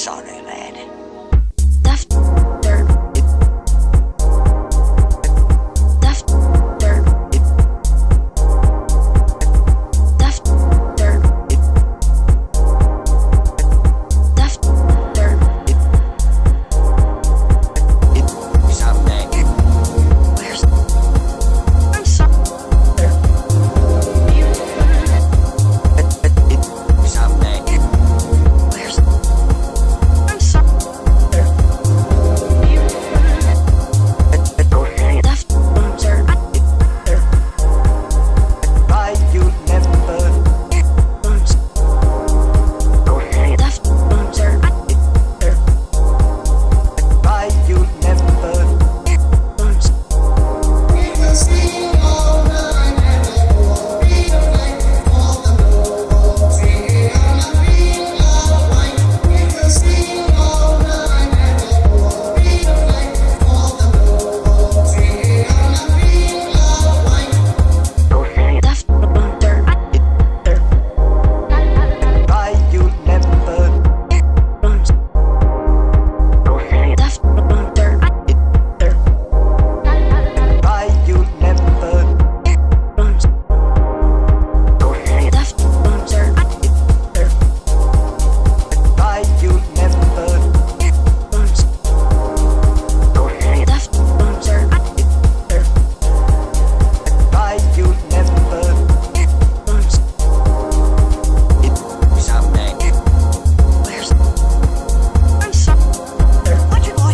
sorry, lad. Left dirt. Left dirt. Left dirt. Left dirt. Someday. Where's I'm sorry. Someday. Where's I'm sorry. Left dirt. Why you never Bones. go ahead? Left dirt. Why you never Bones. go ahead? Left dirt. Why you never Bones. go ahead? Left dirt. Why you never Bones. go ahead? Left dirt. Why you never Bones. go ahead? Left dirt. Why you never Bones. someday? Where's I'm sorry. Watch it, boy.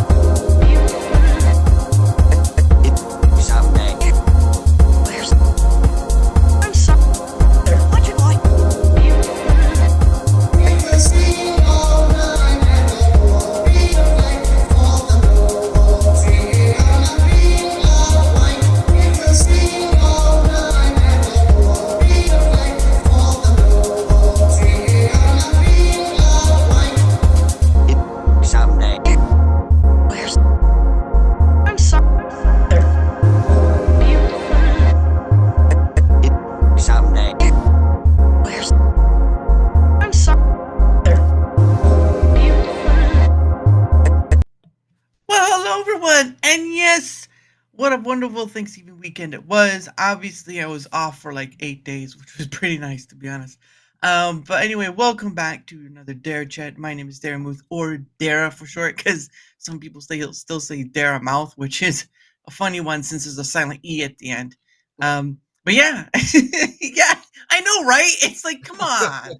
Someday. Where's I'm sorry. Watch it, boy. Someday. Where's I'm sorry. Someday. Where's I'm sorry. Well, hello everyone, and yes, what a wonderful Thanksgiving weekend it was. Obviously, I was off for like 8 days, which was pretty nice to be honest. But anyway, welcome back to another Darachat. My name is Daramouthe, or Dara for short, because some people still say Daramouthe, which is a funny one since there's a silent E at the end. But yeah, yeah, I know, right? It's like, come on,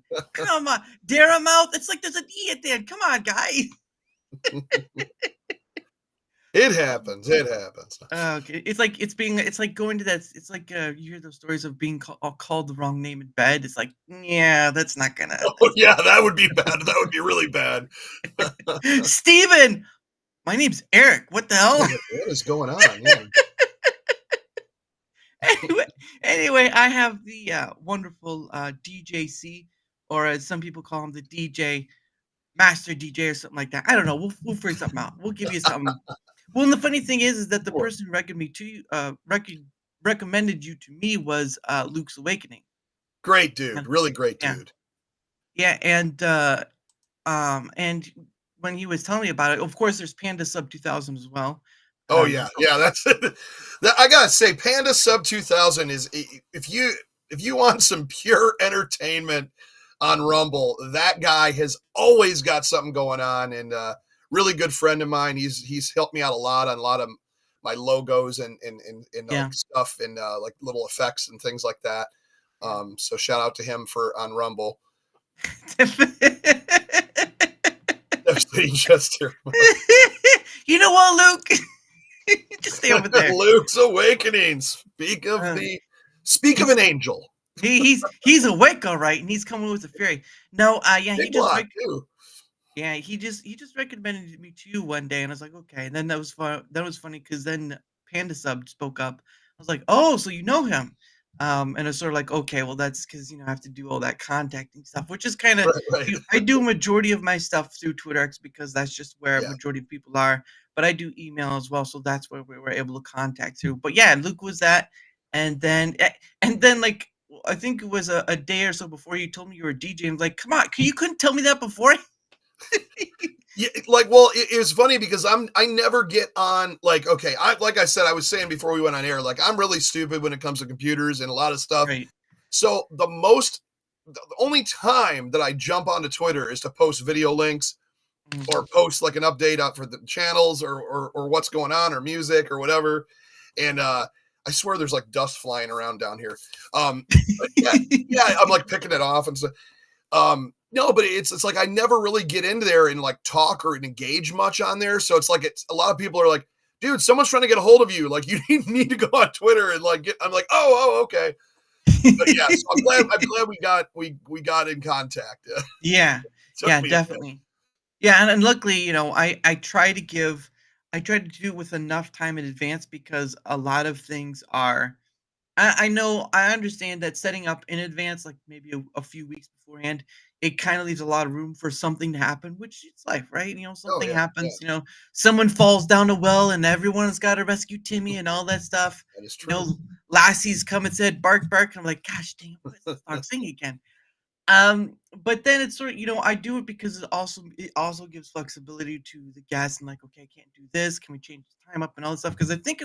Daramouthe. It's like there's an E at the end. Come on, guys. It happens. It happens. Okay, it's like going to that. It's like you hear those stories of being called the wrong name in bed. It's like, yeah, that's not gonna. Oh, yeah, that would be bad. That would be really bad. Steven, my name's Eric. What the hell? What is going on? Yeah. anyway, I have the wonderful DJC, or as some people call him, the DJ Master DJ or something like that. I don't know. We'll figure something out. We'll give you something. Well, and the funny thing is that the Sure. person who recommended you to me was Luke's Awakening. Great dude. Really great Yeah. dude. Yeah, and when he was telling me about it, of course, there's Panda Sub 2000 as well. Oh, yeah. Yeah, that's I gotta say, Panda Sub 2000 is, if you want some pure entertainment on Rumble, that guy has always got something going on, and really good friend of mine. He's helped me out a lot on a lot of my logos and Yeah. like stuff and like little effects and things like that. So shout out to him on Rumble. Just You know what, Luke? Just stay over there. Luke's Awakening. Speak of an angel. He's awake, all right, and he's coming with a fury. No, yeah, Big he just block, too. yeah, he just recommended me to you one day, and I was like, okay. And then that was fun. That was funny because then Panda Sub spoke up. I was like, oh, so you know him? And it's sort of like, okay, well, that's because I have to do all that contacting stuff, which is kind of Right. I do a majority of my stuff through Twitter because that's just where a Yeah. majority of people are. But I do email as well, so that's where we were able to contact through. But yeah, Luke was that, and then like I think it was a day or so before you told me you were a DJ. I'm like, come on, you couldn't tell me that before. Yeah, like, well, it was funny because I never get on, like, okay, like I said, I was saying before we went on air, like, I'm really stupid when it comes to computers and a lot of stuff. Right. So the only time that I jump onto Twitter is to post video links Mm. or post like an update up for the channels or what's going on or music or whatever. And I swear there's like dust flying around down here. But yeah, I'm like picking it off and stuff. No, but it's like I never really get into there and like talk or engage much on there. So it's like it's a lot of people are like, dude, someone's trying to get a hold of you. Like you need to go on Twitter and like I'm like, oh, okay. But yeah, so I'm glad we got in contact. Yeah. Took Yeah, me a bit. definitely. Yeah, and luckily, you know, I try to do it with enough time in advance because a lot of things are I understand that setting up in advance, like maybe a few weeks beforehand, it kind of leaves a lot of room for something to happen, which it's life, right? You know, Oh something yeah, happens, you know, someone falls down a well and everyone's got to rescue Timmy and all that stuff. that is You true. know, Lassie's come and said, bark, bark. I'm like, gosh dang it, let's start singing again. But then it's sort of, you know, I do it because it also gives flexibility to the guests and like, okay, I can't do this. Can we change the time up and all this stuff? Because I think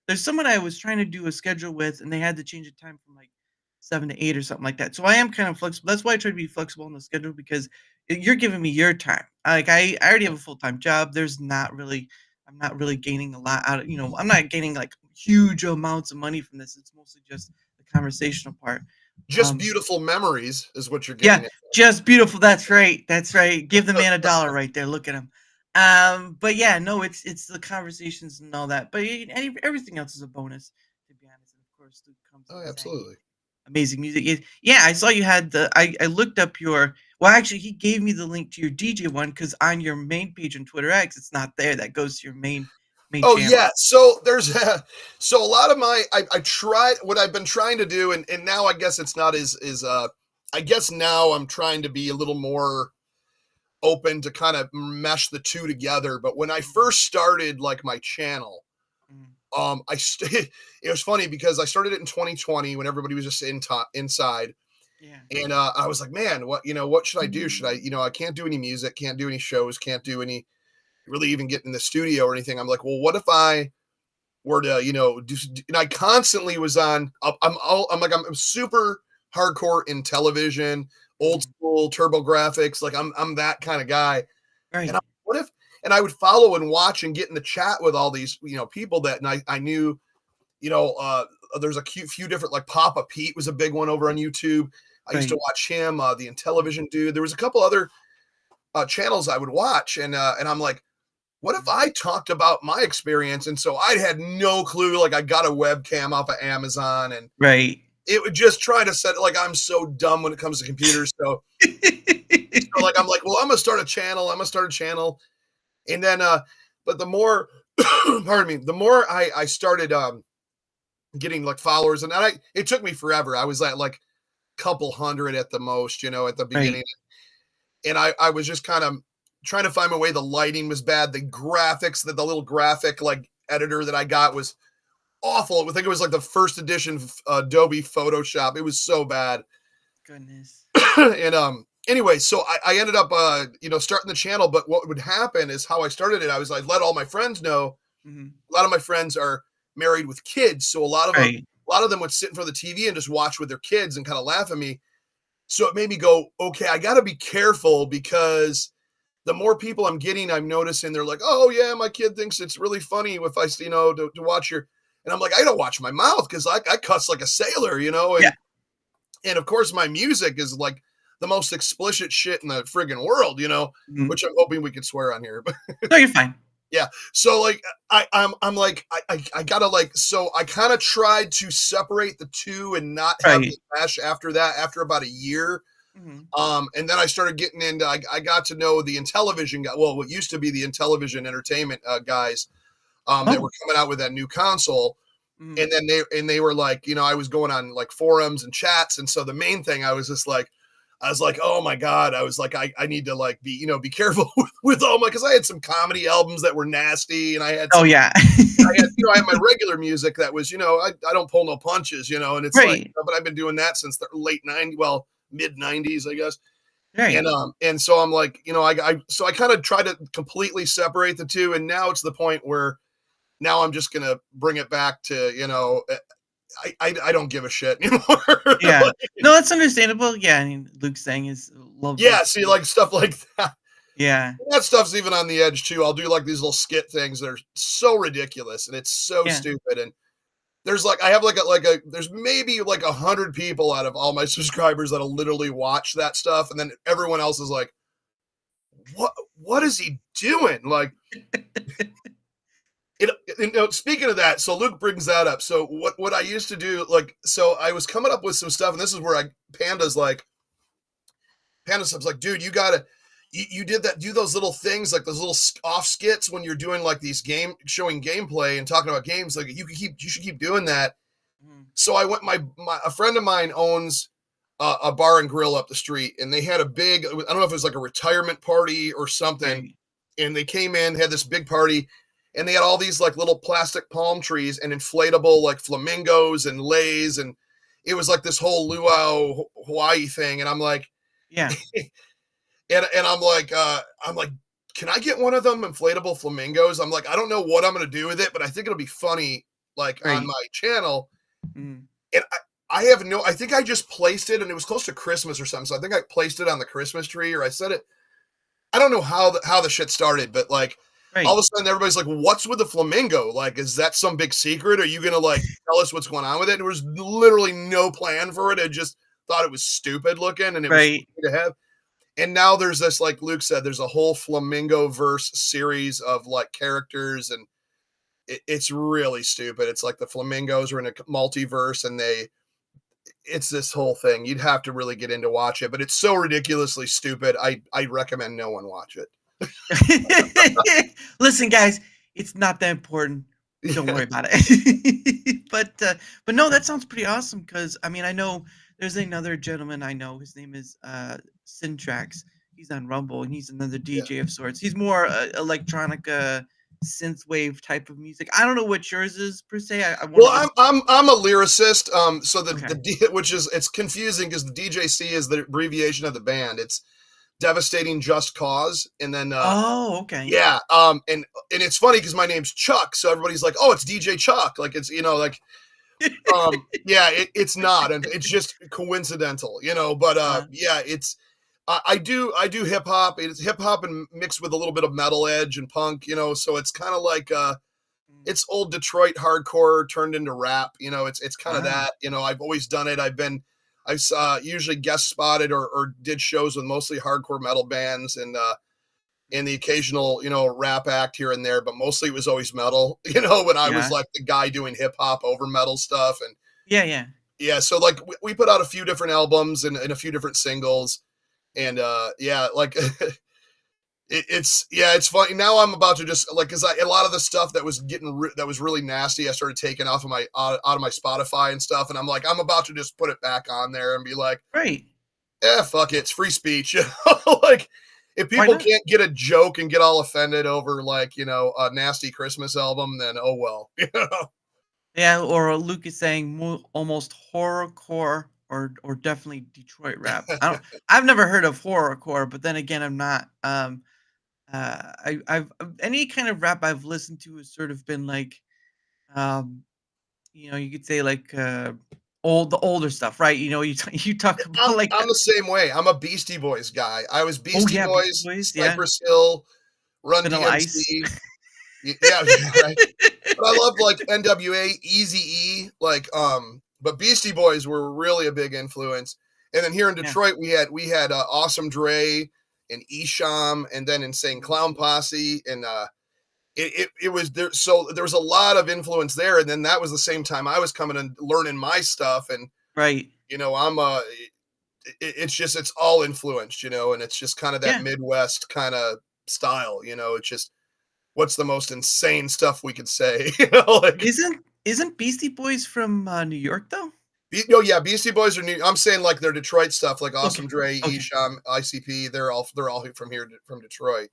there's someone I was trying to do a schedule with, and they had to change the time from like 7 to 8 or something like that. So I am kind of flexible. That's why I try to be flexible on the schedule because you're giving me your time. Like I already have a full time job. I'm not really gaining a lot out of, you know, I'm not gaining like huge amounts of money from this. It's mostly just the conversational part. Just Um, beautiful memories is what you're yeah, getting at. just beautiful. That's right. That's right. Give the man a dollar right there. Look at him. But yeah, no, it's the conversations and all that. But everything else is a bonus, to be honest. And of course, Luke comes Oh, and sang absolutely. amazing music. Yeah, I saw you had I looked up your. Well, actually, he gave me the link to your DJ one because on your main page on Twitter X, it's not there. That goes to your main Oh channel. yeah. So there's so a lot of I tried what I've been trying to do, and now I guess it's not as I guess now I'm trying to be a little more open to kind of mesh the two together. But when I first started like my channel, Mm, it was funny because I started it in 2020 when everybody was just inside. yeah. And I was like, man, what should I do? Should I, I can't do any music, can't do any shows, can't do any really even get in the studio or anything. I'm like, well, what if I were to, and I constantly was on, I'm super hardcore in television, old Mm, school turbo graphics. Like I'm that kind of guy. And right. what if, and I would follow and watch and get in the chat with all these, people that, and I knew, there's a few different, like Papa Pete was a big one over on YouTube. I used to Right. watch him, the Intellivision dude. There was a couple other channels I would watch, and I'm like, what if I talked about my experience? And so I had no clue. Like I got a webcam off of Amazon, and Right. it would just try to set it. Like I'm so dumb when it comes to computers. So like I'm like, well, I'm gonna start a channel. And then but the more, pardon me, the more I started getting like followers, and it took me forever. I was at like couple hundred at the most, at the beginning. Right. And I was just kind of trying to find my way. The lighting was bad. The graphics, the little graphic like editor that I got was awful. I think it was like the first edition of Adobe Photoshop. It was so bad. Goodness. And anyway, so I ended up starting the channel. But what would happen is how I started it. I was like, let all my friends know. Mhm. A lot of my friends are married with kids, so a lot Right. of them would sit in front of the TV and just watch with their kids and kind of laugh at me. So it made me go, okay, I got to be careful because the more people I'm getting, I'm noticing they're like, oh yeah, my kid thinks it's really funny if I, to watch your, and I'm like, I gotta watch my mouth because I cuss like a sailor, and, Yeah. and of course my music is like the most explicit shit in the friggin' world, Mhm. which I'm hoping we could swear on here. But No, you're fine. yeah. So like I'm like I gotta like, so I kind of tried to separate the two and not have Right. the clash after that, after about a year. Mhm. And then I started getting into, I got to know the Intellivision guy. Well, what used to be the Intellivision entertainment guys that Oh. were coming out with that new console. Mhm. And then they were like, I was going on like forums and chats. And so the main thing I was like, oh my God, I was like, I need to like be careful with all my, cause I had some comedy albums that were nasty, and I had Oh, some, yeah. I had my regular music that was, I don't pull no punches, and it's like, Right. but I've been doing that since the late 90s, well, mid 90s, I guess. Right. And so I'm like, so I kind of try to completely separate the two, and now it's the point where now I'm just gonna bring it back to, I don't give a shit anymore. Yeah. No, that's understandable. Yeah, I mean, Luke saying his loves Yeah, Luke. see, like stuff like that. Yeah. That stuff's even on the edge too. I'll do like these little skit things that are so ridiculous and it's so Yeah. stupid. And there's like I have like a there's maybe like 100 people out of all my subscribers that'll literally watch that stuff, and then everyone else is like, what is he doing? Like, speaking of that, so Luke brings that up. So what I used to do, like, so I was coming up with some stuff, and this is where Panda's like, dude, you gotta, you did that, do those little things, like those little off skits when you're doing like these showing gameplay and talking about games, like you should keep doing that. Mhm. So I went, a friend of mine owns a bar and grill up the street, and they had a big, I don't know if it was like a retirement party or something, Right. and they came in, had this big party, and they had all these like little plastic palm trees and inflatable like flamingos and leis, and it was like this whole luau Hawaii thing. And I'm like, Yeah. and I'm like, can I get one of them inflatable flamingos? I'm like, I don't know what I'm gonna do with it, but I think it'll be funny, like Right. on my channel. Mm. And I think I just placed it, and it was close to Christmas or something. So I think I placed it on the Christmas tree, or I said it. I don't know how the shit started, but like Right. all of a sudden everybody's like, what's with the flamingo? Like, is that some big secret? Are you gonna like tell us what's going on with it? There was literally no plan for it. I just thought it was stupid looking, and it was Right. to have. And now there's this, like Luke said, there's a whole flamingo verse series of like characters, and it's really stupid. It's like the flamingos are in a multiverse, and it's this whole thing. You'd have to really get into watch it, but it's so ridiculously stupid. I recommend no one watch it. Listen, guys, it's not that important. Don't worry about it. But no, that sounds pretty awesome. Because I mean, I know there's another gentleman I know. His name is Syntrax. He's on Rumble, and he's another DJ of sorts. He's more electronica, synthwave type of music. I don't know what yours is per se. Well, I'm a lyricist. So Okay. which is, it's confusing because the DJC is the abbreviation of the band. It's Devastating Just Cause, and then Oh, okay. yeah, and it's funny because my name's Chuck, so everybody's like, oh, it's DJ Chuck, like it's like yeah, it's not, and it's just coincidental, but yeah, it's I do hip hop. It's hip hop and mixed with a little bit of metal edge and punk, so it's kind of like it's old Detroit hardcore turned into rap, it's kind of Wow. that, I've always done it. I've usually guest spotted or did shows with mostly hardcore metal bands, and the occasional, rap act here and there, but mostly it was always metal, when I was Yeah. like the guy doing hip hop over metal stuff. And Yeah. Yeah. yeah, so like we put out a few different albums and a few different singles, and yeah, like it's funny. Now I'm about to just like, cause a lot of the stuff that was that was really nasty, I started taking off of my out of my Spotify and stuff, and I'm like, I'm about to just put it back on there and be like, Right. fuck it, it's free speech. Like, if Why people not? can't get a joke and get all offended over like, a nasty Christmas album, then oh well. Yeah, or Luke is saying almost horrorcore or definitely Detroit rap. I've never heard of horrorcore, but then again, I'm not. I've any kind of rap I've listened to has sort of been like, um, you could say like the older stuff, right? You talk about like, I'm the same way. I'm a Beastie Boys guy. I was oh Beastie yeah, Beastie Boys, Boys, yeah, Cypress Hill, Run Vanilla Ice. DMC. Yeah, right. But I loved like NWA, Eazy-E, like but Beastie Boys were really a big influence. And then here in Yeah. Detroit, we had Awesome Dre and Esham, and then Insane Clown Posse, and it was there. So there was a lot of influence there. And then that was the same time I was coming and learning my stuff, and Right. I'm it's all influenced, and it's just kind of that Yeah. Midwest kind of style, it's just what's the most insane stuff we could say, like Isn't Beastie Boys from New York though? yeah, Beastie Boys are new. I'm saying like they're Detroit stuff, like Awesome Okay. Dre, Okay. Esham, ICP. They're all from here, from Detroit.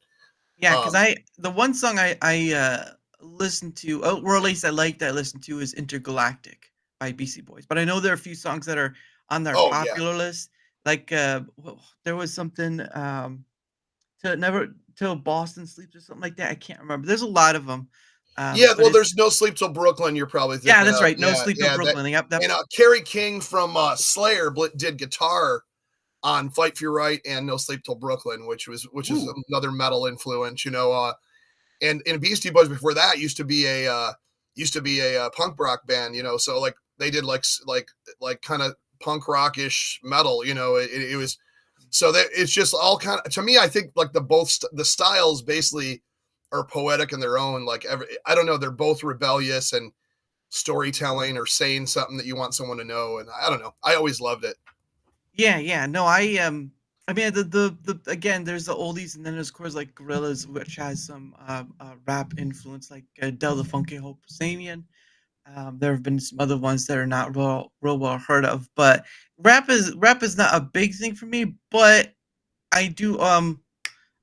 Yeah, because Um, the one song I listened to, or at least I listened to, is Intergalactic by Beastie Boys. But I know there are a few songs that are on their oh yeah, popular list Like there was something till never till Boston sleeps or something like that. I can't remember. There's a lot of them. Yeah, But well, it's there's No Sleep Till Brooklyn. You're probably yeah, thinking that's of. right. No Yeah, Sleep Till yeah. That Brooklyn. Yep, that, and Kerry King from Slayer did guitar on Fight for Your Right and No Sleep Till Brooklyn, which is ooh, another metal influence. And Beastie Boys before that used to be a punk rock band. So like they did like kind of punk rockish metal. It was so that it's just all kind of, to me, I think like the styles basically are poetic in their own. Like I don't know, they're both rebellious and storytelling or saying something that you want someone to know. And I don't know, I always loved it. yeah, yeah. No, I mean the again, there's the oldies, and then there's of course like Gorillaz, which has some rap influence, like Del the Funky Hope Samian. There have been some other ones that are not real well heard of, but rap is not a big thing for me. But I do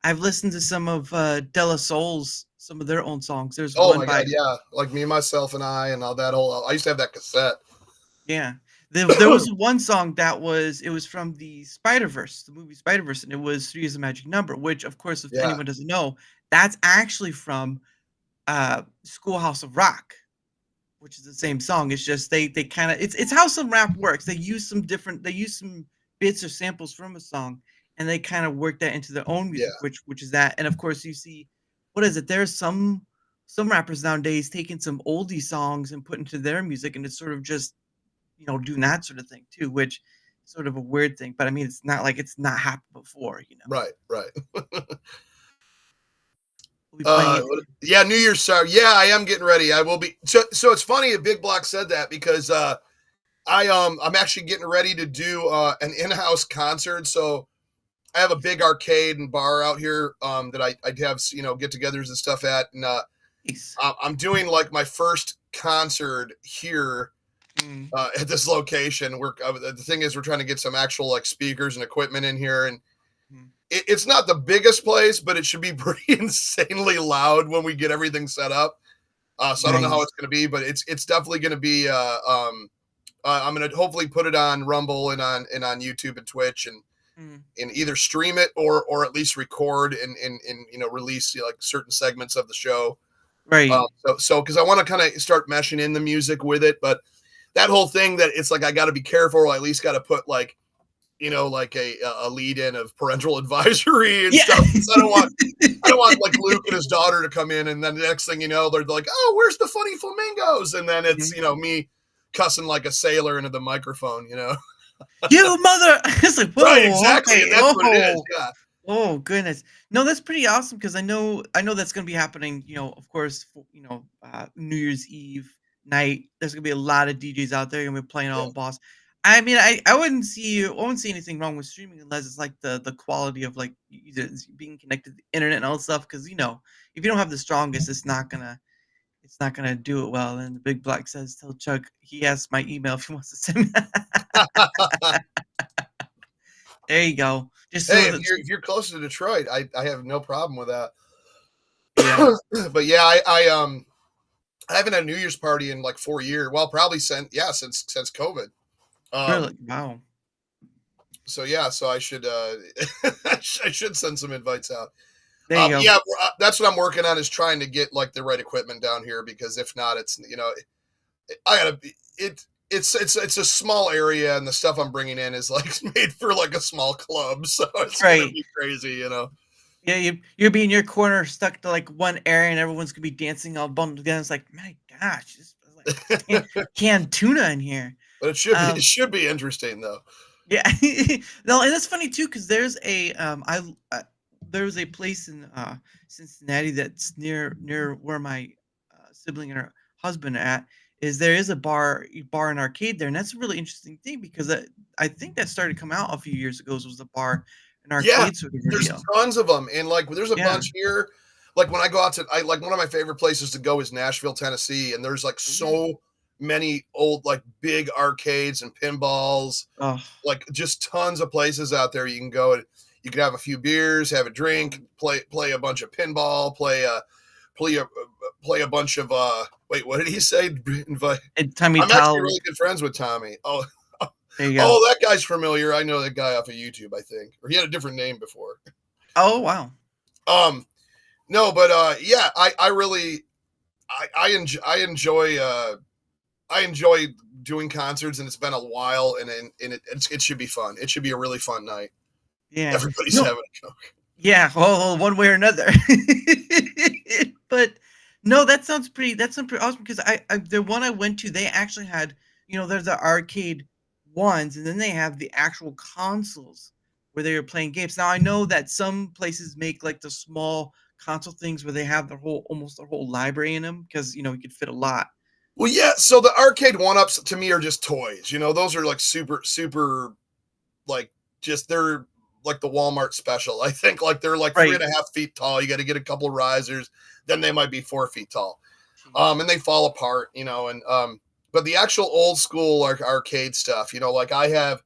I've listened to some of De La Soul's some of their own songs. There's Oh one my God. by Yeah. Like Me, Myself and I, and all that I used to have that cassette. yeah. There was one song that was from the Spider-Verse, the movie Spider-Verse, and it was Three is a Magic Number, which of course, if Yeah. anyone doesn't know, that's actually from Schoolhouse of Rock, which is the same song. It's just they kind of it's how some rap works. They use some bits or samples from a song, and they kind of work that into their own Yeah. music, which is that. And of course, you see, what is it? There's some rappers nowadays taking some oldie songs and put into their music, and it's sort of just doing that sort of thing too, which is sort of a weird thing. But I mean, it's not like it's not happened before. Right. Right. We'll be playing it. Yeah. New Year's. Sorry. Yeah. I am getting ready. I will be. So it's funny that Big Block said that because, I'm actually getting ready to do, an in-house concert. So I have a big arcade and bar out here, that I have, get-togethers and stuff at. And, Nice. I'm doing like my first concert here Mm, at this location. The thing is, we're trying to get some actual like speakers and equipment in here, and mm. it's not the biggest place, but it should be pretty insanely loud when we get everything set up. So I don't know how Nice. it's going to be, but it's definitely going to be. I'm going to hopefully put it on Rumble and on YouTube and Twitch Mm, and either stream it or at least record and release like certain segments of the show. right. So because I want to kind of start meshing in the music with it, but that whole thing that it's like I got to be careful, or I at least got to put like like a lead in of parental advisory and Yeah. stuff. I don't want like Luke and his daughter to come in, and then the next thing you know, they're like, "Oh, where's the funny flamingos?" And then it's me cussing like a sailor into the microphone. You mother! It's like, whoa, Right, exactly, okay, and that's what it is. oh, Yeah, oh goodness. No, that's pretty awesome because I know that's gonna be happening. Of course, New Year's Eve night. There's gonna be a lot of DJs out there gonna be playing yeah, all boss. I mean, I wouldn't see anything wrong with streaming unless it's like the quality of like either being connected to the internet and all that stuff. Because if you don't have the strongest, it's not gonna do it well. And the Big Black says, "Tell Chuck he has my email if he wants to send me." There you go. Just so hey, if that you're close to Detroit, I have no problem with that. yeah, But yeah, I haven't had a New Year's party in like 4 years. Well, probably since COVID. really, wow. So yeah, so I should I should send some invites out. There you go. Yeah, that's what I'm working on, is trying to get like the right equipment down here, because if not, it's I gotta be it's a small area, and the stuff I'm bringing in is like made for like a small club, so it's gonna Right. be crazy. Yeah, you'll be in your corner stuck to like one area and everyone's gonna be dancing all bundled together. It's like, my gosh, this is like canned tuna in here. But it Um, should be interesting though. yeah. No, and that's funny too, because there's a place in Cincinnati that's near where my sibling and her husband are at. There is a bar and arcade there, and that's a really interesting thing because I think that started coming out a few years ago. Was a bar and Yeah, arcade sort of there's video. tons of them, and like there's a Yeah. bunch here. Like when I go out to, I like one of my favorite places to go is Nashville, Tennessee, and there's like Ooh. so many old like big arcades and pinballs, Oh, like just tons of places out there you can go, and you can have a few beers, have a drink, play a bunch of pinball, play a bunch of wait, what did he say? Invite. and Tommy I'm actually Towel. really good friends with Tommy. Oh, There you go. Oh, that guy's familiar. I know that guy off of YouTube, I think. Or he had a different name before. Oh, wow. No, but yeah, I really I enjoy doing concerts, and it's been a while, and it should be fun. It should be a really fun night. Yeah. Everybody's No, having a coke. yeah, well, one way or another. But no, that sounds pretty awesome because the one I went to, they actually had, there's the arcade ones, and then they have the actual consoles where they were playing games. Now I know that some places make like the small console things where they have almost their whole library in them because you could fit a lot. Well, yeah. So the arcade one-ups to me are just toys. Those are like super, super, like they're like the Walmart special. I think like they're like Right. 3.5 feet tall. You got to get a couple of risers. Then they might be 4 feet tall. And they fall apart, and but the actual old school like arcade stuff, like I've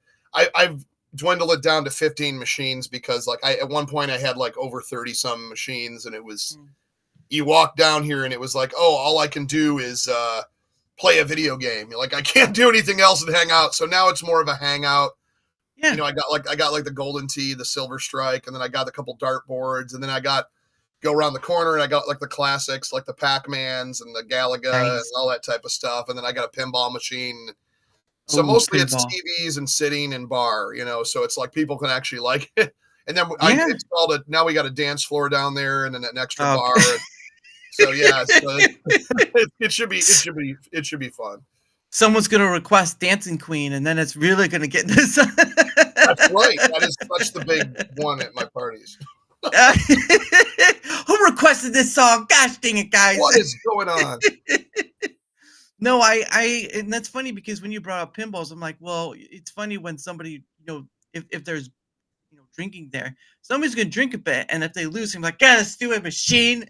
dwindled it down to 15 machines because like at one point I had like over 30 some machines, and it was you walk down here and it was like, oh, all I can do is play a video game. Like I can't do anything else and hang out. So now it's more of a hangout. Yeah. I got like the Golden Tee, the Silver Strike, and then I got a couple dartboards, and then I go around the corner and I got like the classics, like the Pac-Mans and the Galaga and all that type of stuff. And then I got a pinball machine. So mostly it's TVs and sitting and bar, so it's like people can actually like it. And then I installed it. Now we got a dance floor down there and then an extra bar. So yeah, so it should be fun. Someone's gonna request Dancing Queen, and then it's really gonna get this. That's right. That is such the big one at my parties. Who requested this song? Gosh dang it, guys! What is going on? No, and that's funny because when you brought up pinballs, I'm like, well, it's funny when somebody, if there's, drinking there, somebody's gonna drink a bit, and if they lose, I'm like, yeah, let's do a machine.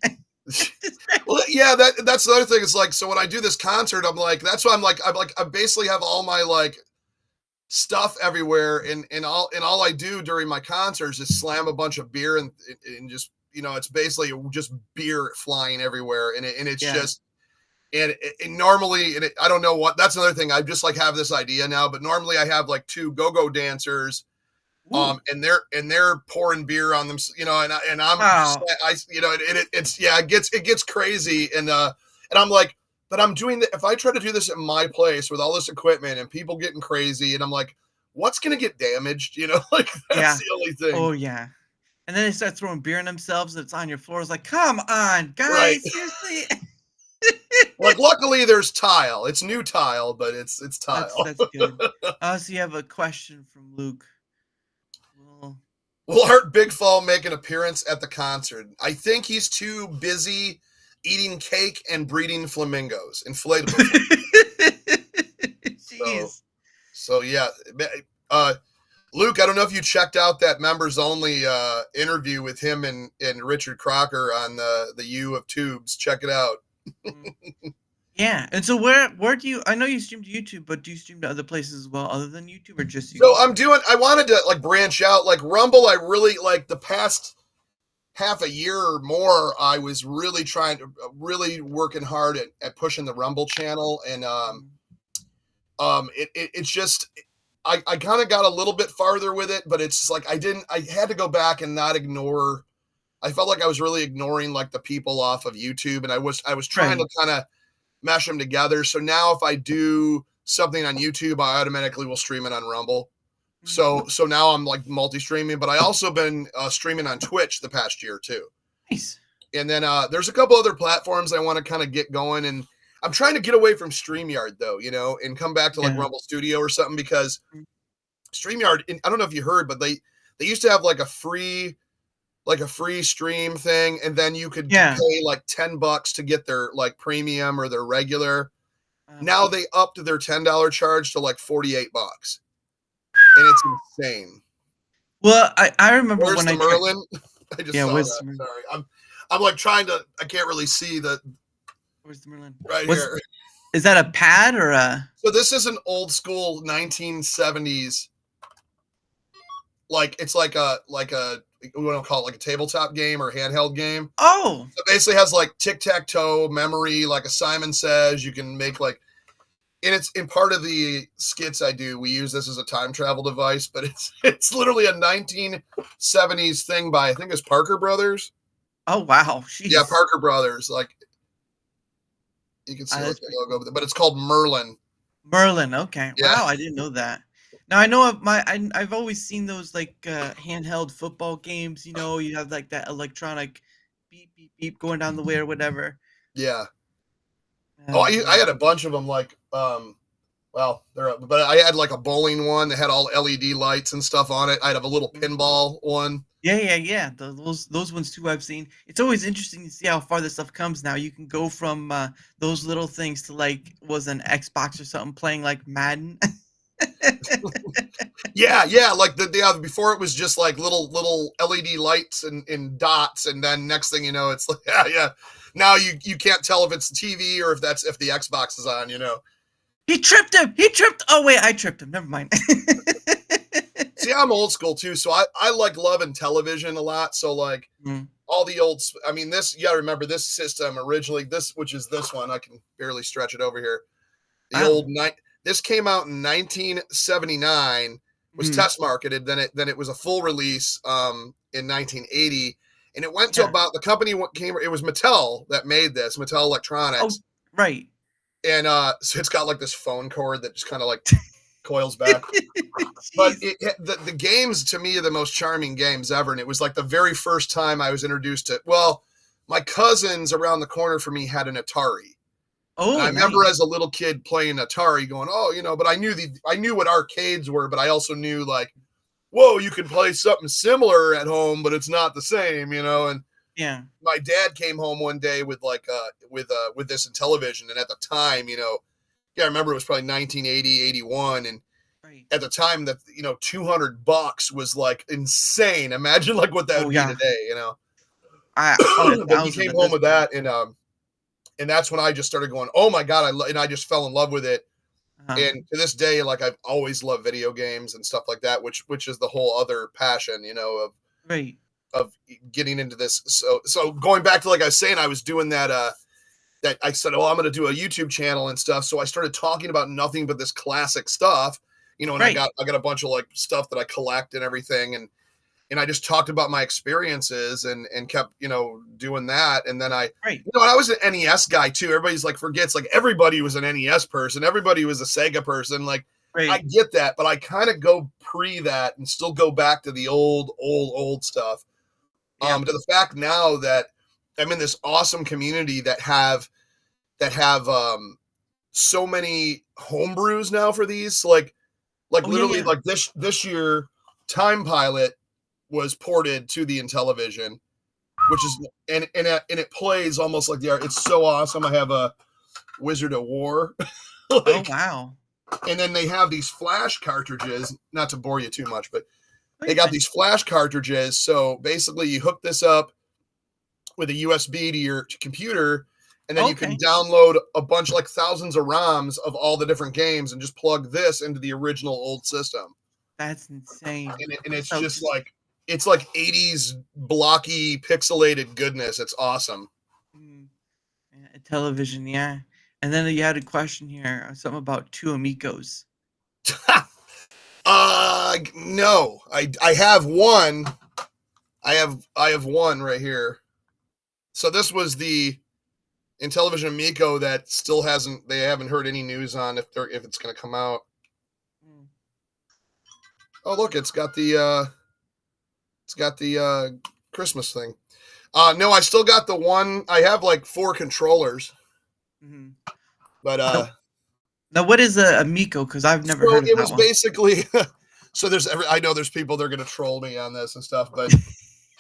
Well, yeah, that's the other thing. It's like, so when I do this concert, I'm like, that's why I basically have all my like stuff everywhere, and all I do during my concerts is slam a bunch of beer and just it's basically just beer flying everywhere, and it's just and normally I don't know what, that's another thing. I just like have this idea now, but normally I have like 2 go-go dancers. And they're pouring beer on them, and I'm, wow. It gets crazy, and I'm like, but I'm doing that. If I try to do this at my place with all this equipment and people getting crazy, and I'm like, what's gonna get damaged? Like that's the only thing. Oh yeah. And then they start throwing beer in themselves. It's on your floor. It's like, come on, guys, right. Seriously. Like, luckily there's tile. It's new tile, but it's tile. That's good. So you have a question from Luke. Will Art Bigfall make an appearance at the concert? I think he's too busy eating cake and breeding flamingos, inflatable flamingos. Jeez. So yeah. Luke, I don't know if you checked out that members only interview with him and Richard Crocker on the U of Tubes. Check it out. Yeah. And so where do you, I know you stream to YouTube, but do you stream to other places as well other than YouTube, or just YouTube? So I wanted to like branch out, like Rumble. I really like the past half a year or more, I was really working hard at pushing the Rumble channel. And it's just, I kind of got a little bit farther with it, but it's like, I had to go back and not ignore. I felt like I was really ignoring like the people off of YouTube, and I was trying to kind of mesh them together. So now if I do something on YouTube, I automatically will stream it on Rumble. So now I'm like multi-streaming, but I also been streaming on Twitch the past year too. Nice. And then there's a couple other platforms I want to kind of get going, and I'm trying to get away from StreamYard though, and come back to like Rumble Studio or something, because StreamYard, I don't know if you heard, but they used to have like a free stream thing, and then you could pay like $10 to get their like premium or their regular. Now they upped their $10 charge to like $48. And it's insane. Well, I remember Where's when the Merlin? I just saw where's that. Sorry. I'm like trying to, I can't really see the. Where's the Merlin? Right here. Is that a pad or a? So this is an old school 1970s. Like it's like a we want to call it like a tabletop game or handheld game. Oh. So it basically has like tic-tac-toe, memory, like a Simon Says. You can make like, and it's in part of the skits I do. We use this as a time travel device, but it's literally a 1970s thing by I think it's Parker Brothers. Oh wow, Yeah, jeez. Parker Brothers. Like you can see like That's the pretty logo, but it's called Merlin. Merlin. Okay, Yeah. wow, I didn't know that. Now I know I've always seen those like handheld football games. You know, you have like that electronic beep beep beep going down the way or whatever. Yeah. Oh, I Yeah. had a bunch of them. Like well, but I had like a bowling one that had all LED lights and stuff on it. I'd have a little pinball one. Yeah. Those ones too. I've seen. It's always interesting to see how far this stuff comes now. You can go from those little things to like was an Xbox or something playing like Madden. Yeah, like before it was just like little LED lights and dots, and then next thing you know, it's like yeah. Now you can't tell if it's the TV or if the Xbox is on. You know. He tripped him. He tripped. Oh wait, I tripped him. Never mind. See, I'm old school too, so I like love Intellivision a lot. So like Mm. all the old, I mean, this you got to remember this system originally, which is this one. I can barely stretch it over here. The Wow. old night. This came out in 1979. Was Mm. test marketed. Then it was a full release in 1980, and it went to Yeah. about the company came. It was Mattel that made this, Mattel Oh, Electronics, right. and so it's got like this phone cord that just kind of like coils back. But Jeez. the games to me are the most charming games ever, and it was like the very first time I was introduced to. Well, my cousins around the corner from me had an Atari. And Oh, I remember nice. as a little kid playing Atari, going, "Oh, you know," but I knew what arcades were, but I also knew like, "Whoa, you can play something similar at home, but it's not the same," you know. And Yeah. my dad came home one day with like with this Intellivision, and at the time, you know, yeah, I remember it was probably 1980, 81, and Right. at the time that you know $200 was like insane. Imagine like what that Oh would yeah. be today, you know. Probably a But he thousand came at home this with point. that, and that's when I just started going, "Oh my god!" And I just fell in love with it. Uh-huh. And to this day, like I've always loved video games and stuff like that, which is the whole other passion, you know, Right. of getting into this. So going back to like I was saying, I was doing that. That I said, "Oh, I'm going to do a YouTube channel and stuff." So I started talking about nothing but this classic stuff, you know. And Right. I got a bunch of like stuff that I collect and everything, and I just talked about my experiences and kept, you know, doing that. And then Right. you know, and I was an NES guy too. Everybody's like forgets like everybody was an NES person. Everybody was a Sega person. Like I Right. get that, but I kind of go pre that and still go back to the old stuff. Yeah. To the fact now that I'm in this awesome community that have so many homebrews now for these. Like Oh literally yeah. like this year, Time Pilot was ported to the Intellivision, which is and it plays almost like the art. It's so awesome. I have a Wizard of War, Oh like, wow. and then they have these flash cartridges. Not to bore you too much, but Oh, they you're got fine. these flash cartridges. So basically, you hook this up with a USB to your computer, and then you can Okay. download a bunch, like thousands of ROMs of all the different games, and just plug this into the original old system. That's insane. And it's So just just like it's like 80s blocky pixelated goodness. It's awesome. a television, yeah. And then you had a question here, something about two amigos. No, I have one. I have one right here. So this was the Intellivision Amico that still they haven't heard any news on if it's going to come out. Mm. Oh, look, it's got the Christmas thing. No, I still got the one. I have like 4 controllers, Mm-hmm. but Now, what is a Amico? Because I've never so heard of it that was one. basically. So I know there's people that are going to troll me on this and stuff, but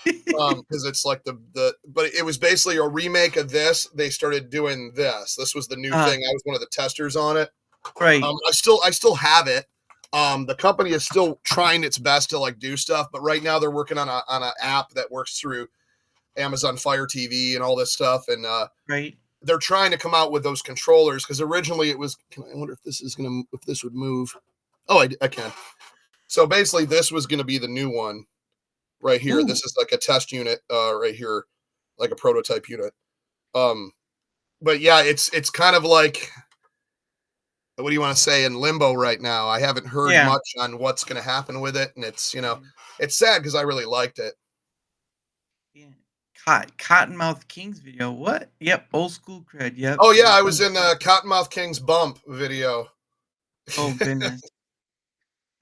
because it's like but it was basically a remake of this. They started doing this. This was the new thing. I was one of the testers on it. Right. I still have it. The company is still trying its best to like do stuff, but right now they're working on an app that works through Amazon Fire TV and all this stuff, and Right. they're trying to come out with those controllers because originally it was. I wonder if this would move. Oh, I can. So basically, this was going to be the new one right here. Ooh. This is like a test unit right here, like a prototype unit. But yeah, it's kind of like what do you want to say, in limbo right now. I haven't heard Yeah. much on what's going to happen with it, and it's Mhm. it's sad because I really liked it. Yeah. Cottonmouth King's video. What? Yep. Old school cred. Yep. Oh yeah, There's I no. was in Cottonmouth King's Bump video. Oh goodness.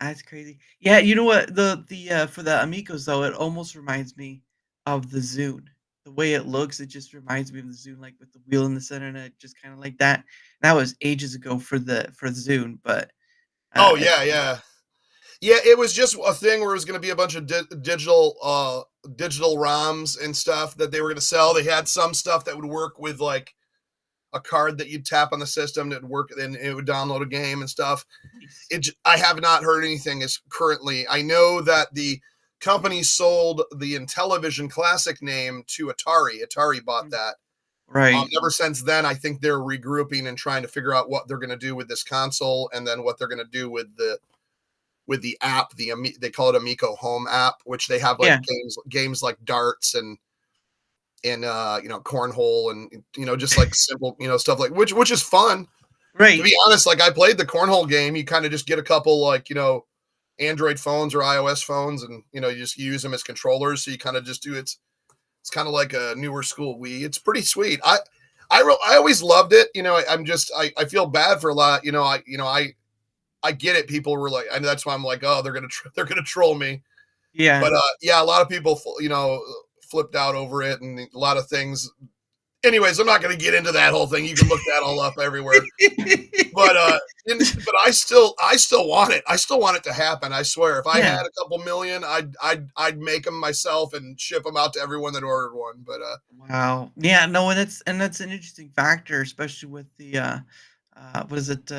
That's crazy. Yeah, you know what? The for the Amigos though, it almost reminds me of the Zune. The way it looks, it just reminds me of the Zune, like with the wheel in the center and it just kind of like that. That was ages ago for the Zune, but Oh it, yeah, yeah. Yeah, it was just a thing where it was going to be a bunch of digital ROMs and stuff that they were going to sell. They had some stuff that would work with like a card that you'd tap on the system that would work, and it would download a game and stuff. nice. I have not heard anything as currently. I know that the company sold the Intellivision Classic name to Atari. Atari bought Mm, that. right. Ever since then, I think they're regrouping and trying to figure out what they're going to do with this console, and then what they're going to do with the app. They call it Amico Home app, which they have like Yeah. games like darts and cornhole and just like simple stuff like which is fun. To Right. be honest, like I played the cornhole game. You kind of just get a couple like Android phones or iOS phones, and you just use them as controllers. So you kind of just do it's kind of like a newer school Wii. It's pretty sweet. I always loved it. I feel bad for a lot. I get it. People were like, and that's why I'm like, oh, they're gonna troll me. Yeah. But yeah, a lot of people flipped out over it, and a lot of things. Anyways, I'm not going to get into that whole thing. You can look that all up everywhere. But but I still want it. I still want it to happen. I swear, if I Yeah. had a couple million, I'd make them myself and ship them out to everyone that ordered one. But Wow. Yeah, no, and that's an interesting factor, especially with the what is it?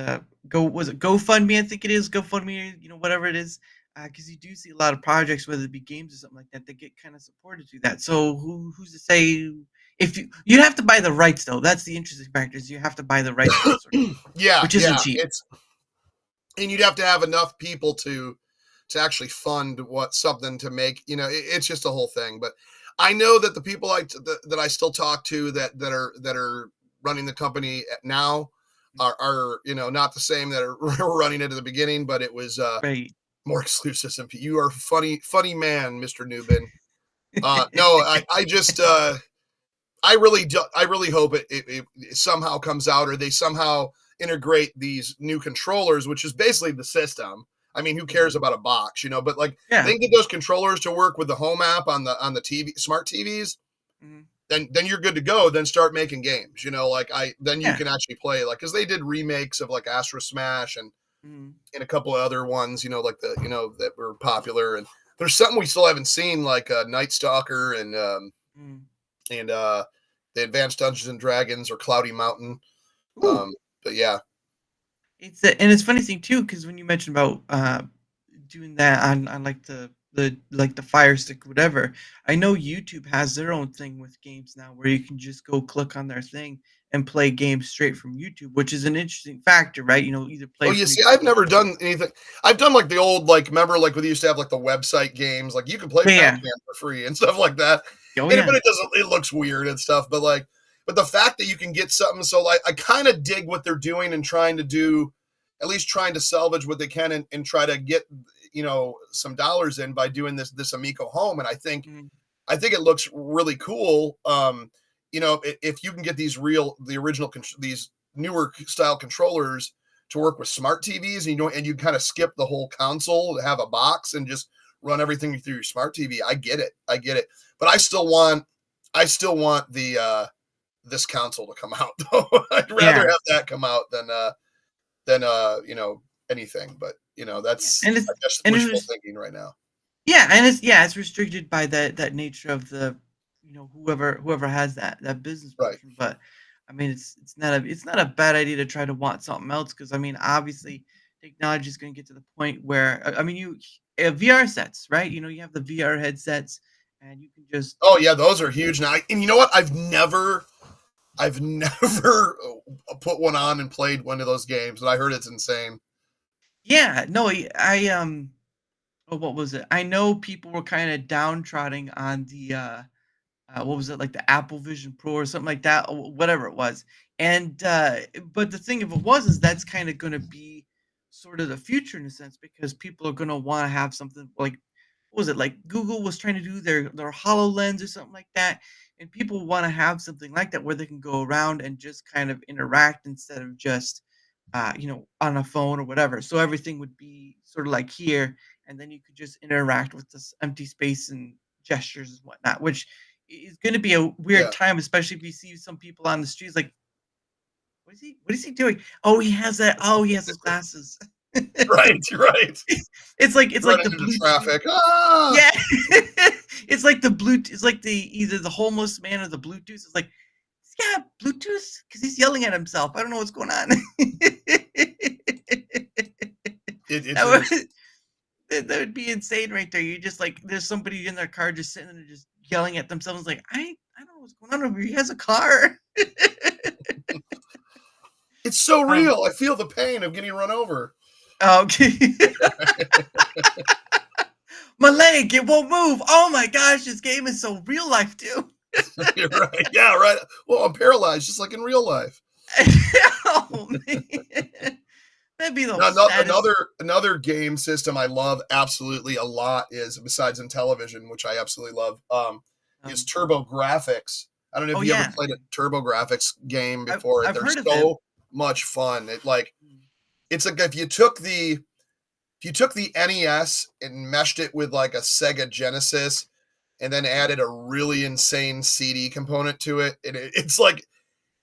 Was it GoFundMe? I think it is GoFundMe. Whatever it is, because you do see a lot of projects, whether it be games or something like that, that get kind of supported through that. So who's to say if you have to buy the rights though? That's the interesting factor is you have to buy the rights, to sort of, yeah, which isn't yeah, cheap. and you'd have to have enough people to actually fund something to make. It's just a whole thing. But I know that the people that I still talk to that are running the company now are not the same that are running it at the beginning, but it was Right. more exclusive. You are funny man, Mr. Newbin. No, I just I really hope it somehow comes out, or they somehow integrate these new controllers, which is basically the system. I mean, who cares about a box, but like Yeah. they can get those controllers to work with the home app on the TV, smart TVs. Mhm. Then you're good to go. Then start making games, then you Yeah. can actually play, like, because they did remakes of like Astro Smash and Mhm. a couple of other ones, like that were popular. And there's something we still haven't seen, like Night Stalker Mhm. and the Advanced Dungeons and Dragons or Cloudy Mountain. Ooh. But yeah. And it's funny thing too, because when you mentioned about doing that on like the Fire Stick, whatever, I know YouTube has their own thing with games now, where you can just go click on their thing and play games straight from YouTube, which is an interesting factor, right? Either Oh, play you from see, your I've TV. never done anything. I've done like the old, like, remember, like when they used to have like the website games, like you can play Yeah. Pac-Man for free and stuff like that. Oh But yeah. it doesn't. It looks weird and stuff. But the fact that you can get something, so like I kind of dig what they're doing and trying to do, at least trying to salvage what they can and try to get some dollars in by doing this Amico Home. And I think Mhm. it looks really cool. If you can get these these newer style controllers to work with smart TVs, and you kind of skip the whole console to have a box and just run everything through your smart TV. I get it. But I still want the this console to come out though. I'd rather Yeah. have that come out than anything. But that's, And I it's guess, and wishful it's thinking right now. Yeah, and it's restricted by that nature of the whoever has that business Right. portion. But I mean, it's not a bad idea to try to want something else, because I mean, obviously, technology is going to get to the point where I mean, you VR sets, right? You have the VR headsets, and you can just Oh yeah, those are huge now. And you know what? I've never put one on and played one of those games, and I heard it's insane. yeah, no, oh, what was it? I know people were kind of downtrodden on the what was it, like the Apple Vision Pro or something like that, or whatever it was. And but the thing of it was is that's kind of going to be sort of the future in a sense, because people are going to want to have something like, what was it, like Google was trying to do their HoloLens or something like that, and people want to have something like that where they can go around and just kind of interact instead of just on a phone or whatever. So everything would be sort of like here, and then you could just interact with this empty space and gestures and whatnot, which is going to be a Yeah. weird time, especially if you see some people on the streets like, what is he doing? Oh, he has that. Oh, he has those glasses. Right. It's like the Running into Bluetooth. traffic. Ah! Yeah, it's like the Bluetooth. It's like the either the homeless man or the Bluetooth. It's like, yeah, Bluetooth, because he's yelling at himself. I don't know what's going on. That would be insane right there. You just like, there's somebody in their car just sitting there just yelling at themselves like, I don't know what's going on over here. He has a car. It's so real. I feel the pain of getting run over. Okay. My leg, it won't move. Oh my gosh, this game is so real life too. You're right. Yeah, right. Well, I'm paralyzed just like in real life. Oh man. That'd be the Another game system I love absolutely a lot is, besides Intellivision, which I absolutely love, is Turbo Graphics. I don't know if you ever played a Turbo Graphics game before. I've They're heard of so much fun. It's like if you took the NES and meshed it with like a Sega Genesis and then added a really insane CD component to it, it's like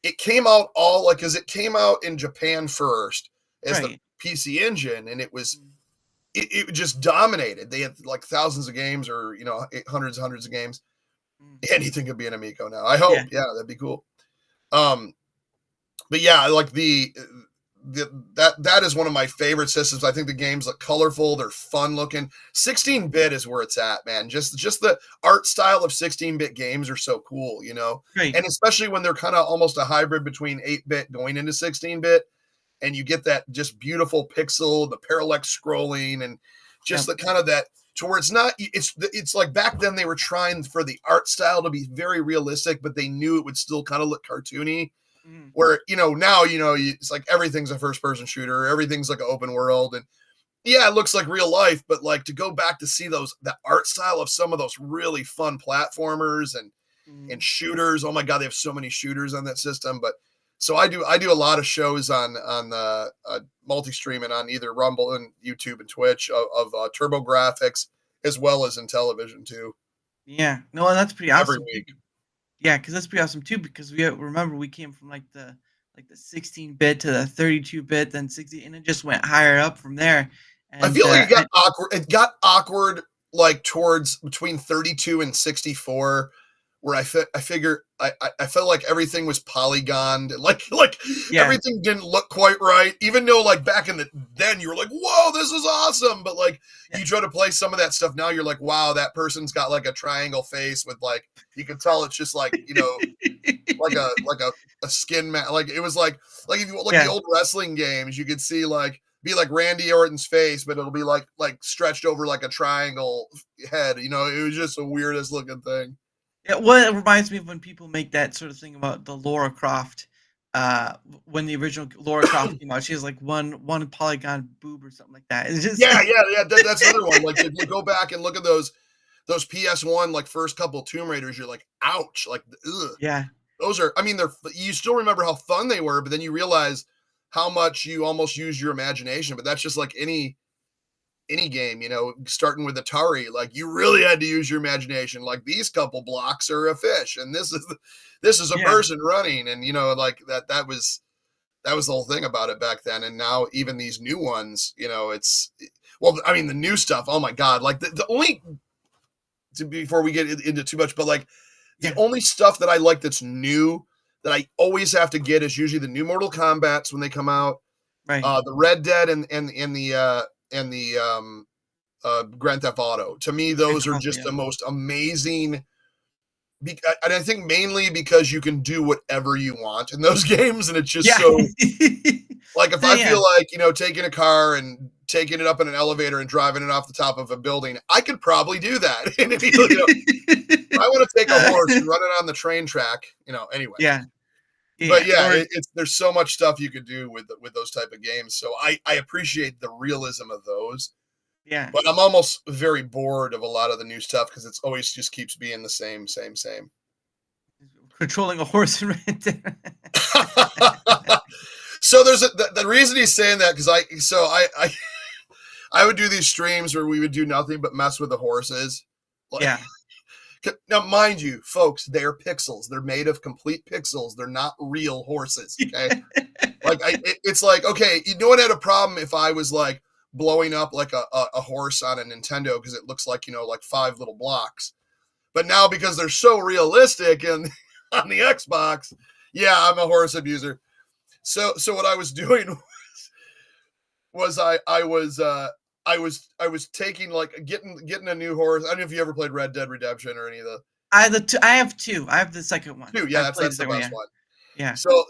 it came out all like, because it came out in Japan first as the PC Engine, and it just dominated. They had like thousands of games, or hundreds of games. Anything could be an Amico now, I hope. Yeah, that'd be cool. But yeah, like that is one of my favorite systems. I think the games look colorful, they're fun looking. 16-bit is where it's at, man. Just the art style of 16-bit games are so cool, Right. And especially when they're kind of almost a hybrid between 8-bit going into 16-bit, and you get that just beautiful pixel, the parallax scrolling, and just the kind of that to where it's not, it's like back then they were trying for the art style to be very realistic, but they knew it would still kind of look cartoony. Where, now, it's like everything's a first person shooter, everything's like an open world, and yeah, it looks like real life, but like to go back to see that art style of some of those really fun platformers and shooters. Oh my God, they have so many shooters on that system. But so I do a lot of shows on multi-streaming on either Rumble and YouTube and Twitch of Turbo Graphics, as well as Intellivision too. Yeah, no, that's pretty awesome. Every week. Yeah, because that's pretty awesome too. Because we came from like the 16-bit to the 32-bit, then 60, and it just went higher up from there. And, I feel like it got awkward. It got awkward like towards between 32 and 64, where I figure I felt like everything was polygoned, like everything didn't look quite right. Even though like back in then you were like, whoa, this is awesome. But like you try to play some of that stuff now, you're like, wow, that person's got like a triangle face with like, you can tell it's just like, like a skin mat. Like it was like if you look at the old wrestling games, you could see like be like Randy Orton's face, but it'll be like stretched over like a triangle head. It was just the weirdest looking thing. Yeah, well, it reminds me of when people make that sort of thing about the Lara Croft. When the original Lara Croft came out, she has like one polygon boob or something like that. It's just yeah. That's another one. Like if you go back and look at those PS1 like first couple Tomb Raiders, you're like, ouch, like ugh. Yeah. Those are. I mean, you still remember how fun they were, but then you realize how much you almost use your imagination. But that's just like any game, starting with Atari, like you really had to use your imagination. Like these couple blocks are a fish, and this is a person running, and like that was the whole thing about it back then. And now even these new ones, I mean the new stuff. Oh my God! Like the only before we get into too much, but like the only stuff that I like that's new that I always have to get is usually the new Mortal Kombats when they come out, right? The Red Dead and the Grand Theft Auto. To me, those are just the most amazing. And I think mainly because you can do whatever you want in those games, and it's just so. Like if I feel like taking a car and taking it up in an elevator and driving it off the top of a building. I could probably do that. And if I want to take a horse and run it on the train track, anyway. Yeah. But yeah, there's so much stuff you could do with those type of games. So I appreciate the realism of those. Yeah. But I'm almost very bored of a lot of the new stuff because it's always just keeps being the same. Controlling a horse and Red Dead. So there's the reason he's saying that because I would do these streams where we would do nothing but mess with the horses. Yeah. Now, mind you, folks, they're pixels. They're made of complete pixels. They're not real horses. Okay. It's like, okay, no one had a problem if I was like blowing up like a horse on a Nintendo because it looks like, like 5 little blocks. But now because they're so realistic and on the Xbox, yeah, I'm a horse abuser. So what I was doing was I was taking like getting a new horse. I don't know if you ever played Red Dead Redemption or any of the. I have 2. I have the second one. 2, yeah, that's the best one. Yeah. So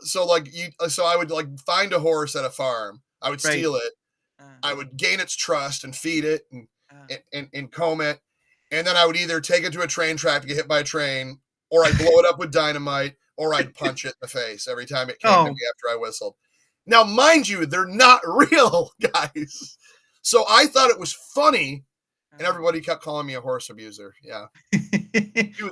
I would like find a horse at a farm. I would steal it. I would gain its trust and feed it and comb it, and then I would either take it to a train track to get hit by a train, or I'd blow it up with dynamite, or I'd punch it in the face every time it came to me after I whistled. Now, mind you, they're not real, guys. So I thought it was funny, and everybody kept calling me a horse abuser. Yeah.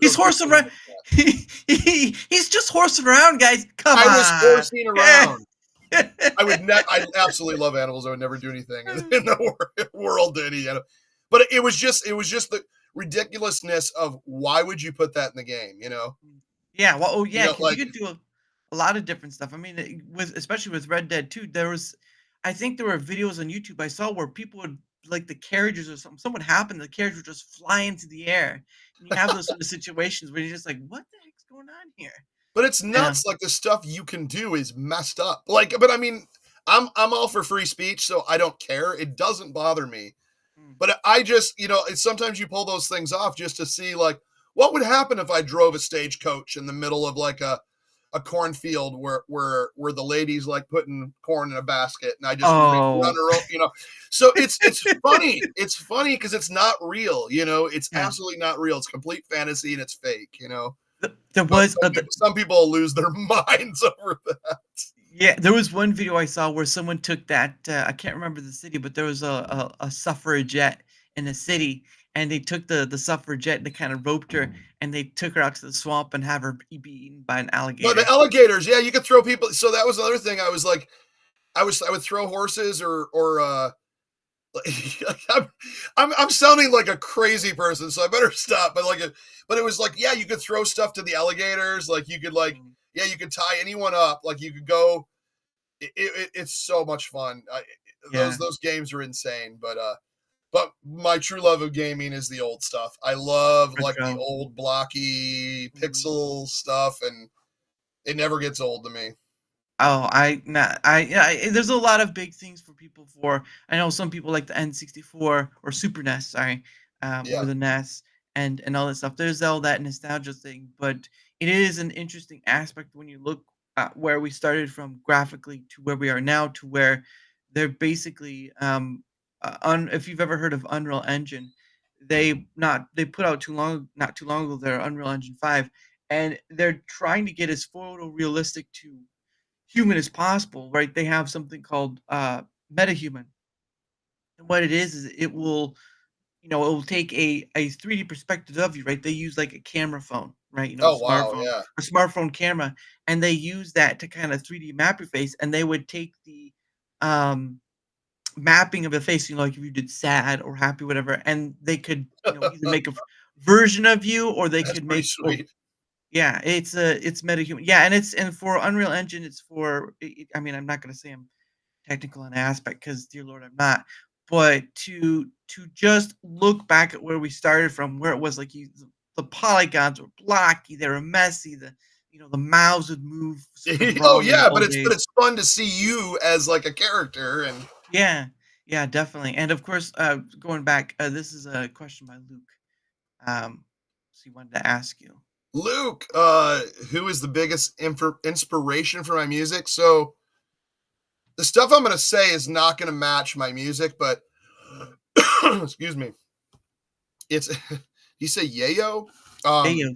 He's horsing around. He's just horsing around, guys. Come on. I was horsing around. I absolutely love animals. I would never do anything in the world to any animal. But it was just the ridiculousness of why would you put that in the game, Yeah, well, you could do a lot of different stuff. I mean, especially with Red Dead 2, I think there were videos on YouTube I saw where people would, like the carriages or something would happen, the carriage would just fly into the air. And you have those sort of situations where you're just like, what the heck's going on here? But it's nuts. Like the stuff you can do is messed up. But I mean, I'm all for free speech, so I don't care. It doesn't bother me. But I just, sometimes you pull those things off just to see like what would happen if I drove a stagecoach in the middle of like a cornfield where the lady's like putting corn in a basket and I just run her over, So it's funny. It's funny because it's not real, It's absolutely not real. It's complete fantasy and it's fake, There was some people lose their minds over that. Yeah, there was one video I saw where someone took that. I can't remember the city, but there was a suffragette in the city, and they took the suffragette and they kind of roped her, and they took her out to the swamp and have her be eaten by an alligator. But the alligators, yeah, you could throw people. So that was another thing. I would throw horses or I'm sounding like a crazy person, so I better stop. But it was like, yeah, you could throw stuff to the alligators. Like you could you could tie anyone up. Like you could go. It's so much fun. Those games are insane. But my true love of gaming is the old stuff. I love the old blocky pixel stuff, and it never gets old to me. Oh, there's a lot of big things for people I know some people like the N64 or Super NES, sorry, or the NES and all that stuff. There's all that nostalgia thing, but it is an interesting aspect when you look at where we started from graphically to where we are now to where they're basically, if you've ever heard of Unreal Engine, they put out not too long ago their Unreal Engine 5, and they're trying to get as photorealistic to human as possible, right? They have something called metahuman, and what it is it will, it will take a 3D perspective of you, right? They use like a camera phone, right? A smartphone camera, and they use that to kind of 3D map your face, and they would take the mapping of the face, like if you did sad or happy, whatever, and they could either make a version of you, or they could make. Yeah, it's metahuman. Yeah, and for Unreal Engine, it's for. I mean, I'm not going to say I'm technical in aspect because, dear Lord, I'm not. But to just look back at where we started from, where it was like the polygons were blocky, they were messy, the mouths would move. Oh yeah, but it's fun to see you as like a character and. Yeah, definitely, and of course, going back, this is a question by Luke. So he wanted to ask you. Luke, who is the biggest inspiration for my music? So the stuff I'm going to say is not going to match my music, but excuse me. It's you say yayo? Yeah.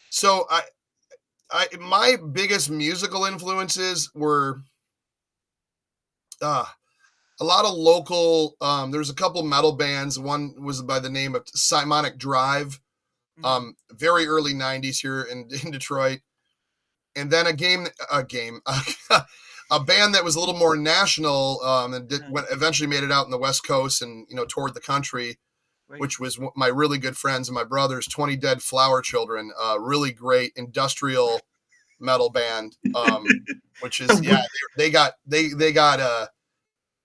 So my biggest musical influences were a lot of local. There's a couple metal bands. One was by the name of Simonic Drive. Very early '90s here in Detroit, and then a band that was a little more national, and eventually made it out in the West Coast and toured the country, Right. which was my really good friends and my brothers, 20 Dead Flower Children, really great industrial metal band, which is they got a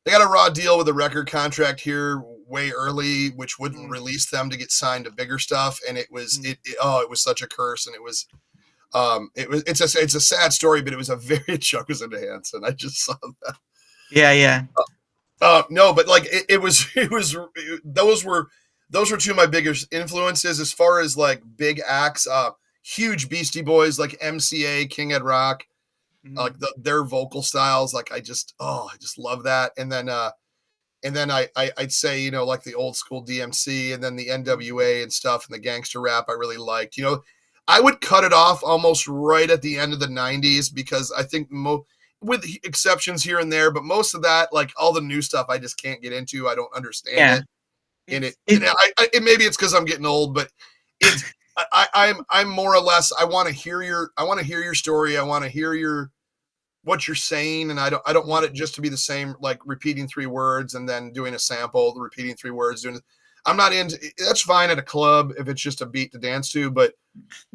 raw deal with a record contract here way early, which wouldn't release them to get signed to bigger stuff, and it was it was such a curse, and it's a sad story, but it was a very Chuck was into Hanson. I just saw that. Yeah. No, but like those were two of my biggest influences as far as like big acts. Huge Beastie Boys like MCA, King Ed Rock, like their vocal styles. Like I just love that. And then I'd say like the old school DMC, and then the NWA and stuff, and the gangster rap I really liked. I would cut it off almost right at the end of the 90s because I think with exceptions here and there, but most of that, like all the new stuff, I just can't get into. I don't understand it. Maybe it's because I'm getting old, but I'm more or less. I want to hear your story. I want to hear what you're saying, and I don't want it just to be the same, like repeating 3 words and then doing a sample, repeating 3 words. I'm not into. That's fine at a club if it's just a beat to dance to, but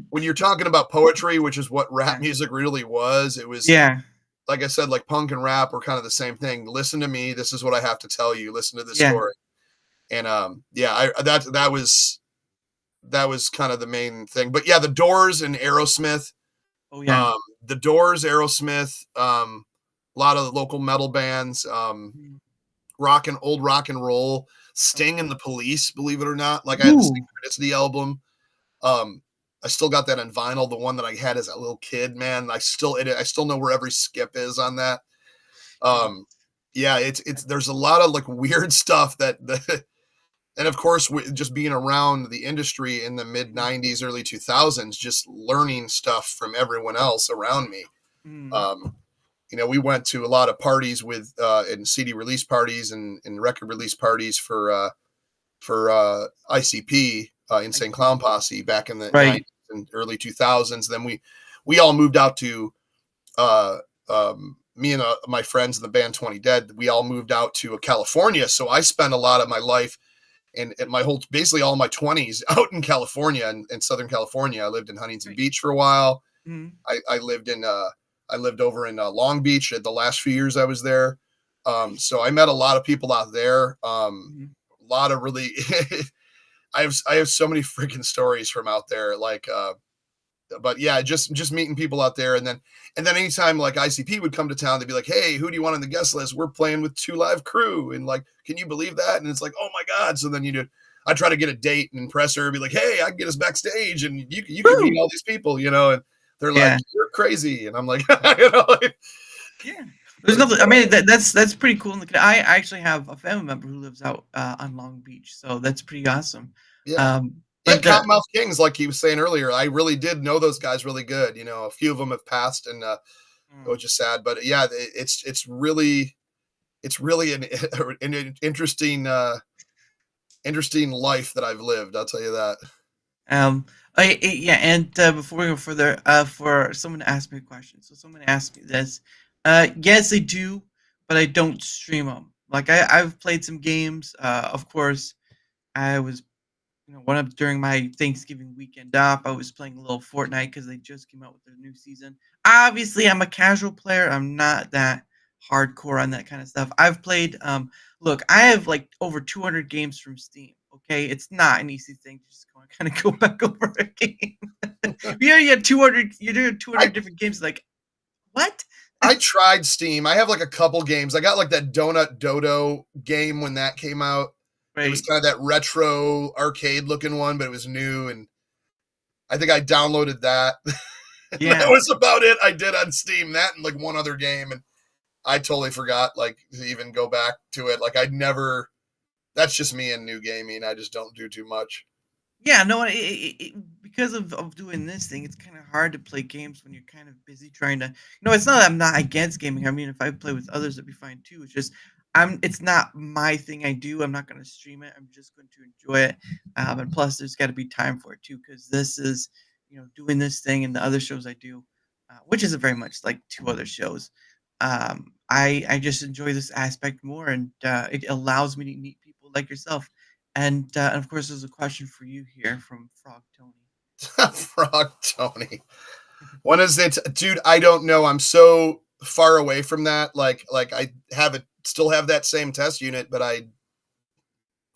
when you're talking about poetry, which is what rap music really was, it was like I said, like punk and rap were kind of the same thing. Listen to me. This is what I have to tell you. Listen to this story. And that was kind of the main thing. But yeah, the Doors and Aerosmith. Oh yeah. The Doors, Aerosmith, a lot of the local metal bands, old rock and roll, Sting and the Police, believe it or not. Like I had the Synchronicity album. I still got that on vinyl, the one that I had as a little kid, man. I still know where every skip is on that. It's there's a lot of like weird stuff and of course, just being around the industry in the mid 90s, early 2000s, just learning stuff from everyone else around me. We went to a lot of parties with and CD release parties and record release parties for ICP, Insane Clown Posse, back in the 90s and early 2000s. Then we all moved out to me and my friends in the band 20 Dead. We all moved out to California, so I spent a lot of my life and basically all my 20s out in California and Southern California. I lived in Huntington Beach for a while. I lived over in Long Beach at the last few years I was there. So I met a lot of people out there. A lot of really, I have so many freaking stories from out there. Like, but yeah, just meeting people out there. And then anytime like ICP would come to town, they'd be like, "Hey, who do you want on the guest list? We're playing with 2 Live Crew." And like, can you believe that? And it's like, oh my God. So then I try to get a date and impress her, be like, "Hey, I can get us backstage and you can meet all these people, and they're like, "You're crazy." And I'm like, There's nothing. I mean, that's pretty cool. I actually have a family member who lives out on Long Beach, so that's pretty awesome. Cottonmouth Kings, like he was saying earlier, I really did know those guys really good. A few of them have passed, and which is sad. But yeah, it's really an interesting life that I've lived. I'll tell you that. And before we go further, for someone to ask me a question. So someone asked me this. Yes, I do, but I don't stream them. Like I've played some games. Of course, I was, during my Thanksgiving weekend off, I was playing a little Fortnite because they just came out with their new season. Obviously, I'm a casual player. I'm not that hardcore on that kind of stuff. I've played. Look, I have like over 200 games from Steam. Okay, it's not an easy thing to just kind of go back over a game. You had 200. You're doing 200 different games. Like, what? I tried Steam. I have like a couple games. I got like that Donut Dodo game when that came out. It was kind of that retro arcade looking one, but it was new, and I think I downloaded that. Yeah, that was about it. I did on Steam that and like one other game, and I totally forgot like to even go back to it. Like I'd never. That's just me in new gaming. I just don't do too much. Yeah, no, because of doing this thing, it's kind of hard to play games when you're kind of busy trying to. It's not that I'm not against gaming. I mean, if I play with others, that'd be fine too. It's just It's not my thing. I do. I'm not going to stream it. I'm just going to enjoy it. And plus, there's got to be time for it too, because this is, doing this thing and the other shows I do, which isn't very much like two other shows. I just enjoy this aspect more, and it allows me to meet people like yourself. And of course, there's a question for you here from Frog Tony. Frog Tony. When is it, dude? I don't know. I'm so far away from that. Like I still have that same test unit, but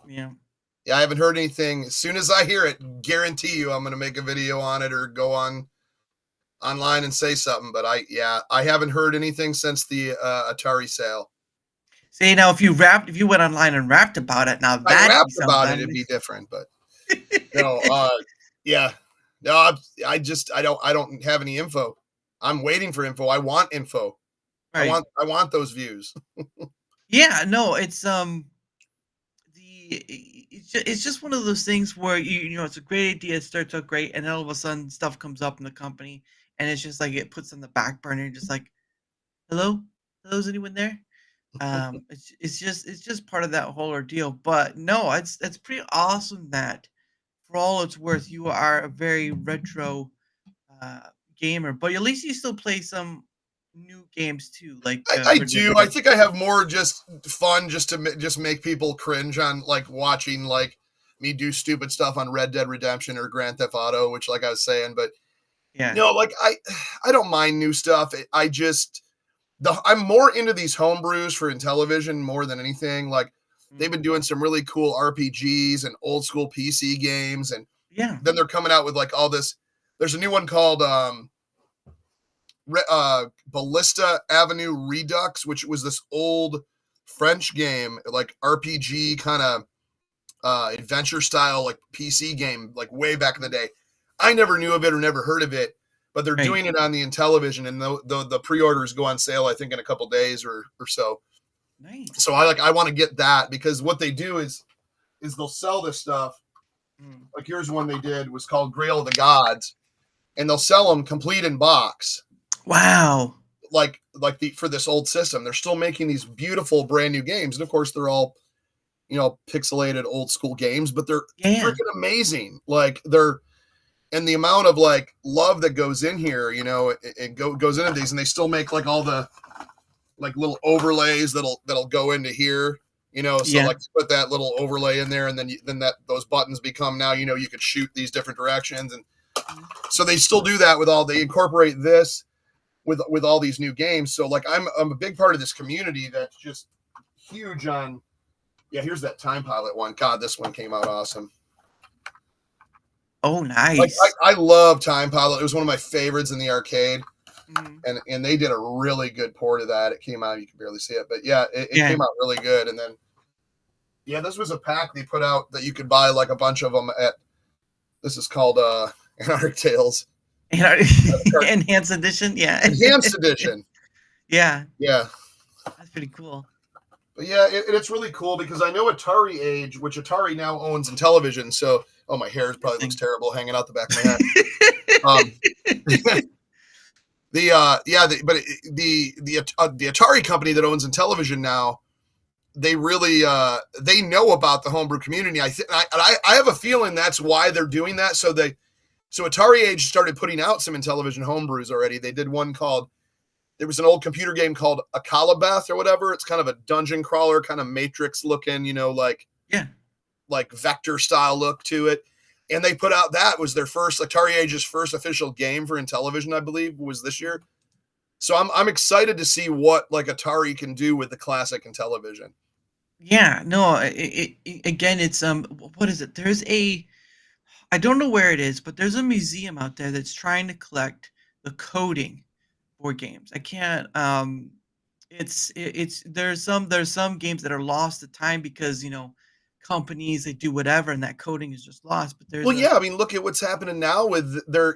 Yeah, I haven't heard anything. As soon as I hear it, guarantee you, I'm going to make a video on it or go online and say something. But I haven't heard anything since the Atari sale. See, now if you went online and rapped about it, now If I that rapped about it, it'd be different. But no, yeah, no, I don't have any info. I'm waiting for info. I want info. Right. I want those views. Yeah, no, it's it's just one of those things where it's a great idea, it starts out great, and then all of a sudden stuff comes up in the company, and it's just like it puts on the back burner, just like, hello, is anyone there? It's just part of that whole ordeal. But no, it's pretty awesome that, for all it's worth, you are a very retro gamer, but at least you still play some new games too. Like I do. I think I have more just fun just to make people cringe on like watching like me do stupid stuff on Red Dead Redemption or Grand Theft Auto, which like I was saying, but yeah, like I don't mind new stuff. I'm more into these homebrews for Intellivision more than anything. Like they've been doing some really cool RPGs and old school PC games, and yeah, then they're coming out with like all this. There's a new one called Ballista Avenue Redux, which was this old French game, like RPG kind of adventure style, like PC game, like way back in the day. I never knew of it or never heard of it, but they're doing it on the Intellivision, and the pre-orders go on sale, I think, in a couple days or so. Nice. So I want to get that, because what they do is they'll sell this stuff. Like here's one they did, was called Grail of the Gods, and they'll sell them complete in box. Wow. Like for this old system, they're still making these beautiful brand new games, and of course they're all pixelated old school games, but they're freaking amazing. Like and the amount of like love that goes in here, it goes into these, and they still make like all the like little overlays that'll go into here, like put that little overlay in there, and then those buttons become now, you can shoot these different directions, and so they still do that they incorporate this with all these new games. So like I'm a big part of this community that's just huge on. Yeah, here's that Time Pilot one. God, this one came out awesome. Oh, nice. Like, I love Time Pilot. It was one of my favorites in the arcade. And they did a really good port of that. It came out, you can barely see it, but yeah, it came out really good. And then, this was a pack they put out that you could buy like a bunch of them at, this is called Antarctic Tales. Enhanced edition? Yeah. Enhanced edition. Yeah. Yeah. That's pretty cool. But yeah, it's really cool because I know Atari Age, which Atari now owns Intellivision. So, my hair probably looks terrible hanging out the back of my head. The Atari company that owns Intellivision now, they really they know about the homebrew community. I have a feeling that's why they're doing that. So Atari Age started putting out some Intellivision homebrews already. They did one there was an old computer game called Akalabeth or whatever. It's kind of a dungeon crawler, kind of Matrix looking, like vector style look to it. And they put out, that was their Atari Age's first official game for Intellivision, I believe, was this year. So I'm excited to see what like Atari can do with the classic Intellivision. Yeah, no, again, it's what is it? I don't know where it is, but there's a museum out there that's trying to collect the coding for games. I can't there's some games that are lost to time because companies, they do whatever and that coding is just lost. But there's I mean, look at what's happening now with they're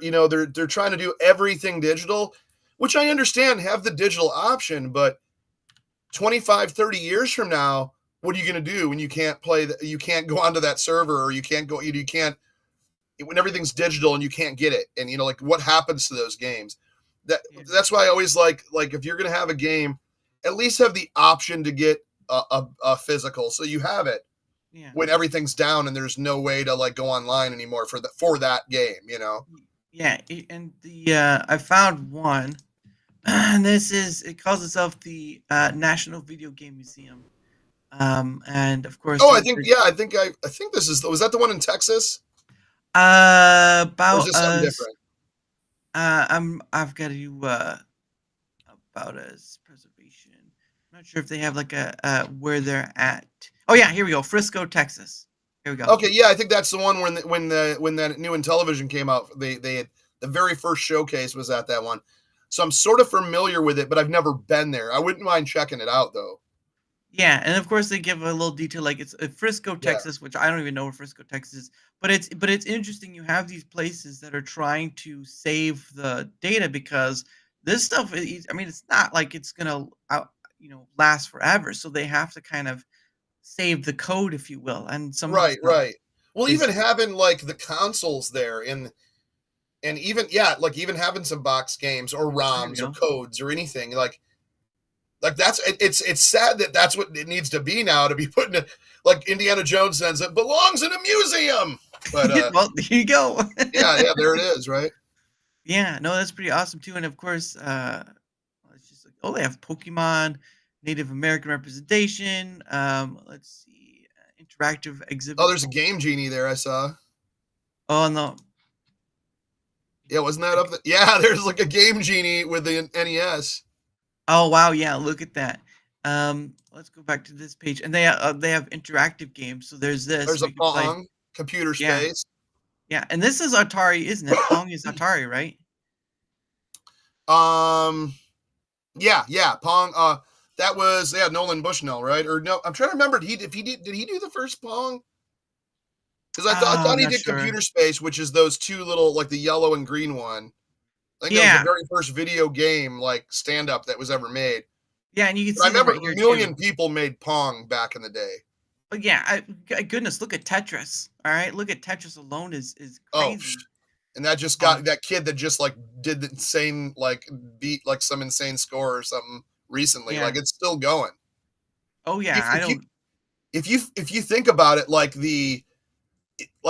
trying to do everything digital, which I understand, have the digital option, but 25, 30 years from now, what are you going to do when you can't play? You can't go onto that server, or you can't go. You can't when everything's digital and you can't get it. And like what happens to those games? That's why I always like if you're going to have a game, at least have the option to get a physical, so you have it when everything's down and there's no way to like go online anymore for that game. Yeah, and I found one, and it calls itself the National Video Game Museum, and of course. I think this was that the one in Texas? Or About is this something different? I've got you about us preservation. I'm not sure if they have like a where they're at. Oh yeah, here we go, Frisco, Texas. Here we go. Okay, yeah, I think that's the one when that new Intellivision came out. They had, the very first showcase was at that one, so I'm sort of familiar with it, but I've never been there. I wouldn't mind checking it out though. Yeah, and of course they give a little detail, like it's Frisco, Texas, which I don't even know where Frisco, Texas is. But it's interesting. You have these places that are trying to save the data because this stuff. I mean, it's not like it's gonna last forever. So they have to kind of save the code, if you will. And some right. Well, even having like the consoles there and even even having some box games or ROMs or codes or anything like that's it's sad that that's what it needs to be now, to be put in like Indiana Jones says it belongs in a museum. But well, there you go. yeah, there it is, right? Yeah, no, that's pretty awesome too. And of course, it's just like, they have Pokemon, Native American representation. Let's see, interactive exhibit. Oh, there's a Game Genie there I saw. Oh no. Yeah, wasn't that up there? Yeah, there's like a Game Genie with the NES. Oh wow, yeah, look at that. Let's go back to this page, and they have interactive games. So there's this. There's a Pong, computer space. Yeah, and this is Atari, isn't it? Pong is Atari, right? Yeah, Pong. That was Nolan Bushnell, right? Or no, I'm trying to remember. Did he do the first Pong? Because I thought he did Computer Space, which is those two little, like the yellow and green one. I think that was the very first video game like stand up that was ever made. Yeah, and you can see. I remember a million people made Pong back in the day. But yeah, goodness, look at Tetris. All right, look at Tetris alone is crazy. Oh, and that just got that kid that just like did the insane like beat like some insane score or something recently. Like it's still going. Oh yeah, if you think about it, like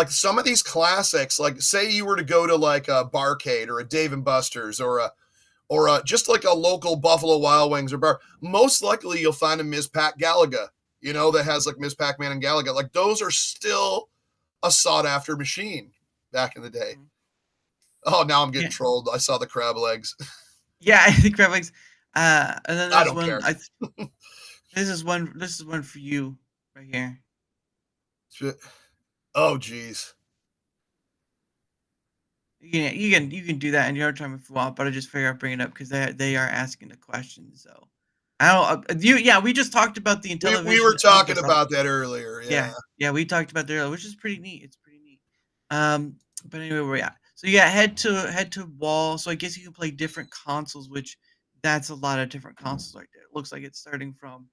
some of these classics, like say you were to go to like a Barcade or a Dave and Buster's or a just like a local Buffalo Wild Wings or bar, most likely you'll find a Ms. Pat Galaga, that has like Ms. Pac-Man and Galaga. Like those are still a sought after machine back in the day. Oh, now I'm getting trolled. I saw the crab legs. Yeah, I think crab legs. And then I don't care. This is one for you right here. Oh, geez. Yeah, you can do that in your time if you want, but I just figured I'd bring it up because they are asking the question. So I don't. We just talked about the Intellivision. We were talking about that earlier. Yeah, we talked about that earlier, which is pretty neat. It's pretty neat. But anyway, we're at. So yeah, head to wall. So I guess you can play different consoles, which that's a lot of different consoles right there. It looks like it's starting from.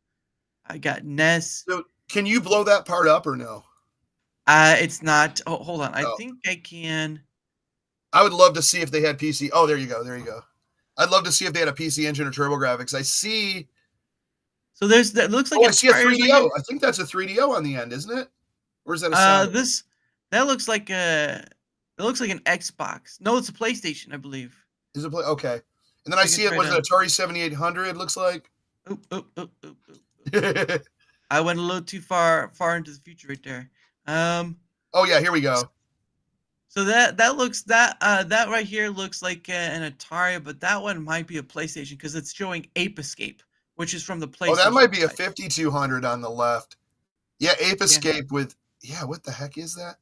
I got NES. So can you blow that part up or no? It's not. Oh, hold on. I think I can. I would love to see if they had PC. Oh, there you go. I'd love to see if they had a PC Engine or TurboGrafx. I see. So that looks like. I see a 3DO. I think that's a 3DO on the end, isn't it? Or is that a? That looks like a. It looks like an Xbox. No, it's a PlayStation, I believe. Is it okay? And then I see it was an Atari 7800. Looks like. Oop. I went a little too far into the future right there. Oh yeah, here we go. So that right here looks like an Atari, but that one might be a PlayStation because it's showing Ape Escape, which is from the PlayStation. Oh, that might be a 5200 on the left. Yeah, Ape Escape with what the heck is that?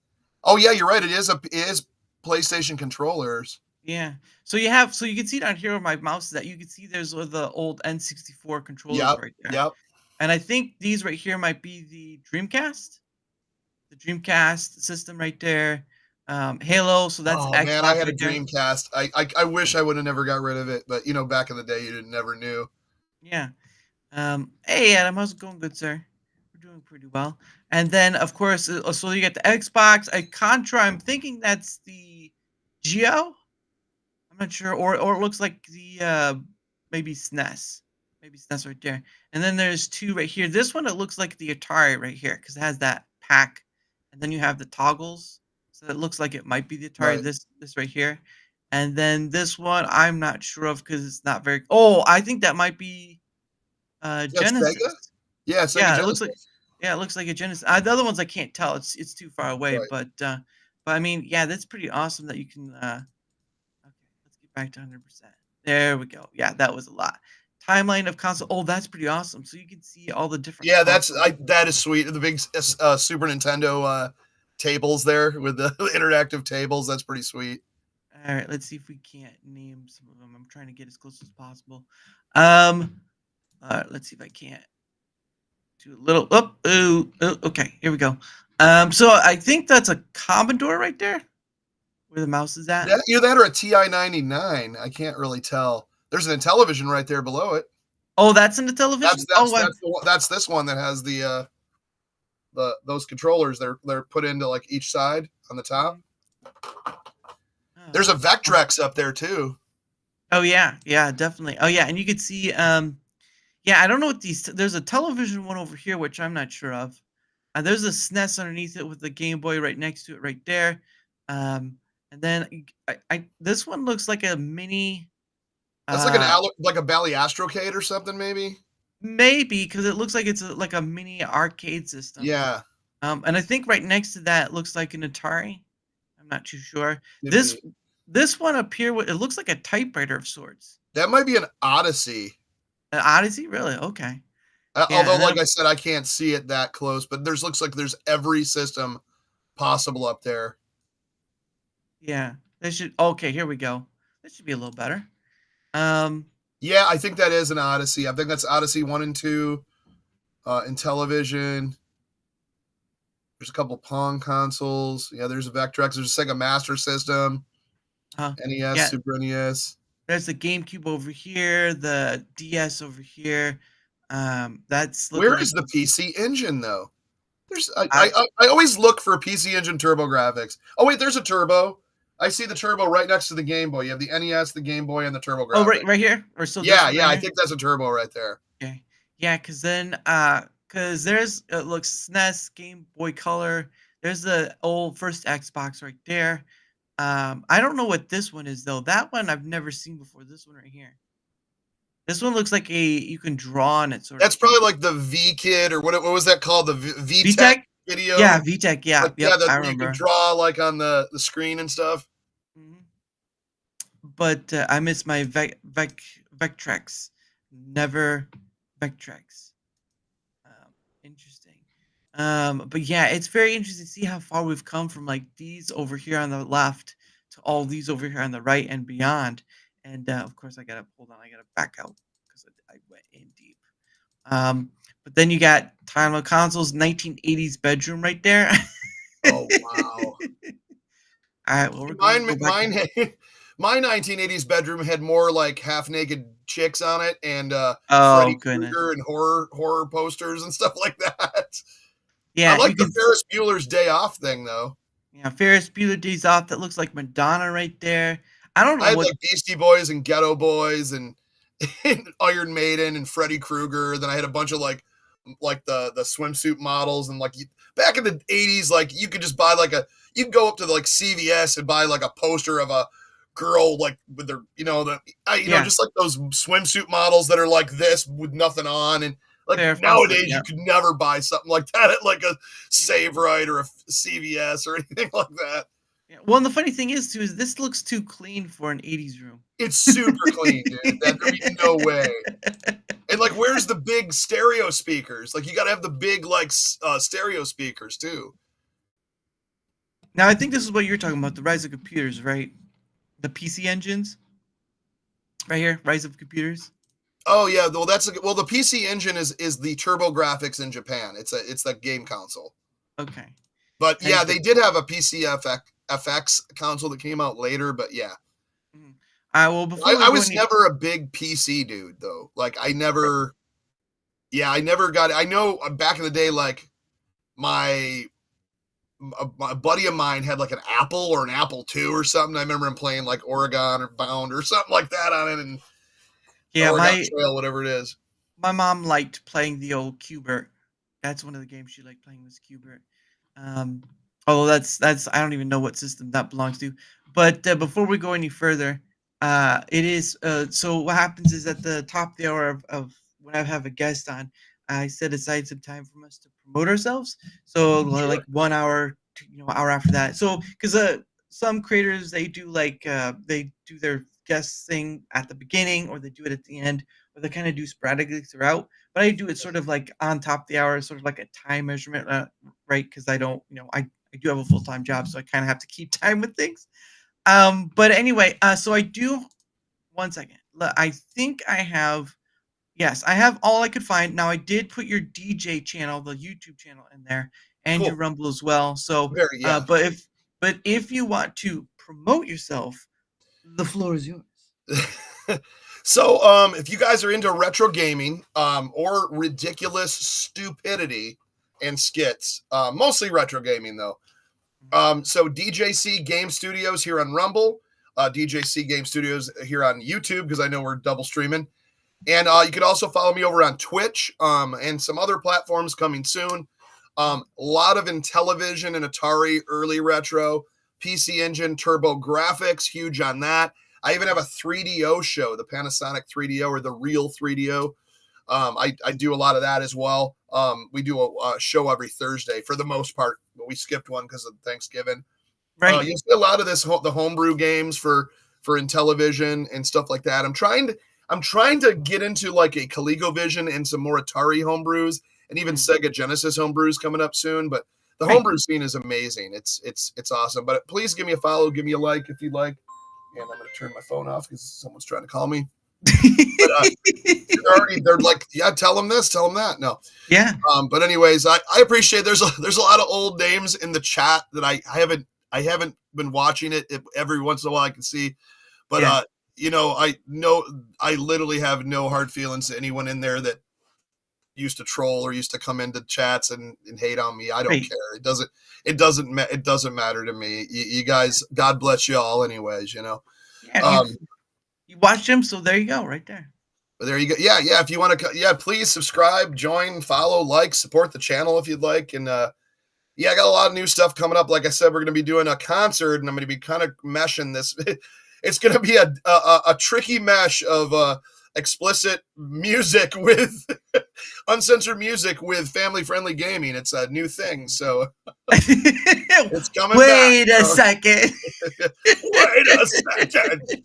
Oh yeah, you're right. It is PlayStation controllers. Yeah. So you can see down here where my mouse is at. You can see there's the old N64 controllers right there. Yep. And I think these right here might be the Dreamcast. The Dreamcast system right there. Halo, so that's Xbox. Man, I had a Dreamcast. I wish I would have never got rid of it, but back in the day you never knew. Yeah. Hey Adam, how's it going, good sir? We're doing pretty well. And then, of course, so you get the Xbox, a Contra. I'm thinking that's the Geo. I'm not sure, or it looks like the maybe SNES, maybe SNES right there. And then there's two right here. This one it looks like the Atari right here because it has that pack, and then you have the toggles, so it looks like it might be the Atari. Right. This right here, and then this one I'm not sure of because it's not very. Oh, I think that might be That's Genesis. Sega? Yeah, Sega Yeah, it looks like Genesis. yeah, it looks like a Genesis. The other ones I can't tell. It's too far away, Right. but I mean, yeah, that's pretty awesome that you can. Okay, let's get back to 100%. There we go. Yeah, that was a lot. Timeline of console. Oh, that's pretty awesome. So you can see all the different. Yeah, consoles. that is sweet. The big Super Nintendo tables there with the interactive tables. That's pretty sweet. All right, let's see if we can't name some of them. I'm trying to get as close as possible. Let's see if I can't do a little. Okay, here we go. So I think that's a Commodore right there, where the mouse is at. Either that or a TI-99. I can't really tell. There's an Intellivision right there below it. Oh, that's in the television. That's this one that has the those controllers. They're put into like each side on the top. There's a Vectrex up there too. Oh yeah, definitely. Oh yeah, and you could see. Yeah, I don't know what these. There's a television one over here, which I'm not sure of. There's a SNES underneath it with the Game Boy right next to it, right there. And then this one looks like a mini. That's like a Bally Astrocade or something, maybe. Maybe because it looks like it's like a mini arcade system. Yeah. And I think right next to that looks like an Atari. I'm not too sure. Maybe. This one up here, it looks like a typewriter of sorts. That might be an Odyssey. An Odyssey, really? Okay. Although, like I said, I can't see it that close, but looks like there's every system possible up there. Yeah, this should. Okay, here we go. This should be a little better. Yeah, I think that is an Odyssey. I think that's Odyssey 1 and 2. Intellivision. There's a couple Pong consoles. Yeah, there's a Vectrex. There's a Sega Master System. NES, Super NES. There's the GameCube over here, the DS over here. That's where is the PC Engine though? I always look for PC Engine Turbo Graphics. Oh wait, there's a Turbo. I see the Turbo right next to the Game Boy. You have the NES, the Game Boy, and the Turbo Graphics. Oh, right here. Or still? Yeah, I think that's a Turbo right there. Okay, yeah, because then because there's it looks SNES, Game Boy Color. There's the old first Xbox right there. I don't know what this one is though. That one I've never seen before. This one right here. This one looks like you can draw on it. That's probably like the V Kid or what was that called? The VTech video. Yeah, VTech. Yeah, like, I remember. You can draw like on the screen and stuff. Mm-hmm. But I miss my Vectrex. Never Vectrex. Interesting. But yeah, it's very interesting to see how far we've come from like these over here on the left to all these over here on the right and beyond. And of course, I gotta back out because I went in deep. But then you got time of consoles, 1980s bedroom right there. Oh wow! All right, well, my 1980s bedroom had more like half-naked chicks on it and Freddy Krueger and horror posters and stuff like that. Yeah, I like the Ferris Bueller's Day Off thing though. Yeah, Ferris Bueller Days Off. That looks like Madonna right there. I don't know. I had like Beastie Boys and Ghetto Boys and Iron Maiden and Freddy Krueger. Then I had a bunch of like the swimsuit models and like back in the 80s, like you could just buy you could go up to like CVS and buy like a poster of a girl like with their just like those swimsuit models that are like this with nothing on and like nowadays you could never buy something like that at like a Save Right or a CVS or anything like that. Yeah. Well, and the funny thing is too is this looks too clean for an 80s room. It's super clean, dude. There'd be no way. And like, where's the big stereo speakers? Like, you got to have the big like stereo speakers too. Now, I think this is what you're talking about, the rise of computers, right? The PC engines, right here, rise of computers. Oh yeah, well the PC Engine is the Turbo Graphics in Japan. It's that game console. Okay. But yeah, they did have a PC FX console that came out later. But yeah. Well, before I was never a big PC dude though. Like I never. Yeah, I never got it. I know back in the day, like my a buddy of mine had like an Apple or an Apple II or something. I remember him playing like Oregon or Bound or something like that on it, and Yeah, Oregon my Trail, whatever it is. my mom liked playing the old Qbert. That's one of the games she liked playing was Qbert. Um, although that's I don't even know what system that belongs to. But before we go any further, it is so what happens is at the top of the hour of when I have a guest on, I set aside some time for us to promote ourselves. So Sure. like 1 hour, hour after that. So because some creators they do like they do their guest thing at the beginning or they do it at the end or they kind of do sporadically throughout. But I do it sort of like on top of the hour, sort of like a time measurement, right? Because I don't, I do have a full time job, so I kind of have to keep time with things. But anyway, so I do. One second, I think I have. Yes, I have all I could find. Now I did put your DJ channel, the YouTube channel, in there, and your Cool. Rumble as well. So, Very, yeah. but if you want to promote yourself, the floor is yours. So, if you guys are into retro gaming, or ridiculous stupidity and skits, mostly retro gaming though. So DJC Game Studios here on Rumble, DJC Game Studios here on YouTube, because I know we're double streaming. And you could also follow me over on Twitch, and some other platforms coming soon. A lot of Intellivision and Atari early retro, PC Engine, Turbo Graphics, huge on that. I even have a 3DO show, the Panasonic 3DO or the real 3DO. I do a lot of that as well. We do a show every Thursday for the most part, but we skipped one because of Thanksgiving. Right. You see a lot of the homebrew games for Intellivision and stuff like that. I'm trying to get into like a ColecoVision and some more Atari homebrews and even Sega Genesis homebrews coming up soon. But the homebrew scene is amazing. It's awesome. But please give me a follow, give me a like if you'd like. And I'm going to turn my phone off because someone's trying to call me. But they're like, yeah, tell them this, tell them that. No. Yeah. But anyways, I appreciate there's a lot of old names in the chat that I haven't been watching it every once in a while I can see. But I literally have no hard feelings to anyone in there that used to troll or used to come into chats and hate on me. I don't care. It doesn't matter to me. You guys, God bless you all anyways, Yeah, you watched him, so there you go, right there. But there you go. Yeah. If you want to, please subscribe, join, follow, like, support the channel if you'd like. And I got a lot of new stuff coming up. Like I said, we're going to be doing a concert, and I'm going to be kind of meshing this. It's going to be a tricky mesh of explicit music with uncensored music with family-friendly gaming. It's a new thing, so it's coming. Wait a second. Wait a second.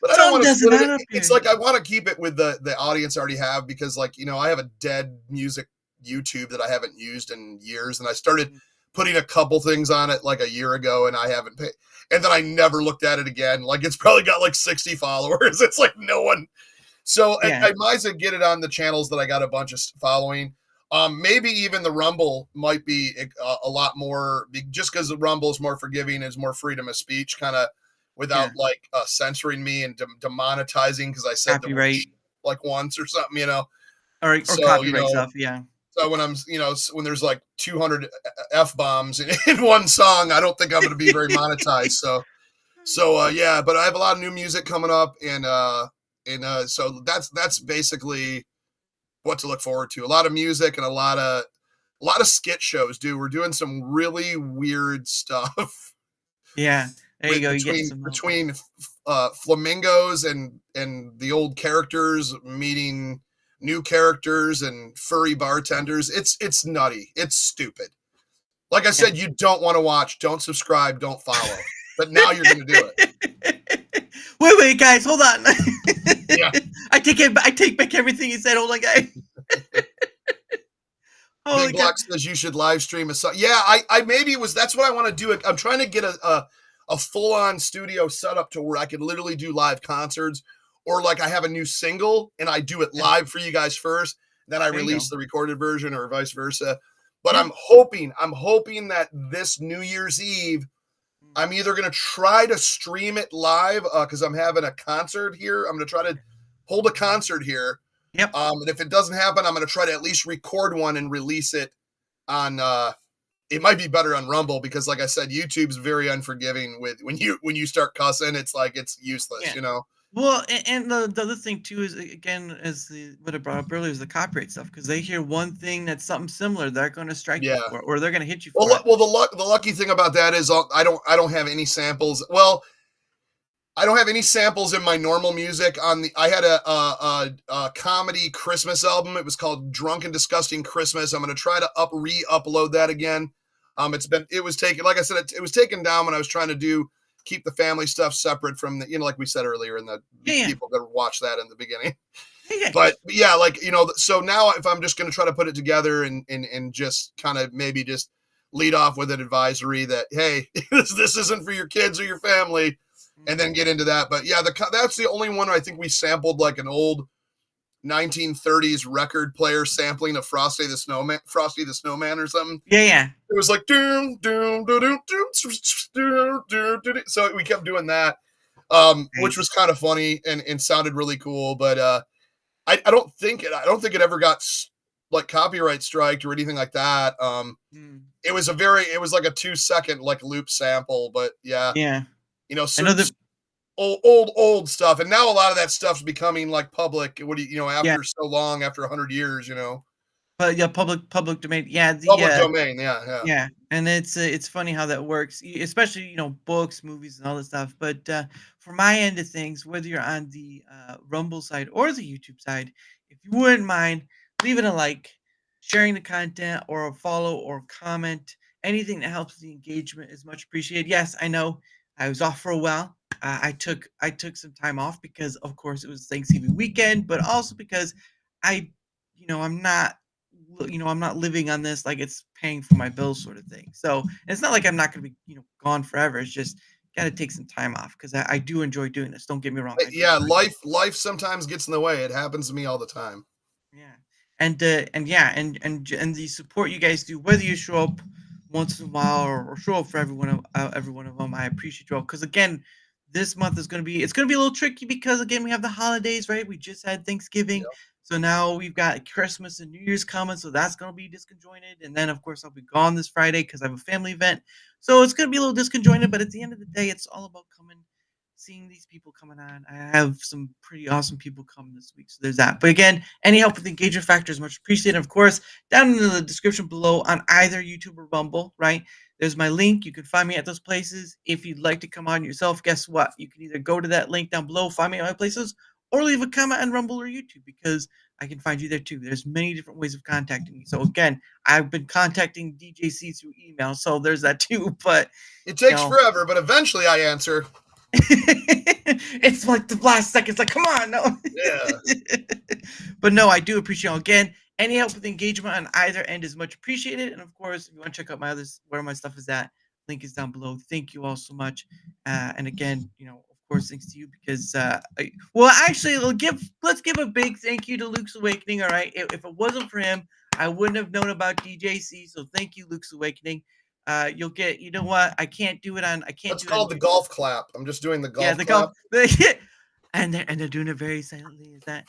But I don't want to split it. It's like I want to keep it with the audience I already have, because I have a dead music YouTube that I haven't used in years, and I started putting a couple things on it like a year ago, and I haven't paid, and then I never looked at it again. Like it's probably got like 60 followers. It's like no one. So I might as well get it on the channels that I got a bunch of following. Maybe even the Rumble might be a lot more, just because the Rumble is more forgiving, is more freedom of speech, kind of without censoring me and demonetizing because I said the word like once or something, or copyright stuff, yeah. So when I'm, when there's like 200 F-bombs in one song, I don't think I'm going to be very monetized. So but I have a lot of new music coming up, and so that's basically what to look forward to. A lot of music and a lot of skit shows, dude. We're doing some really weird stuff. Yeah. There you go. Between flamingos and the old characters meeting new characters and furry bartenders. It's nutty. It's stupid. Like I said, you don't want to watch, don't subscribe, don't follow. But now you're going to do it. Wait, guys, hold on. Yeah. I take back everything you said. Hold on, guys. Big Block says you should live stream a song. Yeah, I maybe that's what I want to do. I'm trying to get a full-on studio setup to where I could literally do live concerts, or like I have a new single and I do it live for you guys first, then I release the recorded version, or vice versa. But I'm hoping that this New Year's Eve, I'm either going to try to stream it live because I'm having a concert here. I'm going to try to hold a concert here Yep. And if it doesn't happen, I'm going to try to at least record one and release it on. It might be better on Rumble because, like I said, YouTube's very unforgiving with when you start cussing. It's like it's useless, Yeah. you know. Well, and the other thing too is again, as what I brought up earlier, is the copyright stuff because they hear one thing that's something similar, they're going to strike you Yeah. for it, or they're going to hit you Well, for it. well, the lucky thing about that is I don't have any samples. Well, I don't have any samples in my normal music. I had a comedy Christmas album. It was called Drunk and Disgusting Christmas. I'm going to try to re-upload that again. It was taken, like I said, it was taken down when I was trying to keep the family stuff separate from the, like we said earlier, and the Yeah. people that watch that in the beginning. Yeah. But yeah, like, so now if I'm just going to try to put it together and just kind of maybe just lead off with an advisory that, hey, this isn't for your kids or your family, and then get into that. But yeah, that's the only one I think we sampled, like an old 1930s record player sampling of Frosty the Snowman or something. Yeah. It was like doom doom doom doom doom doom doom. So we kept doing that, which was kind of funny and sounded really cool. But I don't think it ever got like copyright striked or anything like that. It was like a 2-second like loop sample, but yeah. Old stuff, and now a lot of that stuff's becoming like public. After so long, after 100 years, But yeah, public domain. Yeah, public domain. Yeah. Yeah, and it's funny how that works, especially books, movies, and all that stuff. But for my end of things, whether you're on the Rumble side or the YouTube side, if you wouldn't mind leaving a like, sharing the content, or a follow or comment, anything that helps the engagement is much appreciated. Yes, I know I was off for a while. I took some time off because, of course, it was Thanksgiving weekend, but also because I'm not living on this like it's paying for my bills sort of thing. So it's not like I'm not going to be, gone forever. It's just got to take some time off because I do enjoy doing this. Don't get me wrong. Yeah, life sometimes gets in the way. It happens to me all the time. Yeah, and the support you guys do, whether you show up once in a while or show up for every one of them, I appreciate you all. Because again, this month is going to be a little tricky because again we have the holidays, right? We just had Thanksgiving. Yep. So now we've got Christmas and New Year's coming, so that's going to be disconjointed. And then, of course, I'll be gone this Friday because I have a family event. So it's going to be a little disconjointed, but at the end of the day, it's all about seeing these people coming on. I have some pretty awesome people coming this week, so there's that. But again, any help with the engagement factor is much appreciated. Of course, down in the description below on either YouTube or Rumble, right? There's my link. You can find me at those places. If you'd like to come on yourself, guess what? You can either go to that link down below, find me at my places, or leave a comment on Rumble or YouTube because I can find you there too. There's many different ways of contacting me. So again, I've been contacting DJC through email, so there's that too. But it takes forever, but eventually I answer. It's like the last second. It's like, come on, no. Yeah. But no, I do appreciate all. Again, any help with engagement on either end is much appreciated. And of course, if you want to check out where my stuff is at, link is down below. Thank you all so much. And again, of course, thanks to you because actually let's give a big thank you to Luke's Awakening. All right. If it wasn't for him, I wouldn't have known about DJC. So thank you, Luke's Awakening. You'll get, you know what? I can't do it on. It's called the golf clap. I'm just doing the golf. Yeah, the clap. golf. and they're doing it very silently. Is that?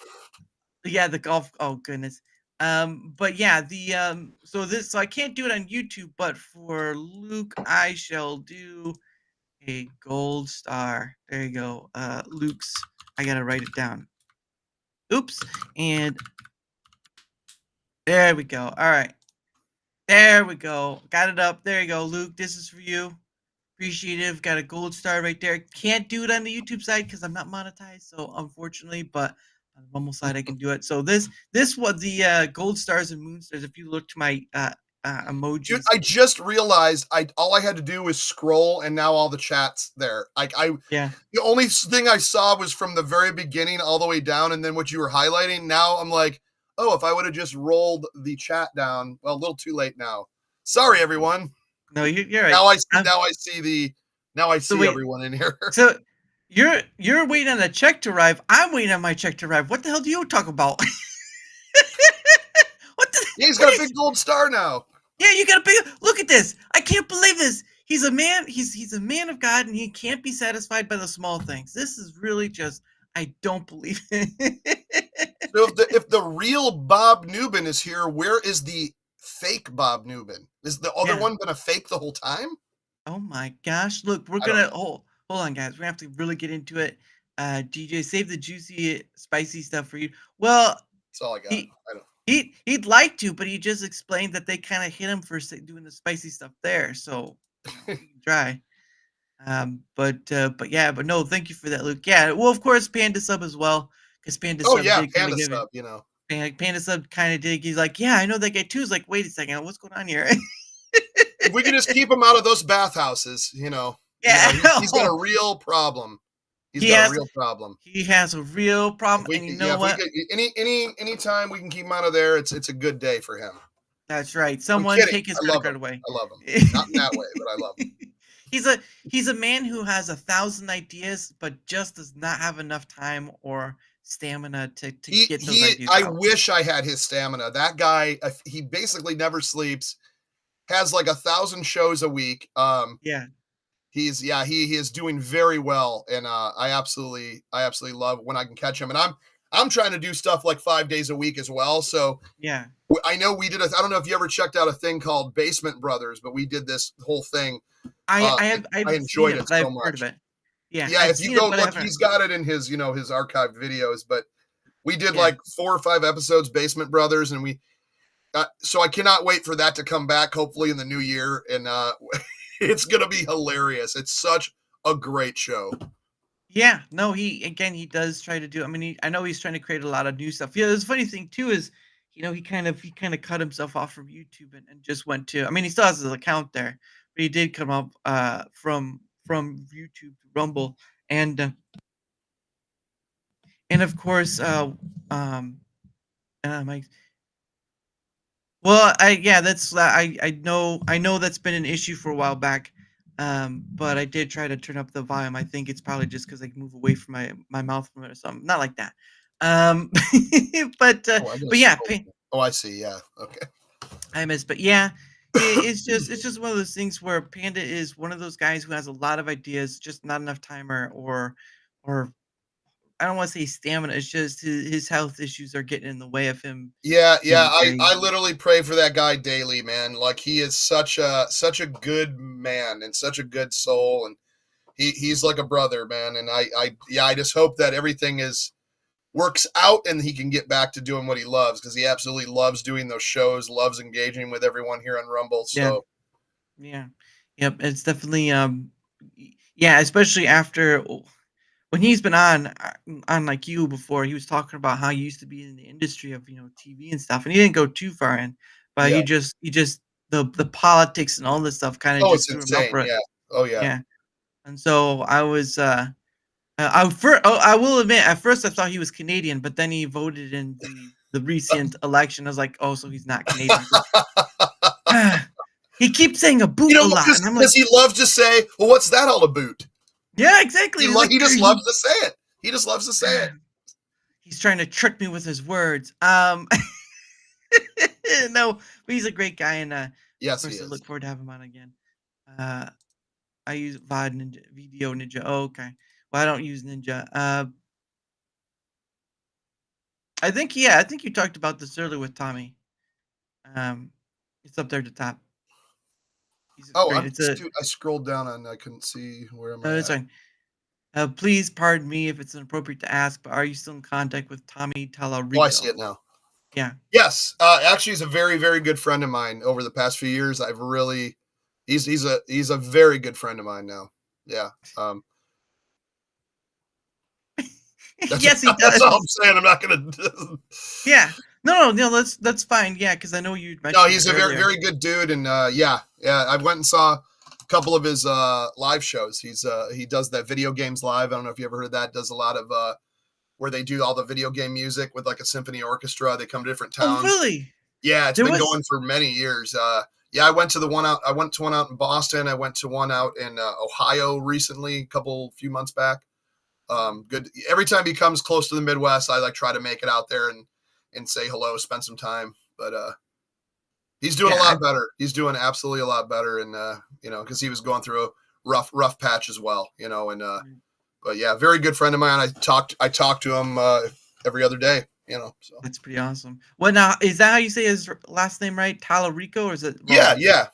Yeah, the golf. Oh goodness. But yeah, so I can't do it on YouTube, but for Luke, I shall do a gold star. There you go. Luke's. I gotta write it down. Oops. And there we go. All right. There we go. Got it up. There you go, Luke. This is for you. Appreciative. Got a gold star right there. Can't do it on the YouTube side because I'm not monetized, so unfortunately, but on the Rumble side I can do it. So this was the gold stars and moon stars. If you look to my emojis. Dude, I just realized all I had to do was scroll and now all the chat's there. The only thing I saw was from the very beginning all the way down and then what you were highlighting. Now I'm like, oh, if I would have just rolled the chat down, well, a little too late now. Sorry, everyone. No, you're right. Now I see everyone in here. So you're waiting on a check to arrive. I'm waiting on my check to arrive. What the hell do you talk about? He's got a big gold star now. Yeah, you got a big look at this. I can't believe this. He's a man. He's a man of God, and he can't be satisfied by the small things. This is really just. I don't believe it. So if the real Bob Newman is here, where is the fake Bob Newman? Is the other one been a fake the whole time? Oh my gosh! Look, we're I don't gonna hold on, guys. We're gonna have to really get into it. DJ, save the juicy, spicy stuff for you. Well, That's all I got. he I don't. he'd like to, but he just explained that they kind of hit him for doing the spicy stuff there. So he can try. But yeah, but no, thank you for that, Luke. Yeah, well, of course, Panda Sub as well, because Panda Oh Sub yeah, did kind Panda of give it. Sub. You know. Panda Sub kind of did. He's like, yeah, I know that guy too. He's like, wait a second, what's going on here? If we can just keep him out of those bathhouses, Yeah, he's got a real problem. He has- a real problem. He has a real problem, We, and you yeah, know if what? we get, any time we can keep him out of there, it's a good day for him. That's right. I'm Someone kidding. take his I credit love card him. away. I love him. Not in that way, but I love him. He's a man who has 1,000 ideas, but just does not have enough time or stamina to get those ideas I out. wish I had his stamina. That guy, he basically never sleeps. Has like 1,000 shows a week. Yeah. He is doing very well, and I absolutely love when I can catch him. And I'm trying to do stuff like 5 days a week as well. So Yeah. I know we did I don't know if you ever checked out a thing called Basement Brothers, but we did this whole thing. I I enjoyed seen it but I've so heard much. of it. Yeah. Yeah, I've if you seen go it, but I look, haven't- he's got it in his his archived videos. But we did Yeah. like 4 or 5 episodes, Basement Brothers, and we. So I cannot wait for that to come back, hopefully in the new year, and it's gonna be hilarious. It's such a great show. Yeah, no, he does try to do. I mean, I know he's trying to create a lot of new stuff. Yeah, the funny thing too is, he kind of cut himself off from YouTube and just went to. I mean, he still has his account there, but he did come up from YouTube to Rumble, and of course Mike. Well, that's I know that's been an issue for a while back. But I did try to turn up the volume. I think it's probably just because I move away from my mouth from it or something. Not like that. But yeah, Oh, I see. Yeah. Okay. I miss. But yeah, it's just one of those things where Panda is one of those guys who has a lot of ideas, just not enough time or I don't want to say stamina. It's just his health issues are getting in the way of him. Yeah. Very- I literally pray for that guy daily, man. Like he is such a good man and such a good soul, and he's like a brother, man. And I just hope that everything works out and he can get back to doing what he loves, because he absolutely loves doing those shows, loves engaging with everyone here on Rumble. So Yeah. Yep. It's definitely yeah, especially after when he's been on like you before, he was talking about how he used to be in the industry of TV and stuff, and he didn't go too far in, but Yeah. he just the politics and all this stuff kind of it's just threw him out insane. for it. Yeah. Oh yeah. Yeah. And so I was I will admit, at first I thought he was Canadian, but then he voted in the recent election. I was like, oh, so he's not Canadian. He keeps saying a boot a lot, and I'm like, because he loves to say, well, what's that all about? yeah, exactly. He just loves to say it. He just loves to say it. He's trying to trick me with his words. No, but he's a great guy, and Yes, of he course, I is. look forward to having him on again. I use Video Ninja. Oh, okay. Well, I don't use Ninja. I think you talked about this earlier with Tommy. It's up there at the top. He's Oh, great. dude, I scrolled down and I couldn't see where am I No, it's at. fine. Please pardon me if it's inappropriate to ask, but are you still in contact with Tommy Tallarico? Oh, I see it now. Yeah. Yes, actually, he's a very, very good friend of mine. Over the past few years, he's a very good friend of mine now. Yeah. Yes, he does. That's all I'm saying. I'm not gonna. Yeah. No, that's fine. Yeah, because I know you mentioned. No, he's it a very, earlier. very good dude, and yeah. I went and saw a couple of his live shows. He does that video games live. I don't know if you ever heard of that. Does a lot of where they do all the video game music with like a symphony orchestra. They come to different towns. Oh, really? Yeah, it's been going for many years. Yeah, I went to one out in Boston. I went to one out in Ohio recently, few months back. Good. Every time he comes close to the Midwest, I try to make it out there and say hello, spend some time. But he's doing a lot better. He's doing absolutely a lot better, and because he was going through a rough patch as well, and but yeah, very good friend of mine. I talk to him every other day. So That's pretty awesome. What now? Is that how you say his last name, right? Talarico, or is it yeah, wrong? yeah,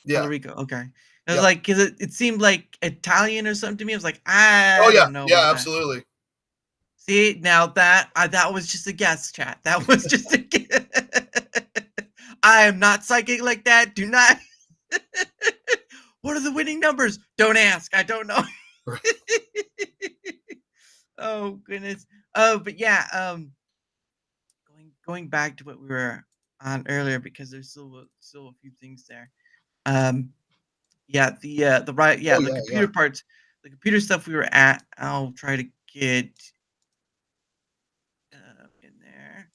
yeah, Talarico. Okay. I was yep. like, cause it seemed like Italian or something to me. I was like, Oh I yeah, don't know yeah, about that. absolutely. See, now that was just a guess, chat. That was just a guess. I am not psychic like that. Do not. What are the winning numbers? Don't ask. I don't know. Oh goodness. Oh, but yeah. Going back to what we were on earlier because there's still a few things there. Um, yeah, the right, yeah, Oh the yeah, yeah. computer parts, the computer stuff we were at. I'll try to get in there.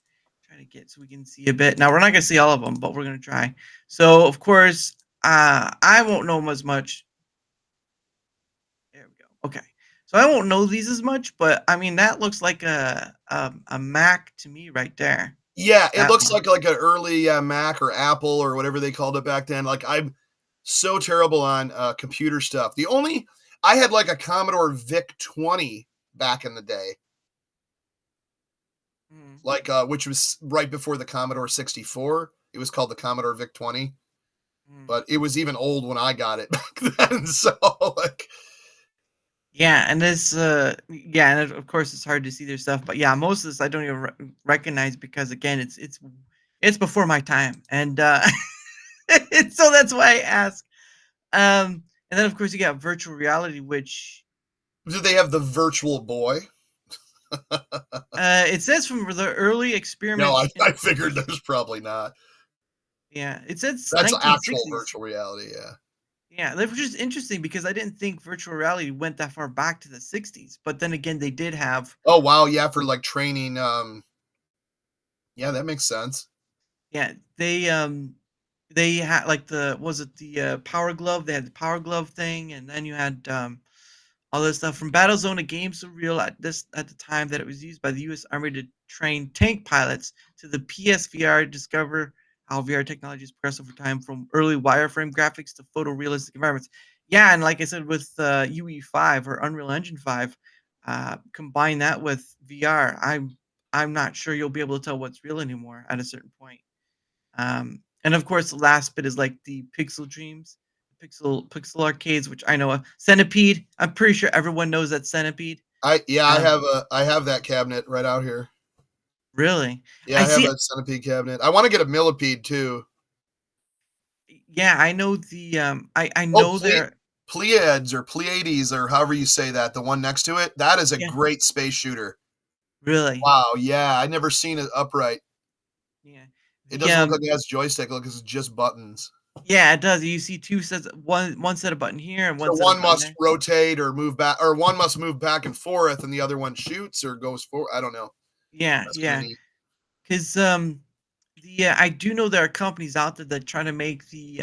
Try to get so we can see a bit. Now we're not gonna see all of them, but we're gonna try. So of course, I won't know as much. There we go. Okay. So I won't know these as much, but I mean that looks like a Mac to me right there. Yeah, it That looks one. like an early Mac or Apple or whatever they called it back then. Like I'm so terrible on computer stuff. I had like a Commodore VIC 20 back in the day, Mhm. like which was right before the Commodore 64. It was called the Commodore VIC 20, Mhm. but it was even old when I got it back then. So like, Yeah, and this, yeah, and of course it's hard to see their stuff, but yeah, most of this I don't even recognize because again, it's before my time, and so that's why I ask. And then of course you got virtual reality, which do they have the Virtual Boy? it says from the early No, experiments in I figured computers. there's probably not. Yeah, it says That's actual 1960s. virtual reality. Yeah. Yeah, that was just interesting because I didn't think virtual reality went that far back to the 60s, but then again, they did have. Oh wow, yeah, for like training. Yeah, that makes sense. Yeah, they had like was it the Power Glove? They had the Power Glove thing, and then you had all this stuff from Battlezone. A game so real at the time that it was used by the U.S. Army to train tank pilots to the PSVR. Discover how VR technology has progressed over time from early wireframe graphics to photorealistic environments. Yeah, and like I said, with UE5 or Unreal Engine 5, combine that with VR. I'm not sure you'll be able to tell what's real anymore at a certain point. And of course, the last bit is like the Pixel Dreams, Pixel Arcades, which I know Centipede. I'm pretty sure everyone knows that Centipede. Um, I have that cabinet right out here. really, Yeah, I I have see. a centipede cabinet. I want to get a millipede too. Yeah, I know the. I Oh, know there. Pleiades or Pleiades or however you say that, the one next to it. That is a Yeah, great space shooter. really. Wow, yeah, I never seen it upright. Yeah, It the doesn't look like it has joystick. It looks like it's just buttons. yeah, it does. You see two sets, one set of button here and one So set of one button must there. rotate or move back, or one must move back and forth, and the other one shoots or goes forward. I don't know. Yeah, That's kind of yeah. neat. Because I do know there are companies out there that try to make the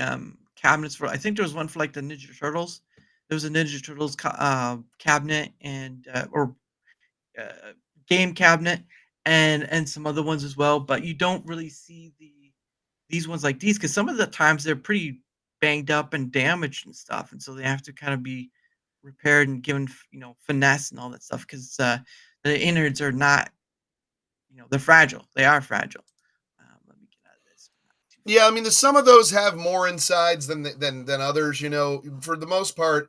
cabinets for. I think there was one for like the Ninja Turtles. There was a Ninja Turtles cabinet and or uh, game cabinet and some other ones as well. But you don't really see these ones like these because some of the times they're pretty banged up and damaged and stuff, and so they have to kind of be repaired and given finesse and all that stuff because the innards are not they're fragile. They are fragile. Let me get out of this. Not too Yeah, I mean, some of those have more insides than others. For the most part,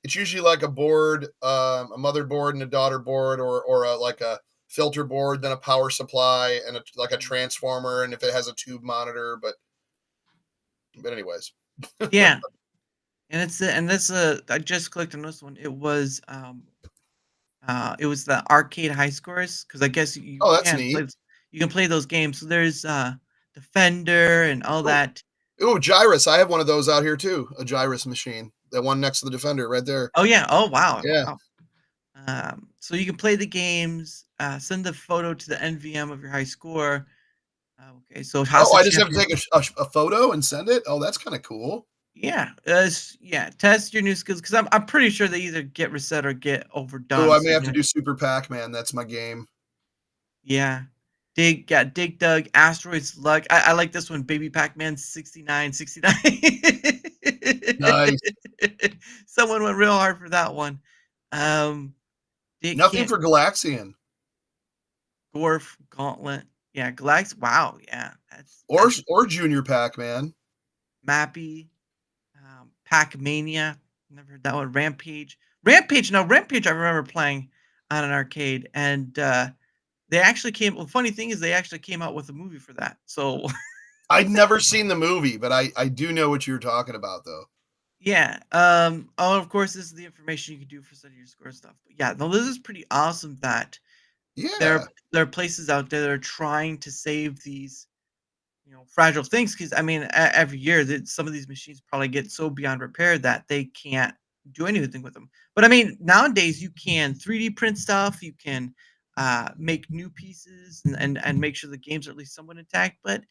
it's usually like a board, a motherboard and a daughter board, or like a filter board, then a power supply and like a transformer, and if it has a tube monitor. But anyways, Yeah, and this I just clicked on this one. It was the arcade high scores because I guess oh, that's neat. you can play those games. So there's Defender and all Oh, that. oh, Gyrus. I have one of those out here too. A Gyrus machine. That one next to the Defender, right there. Oh yeah. Oh wow. Yeah. Wow. So you can play the games. Send the photo to the NVM of your high score. Okay. So House Oh, of I just have to Champions. take a photo and send it. Oh, that's kind of cool. Yeah. Yeah. Test your new skills because I'm pretty sure they either get reset or get Oh, overdone. I So may you're have to gonna do Super Pac-Man. That's my game. Yeah. Dig Dug, Asteroids Luck. I like this one, Baby Pac-Man 6969. Nice. Someone went real hard for that one. Dig Nothing can't for Galaxian. Gorf, Gauntlet, yeah, Galax. Wow, yeah, that's or Junior Pac-Man. Mappy, Pac-Mania. Never heard that one. Rampage. Rampage. No, Rampage. I remember playing on an arcade, and they actually came. Well, funny thing is, they actually came out with a movie for that. So I'd never seen the movie, but I do know what you're talking about, though. yeah. Oh, of course, this is the information you can do for setting your score stuff. But yeah, no, this is pretty awesome that Yeah, there are places out there that are trying to save these fragile things, because I mean every year that some of these machines probably get so beyond repair that they can't do anything with them. But I mean, nowadays you can 3D print stuff, you can make new pieces, and make sure the games are at least somewhat intact. But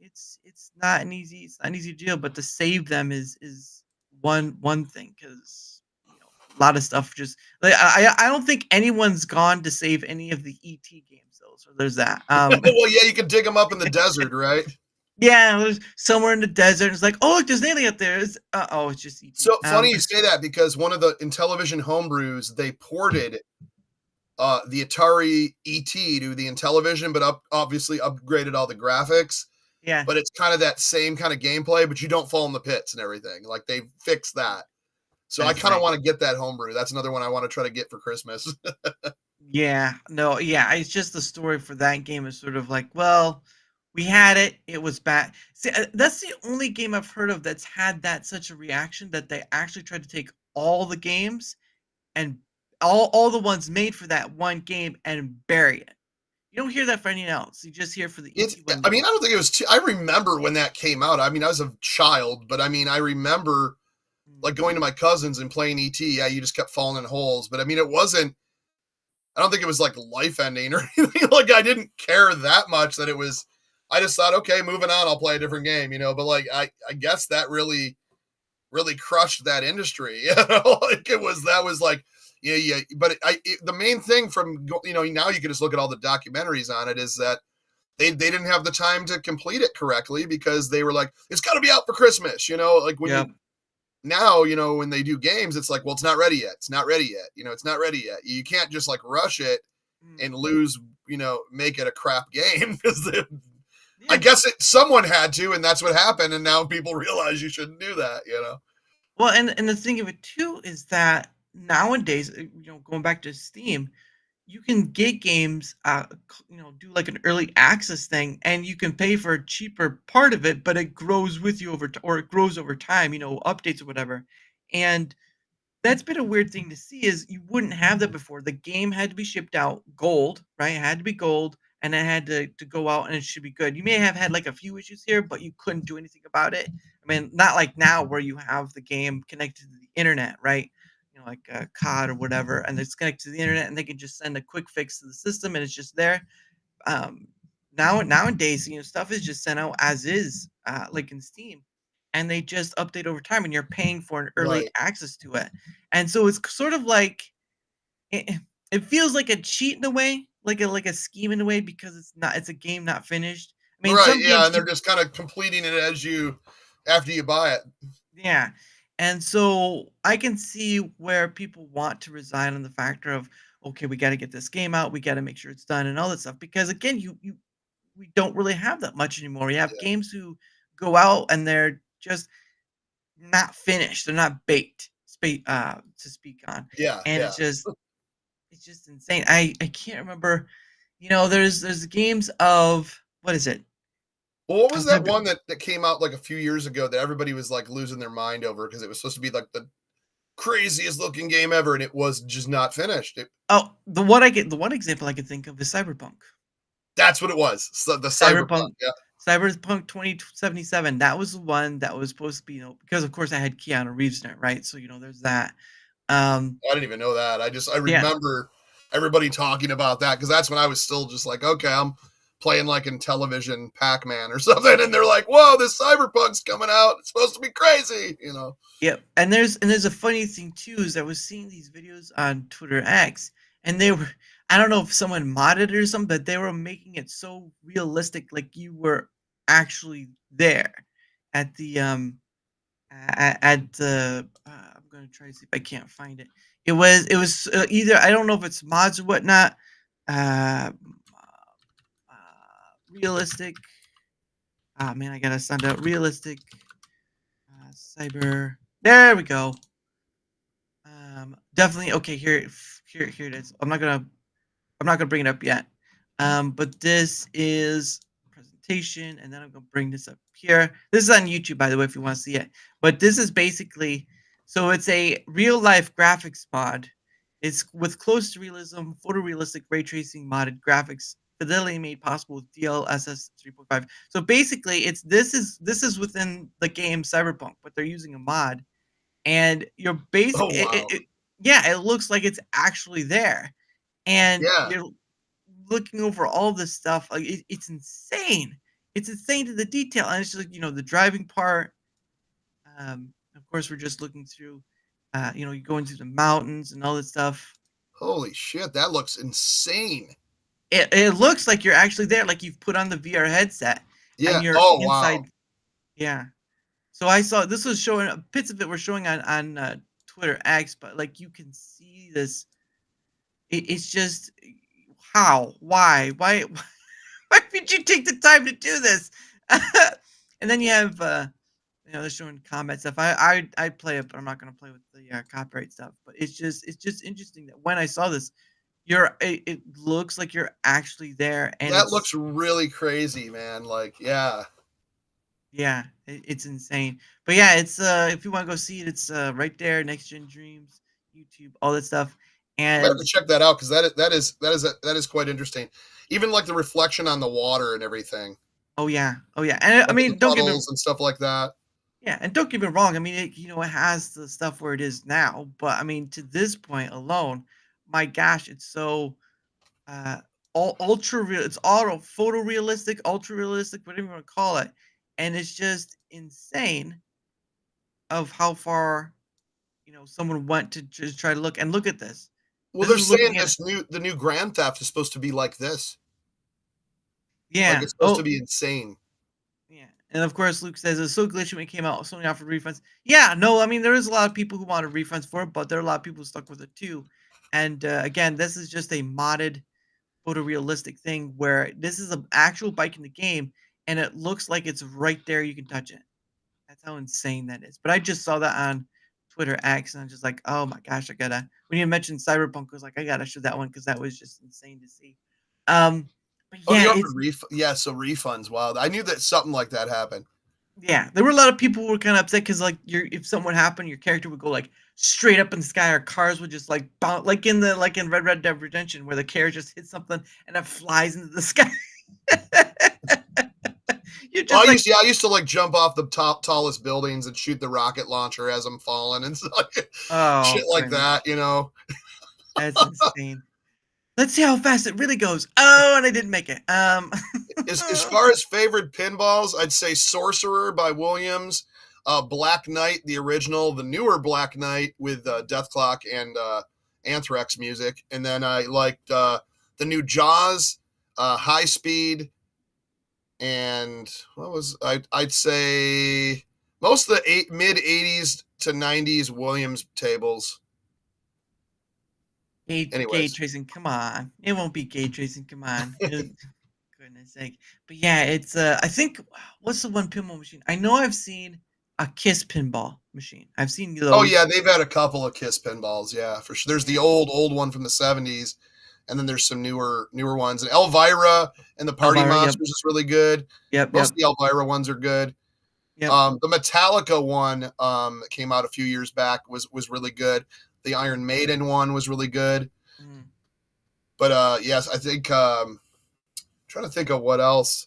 it's not an easy deal. But to save them is one thing, because a lot of stuff just like I don't think anyone's gone to save any of the ET games though. So there's that. well, yeah, you can dig them up in the desert, right? Yeah, it was somewhere in the desert. It's like, oh, look, there's an alien up there. Oh, it's just ET. So funny you say that, because one of the Intellivision homebrews, they ported the Atari ET to the Intellivision, but obviously upgraded all the graphics. Yeah, But it's kind of that same kind of gameplay, but you don't fall in the pits and everything. Like, they fixed that. So I that's kind of right. want to get that homebrew. That's another one I want to try to get for Christmas. Yeah, no, yeah. It's just the story for that game is sort of like, well, we had it. It was bad. See, that's the only game I've heard of that's had that such a reaction that they actually tried to take all the games and all the ones made for that one game and bury it. You don't hear that for anything else. You just hear for the It's, ET one. I mean, I don't think it was too, I remember when that came out. I mean, I was a child, but I mean, I remember like going to my cousins and playing ET. Yeah, you just kept falling in holes. But I mean, I don't think it was like life ending or anything. Like, I didn't care that much that it was, I just thought, okay, moving on, I'll play a different game, but like, I guess that really crushed that industry. Like, that was like, yeah. But the main thing from, now you can just look at all the documentaries on it, is that they didn't have the time to complete it correctly, because they were like, it's got to be out for Christmas, like when Yeah. now, when they do games, it's like, well, it's not ready yet. It's not ready yet. It's not ready yet. You can't just like rush it and lose, make it a crap game, because I guess someone had to, and that's what happened. And now people realize you shouldn't do that. Well, and the thing of it too is that nowadays, going back to Steam, you can get games, do like an early access thing, and you can pay for a cheaper part of it, but it grows with you or it grows over time, updates or whatever. And that's been a weird thing to see, is you wouldn't have that before. The game had to be shipped out gold, right? It had to be gold, and it had to go out, and it should be good. You may have had like a few issues here, but you couldn't do anything about it. I mean, not like now where you have the game connected to the internet, right? Like COD or whatever, and it's connected to the internet, and they can just send a quick fix to the system, and it's just there. Nowadays, stuff is just sent out as is, like in Steam, and they just update over time, and you're paying for an early Right. access to it. And so it's sort of like it feels like a cheat in a way, like a scheme in a way, because it's a game not finished. I mean, Right. some Yeah. games And they're just kind of completing it after you buy it. yeah. And so I can see where people want to resign on the factor of, okay, we got to get this game out, we got to make sure it's done and all that stuff, because again, we don't really have that much anymore. We have Yeah. games who go out and they're just not finished. They're not baked, to speak on. Yeah. And Yeah. it's just insane. I can't remember, there's games of, what is it? Well, what was I've that never- one that came out like a few years ago that everybody was like losing their mind over, because it was supposed to be like the craziest looking game ever, and it was just not finished. Oh, the one example I can think of is Cyberpunk. That's what it was. So the Cyberpunk. Yeah. Cyberpunk 2077. That was the one that was supposed to be, because of course I had Keanu Reeves in it, right? So there's that. I didn't even know that. I Yeah. remember everybody talking about that, because that's when I was still just like, okay, I'm playing like Intellivision Pac-Man or something, and they're like, whoa, this Cyberpunk's coming out. It's supposed to be crazy, Yep. And there's a funny thing too, is I was seeing these videos on Twitter X, and they were, I don't know if someone modded it or something, but they were making it so realistic, like you were actually there at the at the I'm gonna try to see if I can't find it. It was either, I don't know if it's mods or whatnot. realistic. Ah man, I gotta send out realistic cyber. There we go. Definitely okay. Here it is. I'm not gonna bring it up yet. But this is presentation, and then I'm gonna bring this up here. This is on YouTube, by the way, if you want to see it. But this is basically so it's a real life graphics mod. It's with close to realism, photorealistic ray tracing modded graphics, fidelity made possible with DLSS 3.5. So basically, this is within the game Cyberpunk, but they're using a mod, and you're Oh basically wow. yeah, it looks like it's actually there, and Yeah. you're looking over all this stuff. Like it's insane. It's insane to the detail, and it's just like the driving part. Of course, we're just looking through. You go into the mountains and all this stuff. Holy shit, that looks insane. It looks like you're actually there, like you've put on the VR headset Yeah. and you're Oh inside. wow. Yeah. So I saw this was showing bits of it were showing on Twitter X, but like you can see this. It's just how, why why did you take the time to do this? And then you have they're showing combat stuff. I play it, but I'm not gonna play with the copyright stuff. But it's just interesting that when I saw this, it looks like you're actually there, and That it's looks really crazy, man. Like, yeah. yeah, it's insane. But yeah, it's if you want to go see it, it's right there, Next Gen Dreams, YouTube, all that stuff. I have And to check that out because that is quite interesting. Even like the reflection on the water and everything, oh yeah, and I like the mean, don't get me puddles and stuff like that. yeah, and don't get me wrong. I mean, it has the stuff where it is now, but I mean, to this point alone, my gosh, it's so uh all ultra real. It's auto photorealistic, ultra realistic, whatever you want to call it, and it's just insane of how far someone went to just try to look and look at this. Well, This they're is saying looking at the new Grand Theft is supposed to be like this. Like yeah. it's supposed to be insane. Yeah, and of course, Luke says it's so glitchy when it came out. Sony offered refunds. Yeah, no, I mean there is a lot of people who wanted refunds for it, but there are a lot of people who stuck with it too. And again, this is just a modded photorealistic thing where this is an actual bike in the game, and it looks like it's right there. You can touch it. That's how insane that is. But I just saw that on Twitter X, and I'm just like, oh my gosh, I gotta. When you mentioned Cyberpunk, I was like, I gotta show that one because that was just insane to see. But Oh, yeah, they it's offered yeah, so refunds. Wow, I knew that something like that happened. yeah, there were a lot of people who were kind of upset because like if something happened, your character would go like straight up in the sky, or cars would just like bounce, like in Red Dead Redemption, where the carriage just hits something and it flies into the sky. You're Oh, just like, I used to like jump off the tallest buildings and shoot the rocket launcher as I'm falling and stuff, oh shit like goodness, that, you know. that's insane. Let's see how fast it really goes. Oh, and I didn't make it. As far as favorite pinballs, I'd say Sorcerer by Williams, Black Knight, the original, the newer Black Knight with Death Clock and Anthrax music, and then I liked the new Jaws, High Speed, and I'd say most of the mid '80s to '90s Williams tables. Gauge Anyways, tracing, come on. It won't be gauge tracing, come on. Goodness sake. But yeah, it's I think what's the one pinball machine? I know I've seen a Kiss pinball machine. I've seen those. oh yeah, they've had a couple of Kiss pinballs, yeah, for sure. There's the old one from the '70s, and then there's some newer ones. And Elvira and the Party Elvira, Monsters is really good. Yep. Most of the Elvira ones are good. Yep. The Metallica one that came out a few years back was really good. The Iron Maiden one was really good. Mm. But yes, I think trying to think of what else.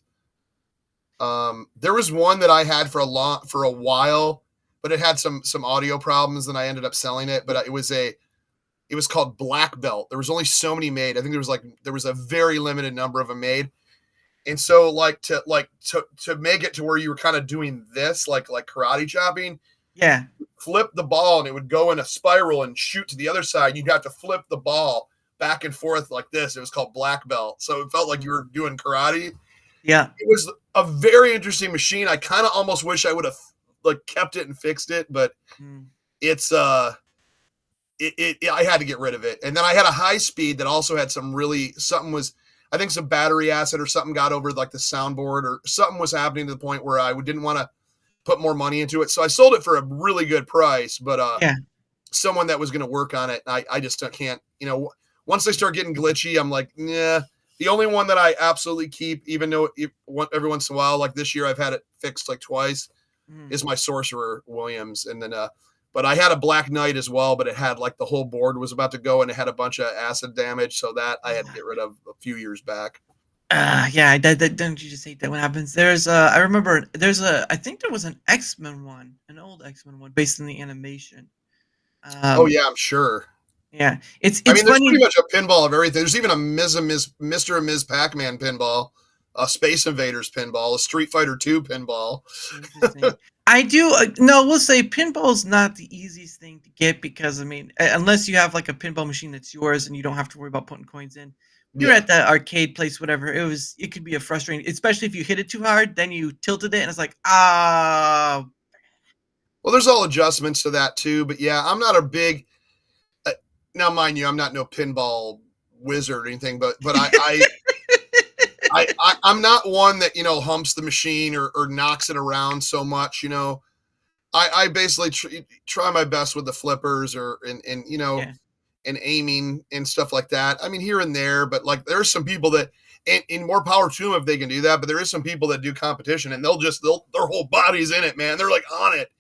There was one that I had for a while, but it had some audio problems, and I ended up selling it. But it was called Black Belt. There was only so many made. I think there was a very limited number of them made. And so to make it to where you were kind of doing this, like karate chopping, Yeah. flip the ball and it would go in a spiral and shoot to the other side. You'd have to flip the ball back and forth like this. It was called Black Belt. So it felt like you were doing karate. Yeah. It was a very interesting machine. I kind of almost wish I would have like kept it and fixed it, but it's I had to get rid of it. And then I had a High Speed that also had I I think some battery acid or something got over like the soundboard or something was happening to the point where I didn't want to put more money into it. So I sold it for a really good price, but Yeah. someone that was going to work on it, I just can't, once they start getting glitchy, I'm like, nah. The only one that I absolutely keep, even though every once in a while, like this year, I've had it fixed like twice, is my Sorcerer Williams. And then, but I had a Black Knight as well, but it had like the whole board was about to go and it had a bunch of acid damage. So that I had to get rid of a few years back. Yeah, don't you just hate that when happens? There's I remember I think there was an X-Men one, an old X-Men one based on the animation. Oh yeah, I'm sure. Yeah, it's I mean, there's funny. pretty much a pinball of everything. There's even a Mr. and Ms. Pac-Man pinball, a Space Invaders pinball, a Street Fighter 2 pinball. Interesting. I do no, we'll say pinball's not the easiest thing to get because I mean, unless you have like a pinball machine that's yours and you don't have to worry about putting coins in. You're at the arcade place, whatever. It could be a frustrating, especially if you hit it too hard, then you tilted it and it's like, ah. Well, there's all adjustments to that too, but yeah, I'm not a big. Now, mind you, I'm not no pinball wizard or anything, but I'm not one that humps the machine or knocks it around so much. I basically try my best with the flippers and aiming and stuff like that. I mean, here and there, but like there's some people that, and more power to them if they can do that. But there is some people that do competition and their whole body's in it, man. They're like on it,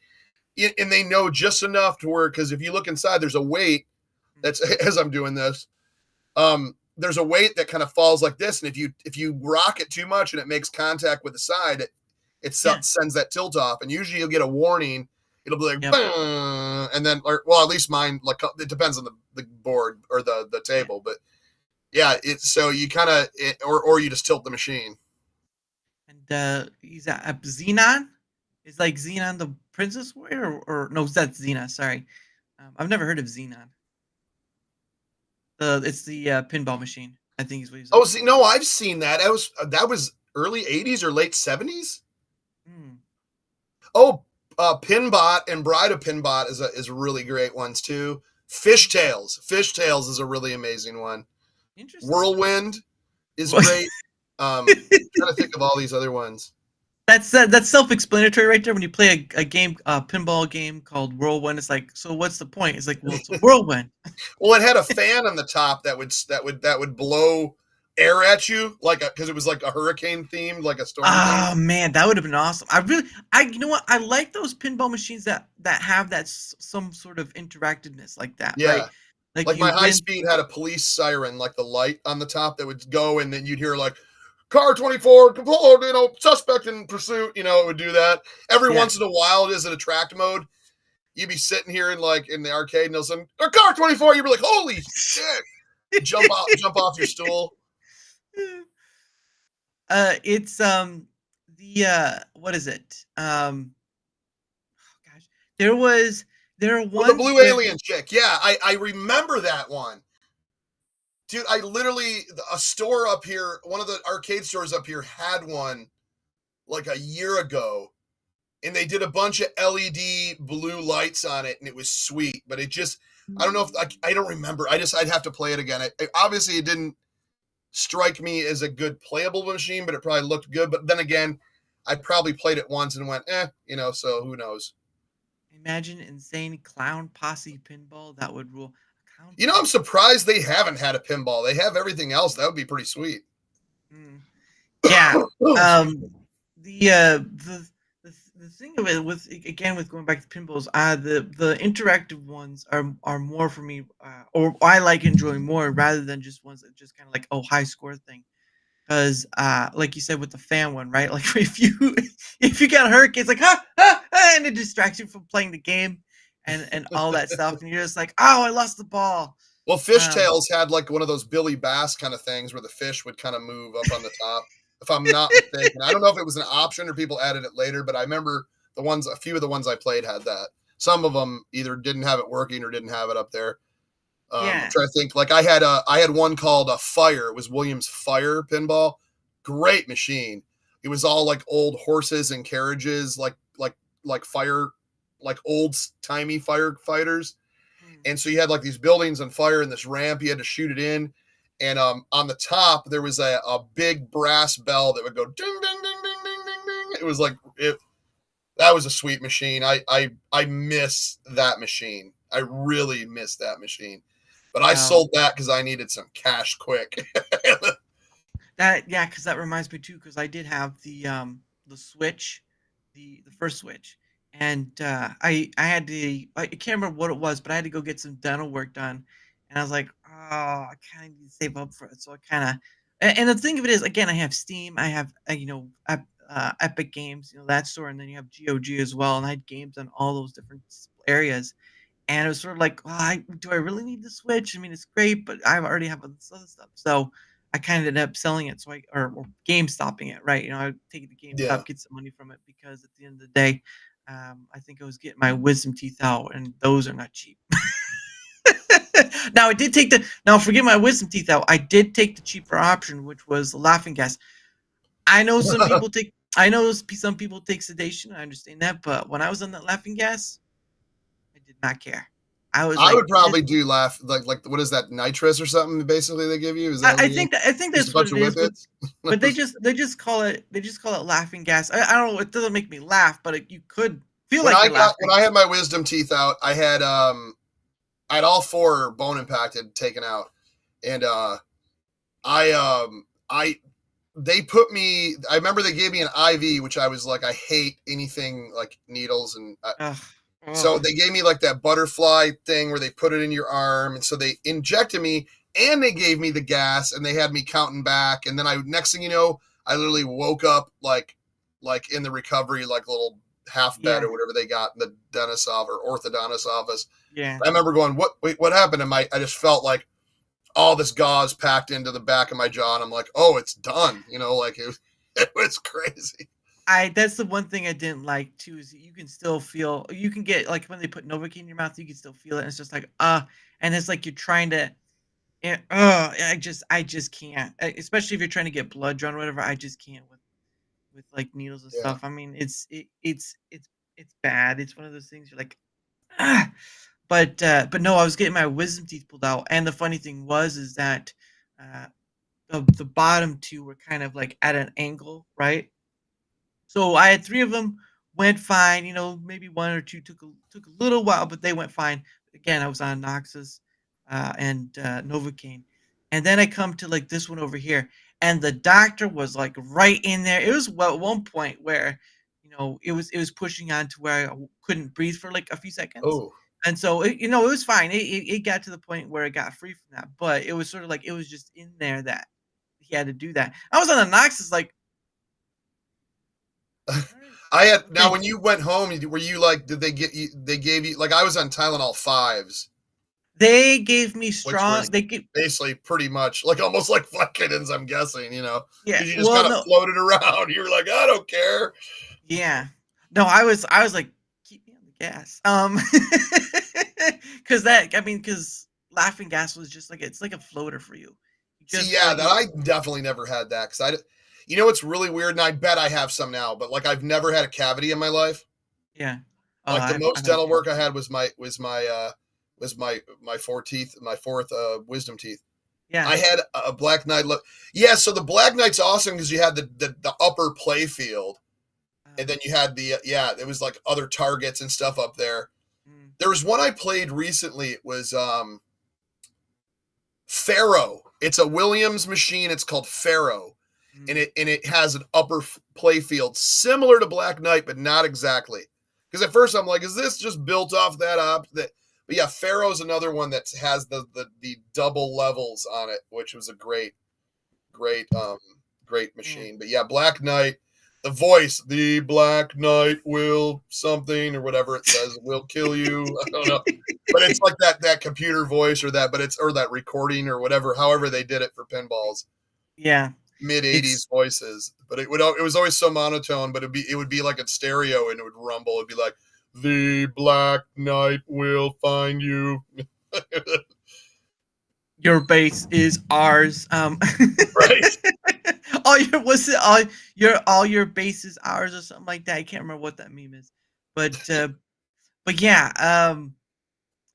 and they know just enough to where, because if you look inside, there's a weight that's as I'm doing this. There's a weight that kind of falls like this, and if you rock it too much and it makes contact with the side, it sends that tilt off, and usually you'll get a warning. It'll be like, and then, at least mine, like it depends on the board or the table, but yeah, so you kind of, or you just tilt the machine. And he's Xenon? Is like Xenon the Princess Warrior, or no? That's Xena. Sorry, I've never heard of Xenon. It's the pinball machine. I think is what he's. Oh, see, no, I've seen that. That was early '80s or late '70s. Oh. Pinbot and Bride of Pinbot is really great ones too. Fishtails is a really amazing one. Interesting. Whirlwind is great. Trying to think of all these other ones. That's self-explanatory right there. When you play a game, pinball game called Whirlwind, it's like, so what's the point? It's like, well, it's a whirlwind. Well, it had a fan on the top that would blow air at you, because it was like a hurricane themed, like a storm. Oh man, that would have been awesome. You know what? I like those pinball machines that have that some sort of interactiveness like that. Yeah, right? Like my high speed had a police siren, like the light on the top that would go, and then you'd hear like, car 24, suspect in pursuit. It would do that every once in a while. It is an attract mode. You'd be sitting here in the arcade, and they'll say, car 24. You'd be like, holy shit! Jump off your stool. It's what is it? Oh gosh, there are ones the blue alien chick. Yeah, I remember that one. Dude, I literally, a store up here, one of the arcade stores up here had one like a year ago, and they did a bunch of LED blue lights on it, and it was sweet, but it just, I don't know if, I don't remember. I'd have to play it again. Obviously, it didn't strike me as a good playable machine, but it probably looked good. But then again, I probably played it once and went, so who knows? Imagine insane clown posse pinball. That would rule. I'm surprised they haven't had a pinball. They have everything else. That would be pretty sweet. Yeah. The thing of it with going back to pinballs, the interactive ones are more for me, or I like enjoying more rather than just ones that just kind of like high score thing. Because like you said with the fan one, right? Like if you get hurt, it's like and it distracts you from playing the game and all that stuff, and you're just like, oh, I lost the ball. Well, Fishtails had like one of those Billy Bass kind of things where the fish would kind of move up on the top. If I'm not mistaken, I don't know if it was an option or people added it later, but I remember a few of the ones I played had that. Some of them either didn't have it working or didn't have it up there. I'm trying to think. Like I had one called a Fire. It was Williams Fire pinball. Great machine. It was all like old horses and carriages, like fire, like old timey firefighters. And so you had like these buildings on fire and this ramp. You had to shoot it in. And on the top there was a big brass bell that would go ding ding ding ding ding ding ding. It was like that was a sweet machine. I miss that machine. I really miss that machine. But I sold that because I needed some cash quick. Because that reminds me too. Because I did have the Switch, the first Switch, and I had to. I can't remember what it was, but I had to go get some dental work done, and I was like, oh, I kind of need to save up for it. So I kind of, and the thing of it is, again, I have Steam, I have Epic Games, that store, and then you have GOG as well, and I had games on all those different areas. And it was sort of like, do I really need the Switch? I mean, it's great, but I already have this other stuff. So I kind of ended up selling it. Or game stopping it, right? I would take it to GameStop, get some money from it, because at the end of the day, I think I was getting my wisdom teeth out, and those are not cheap. Now forget my wisdom teeth out. I did take the cheaper option, which was the laughing gas. I know some people take sedation. I understand that, but when I was on that laughing gas, I did not care. I would probably do laugh like what is that, nitrous or something? Basically, they give you. Is that I think that's what it is. But they just call it laughing gas. I don't know. It doesn't make me laugh, but you could feel like you're laughing. When I had my wisdom teeth out, I had all 4 bone impacted taken out, and they put me. I remember they gave me an IV, which I was like, I hate anything like needles, and so they gave me like that butterfly thing where they put it in your arm, and so they injected me, and they gave me the gas, and they had me counting back, and then next thing you know, I literally woke up like in the recovery, like little half bed or whatever they got in the dentist or orthodontist office. Yeah, I remember going, what happened? And I just felt like all this gauze packed into the back of my jaw, and I'm like, oh, it's done. Like it was crazy. That's the one thing I didn't like too, is you can still feel, you can get, like, when they put Novocaine in your mouth, you can still feel it, and it's just like, and it's like you're trying to, I just can't, especially if you're trying to get blood drawn or whatever. I just can't with like needles and stuff. I mean, it's bad. It's one of those things you're like, but no, I was getting my wisdom teeth pulled out, and the funny thing is that the bottom 2 were kind of like at an angle, right? So I had 3 of them, went fine. Maybe 1 or 2 took a little while, but they went fine. Again, I was on Noxus and Novocaine, and then I come to like this one over here, and the doctor was like right in there. It was at one point where, it was pushing on to where I couldn't breathe for like a few seconds. Oh, and so it was fine. It got to the point where it got free from that, but it was sort of like it was just in there that he had to do that. I was on the Noxus like. Now when you went home, were you like, did they gave you, like, I was on Tylenol 5s. They gave me strong. Basically pretty much like almost like Vicodins, I'm guessing, Yeah. Because you just kind of floated around. You were like, I don't care. Yeah. No, I was like, keep me on the gas. Because laughing gas was just like, it's like a floater for you. I definitely never had that, because it's really weird, and I bet I have some now, but like I've never had a cavity in my life. Yeah. Like the most dental work I had was my 4 teeth, my 4th wisdom teeth. Yeah. I had a Black Knight. So the Black Knight's awesome because you had the upper play field, and then you had it was like other targets and stuff up there. There was one I played recently. It was Pharaoh. It's a Williams machine. It's called Pharaoh. And it has an upper play field similar to Black Knight, but not exactly. Because at first I'm like, is this just built off that? But yeah, Pharaoh's another one that has the double levels on it, which was a great machine. But yeah, Black Knight, the voice, the Black Knight will something or whatever it says, will kill you. I don't know, but it's like that computer voice or that recording or whatever. However they did it for pinballs. Yeah. Mid-80s voices, but it was always so monotone, but it would be like a stereo, and it would rumble. It'd be like, the Black Knight will find you. Your base is ours. Right. all your base is ours or something like that. I can't remember what that meme is, but yeah.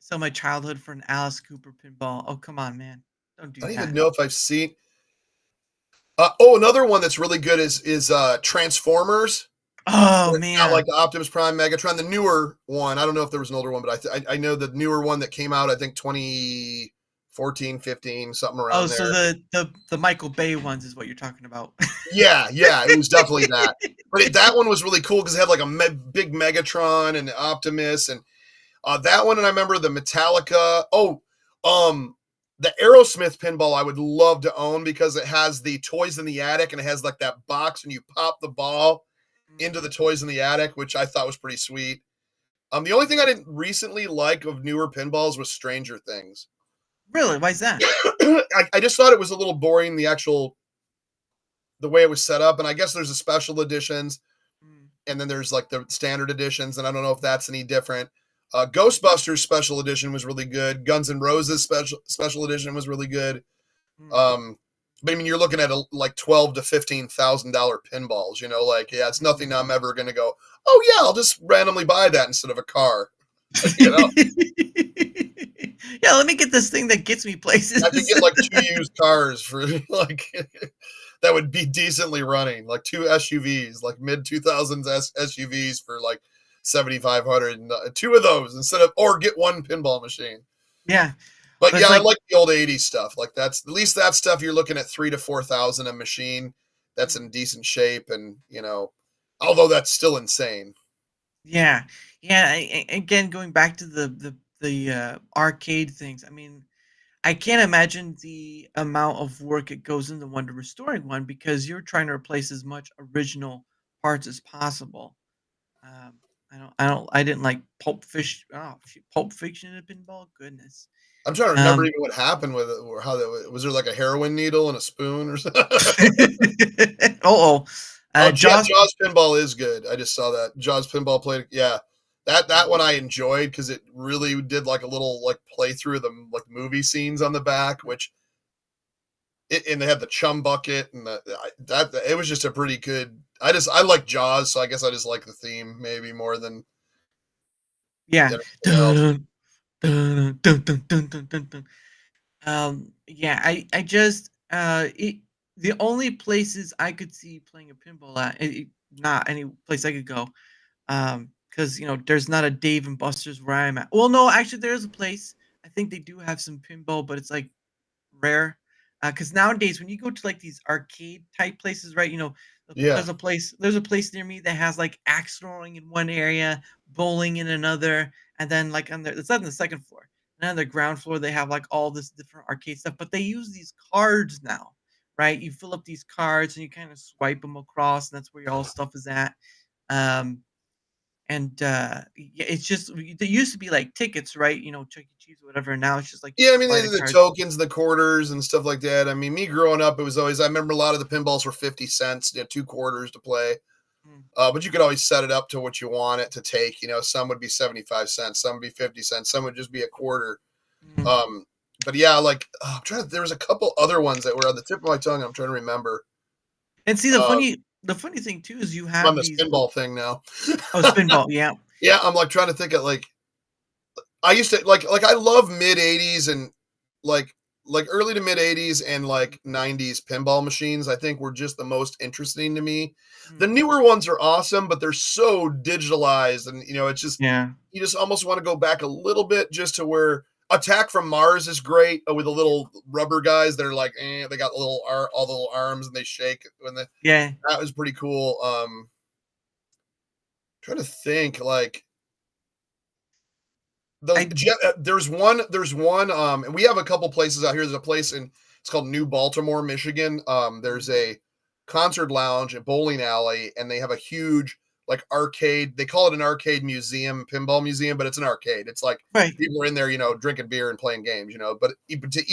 So my childhood for an Alice Cooper pinball. Oh, come on, man. Don't do I don't that. even know if I've seen. Another one that's really good is Transformers. Oh Not like man. the Optimus Prime, Megatron, the newer one. I don't know if there was an older one, but I know the newer one that came out, I think 2014, 15, something Oh, around so there. the Michael Bay ones is what you're talking about. Yeah, it was definitely that. But that one was really cool because it had like a big Megatron and Optimus, and that one. And I remember the Metallica. The Aerosmith pinball I would love to own because it has the Toys in the Attic and it has like that box and you pop the ball into the Toys in the Attic, which I thought was pretty sweet. The only thing I didn't recently like of newer pinballs was Stranger Things. Really? Why is that? I just thought it was a little boring, the way it was set up. And I guess there's the special editions and then there's like the standard editions. And I don't know if that's any different. Ghostbusters special edition was really good. Guns N' Roses special edition was really good. But I mean, you're looking at like $12,000 to $15,000 pinballs. It's nothing I'm ever going to go, oh yeah, I'll just randomly buy that instead of a car. Yeah, let me get this thing that gets me places. I could get like 2 used cars for like that would be decently running, like 2 SUVs, like mid 2000s SUVs for like 7,500. 2 of those or get 1 pinball machine. Yeah. But yeah, I like the old 80s stuff. Like at least that stuff you're looking at 3,000 to 4,000 a machine. That's in decent shape, and although that's still insane. Yeah. Again, going back to the arcade things. I mean, I can't imagine the amount of work it goes into restoring one because you're trying to replace as much original parts as possible. Um, I didn't like Pulp Fish. Oh, Pulp Fiction in a pinball. Goodness. I'm trying to remember even what happened with it, or how that was. There like a heroin needle and a spoon or something? Jaws. Jaws pinball is good. I just saw that Jaws pinball played. Yeah, that one I enjoyed because it really did like a little like playthrough of the like movie scenes on the back, and they had the chum bucket and it was just a pretty good. I like Jaws, so I guess I just like the theme maybe more than Yeah. anything else. Yeah, I just the only places I could see playing a pinball at, not any place I could go, because there's not a Dave and Buster's where I'm at. Well, no, actually, there's a place. I think they do have some pinball, but it's like rare. Because nowadays, when you go to like these arcade type places, right? Yeah. There's a place near me that has like axe throwing in one area, bowling in another, and then like it's on the second floor. And on the ground floor, they have like all this different arcade stuff, but they use these cards now, right? You fill up these cards and you kind of swipe them across, and that's where all stuff is at. Um, yeah, it's just there used to be like tickets, right? Chuck E. Cheese or whatever. And now it's just like Yeah, I mean, buy the card. tokens, the quarters, and stuff like that. I mean, me growing up, it was always. I remember a lot of the pinballs were 50 cents, 2 quarters to play. But you could always set it up to what you want it to take. Some would be 75 cents, some would be 50 cents, some would just be a quarter. But yeah, like I'm trying to. There was a couple other ones that were on the tip of my tongue. I'm trying to remember. And see, the funny thing too is you have On the these. spinball thing now. Oh, spinball, yeah. Yeah, I'm like trying to think of like. I used to like I love mid 80s and like early to mid 80s and like 90s pinball machines. I think were just the most interesting to me. The newer ones are awesome, but they're so digitalized, and it's just you just almost want to go back a little bit just to where Attack from Mars is great with the little rubber guys that are like they got all the little arms and they shake when that was pretty cool. Trying to think like there's one and we have a couple places out here. There's a place it's called New Baltimore, Michigan. There's a concert lounge, a bowling alley, and they have a huge like arcade. They call it an arcade museum, pinball museum, but it's an arcade. It's like people are in there, drinking beer and playing games, but to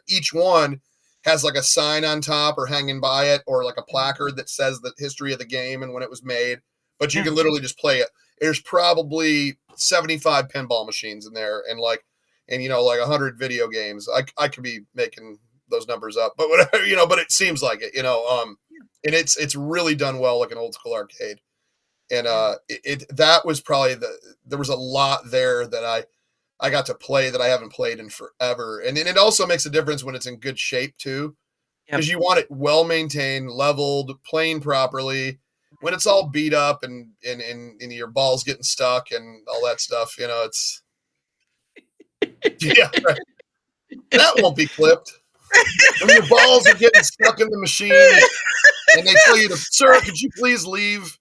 each one has like a sign on top or hanging by it or like a placard that says the history of the game and when it was made. But you can literally just play it. There's probably 75 pinball machines in there and like 100 video games. I could be making those numbers up, but whatever, but it seems like it, and it's really done well, like an old school arcade. And that was probably there was a lot there that I got to play that I haven't played in forever. And it also makes a difference when it's in good shape too, because you want it well maintained, leveled, playing properly. When it's all beat up and your balls getting stuck and all that stuff, it's yeah, right. That won't be clipped. When your balls are getting stuck in the machine and they tell you to, sir, could you please leave?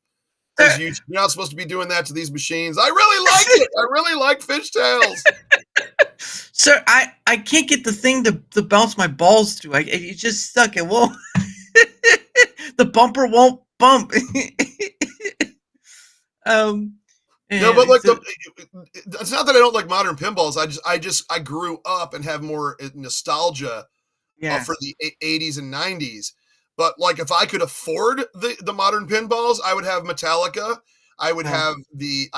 Because you're not supposed to be doing that to these machines. I really like it. I really like fishtails. Sir, I can't get the thing to bounce my balls to. It just stuck. It won't. The bumper won't bump. No, but like it's not that I don't like modern pinballs. I grew up and have more nostalgia for the 80s and 90s. But like if I could afford the modern pinballs, I would have Metallica. I would have the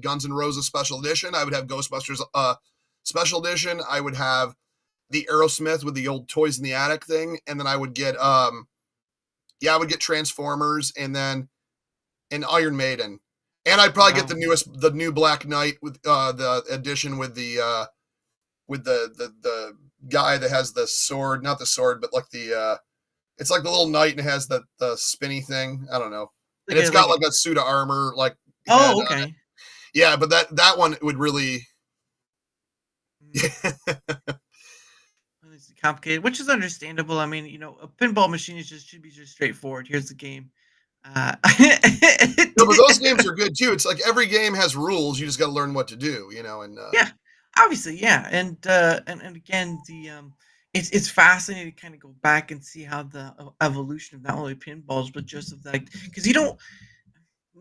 Guns N' Roses special edition. I would have Ghostbusters special edition. I would have the Aerosmith with the old Toys in the Attic thing, and then I would get I would get Transformers and then an Iron Maiden. And I'd probably get the new Black Knight with the edition with the guy that has the sword, not the sword, but like the it's like the little knight and it has the spinny thing. I don't know. And it's got like a suit of armor, like okay. Yeah, but that one would really It's complicated, which is understandable. I mean, a pinball machine should be just straightforward. Here's the game. No, but those games are good too. It's like every game has rules. You just got to learn what to do, and yeah, obviously, yeah, and again, it's fascinating to kind of go back and see how the evolution of not only pinballs but just of because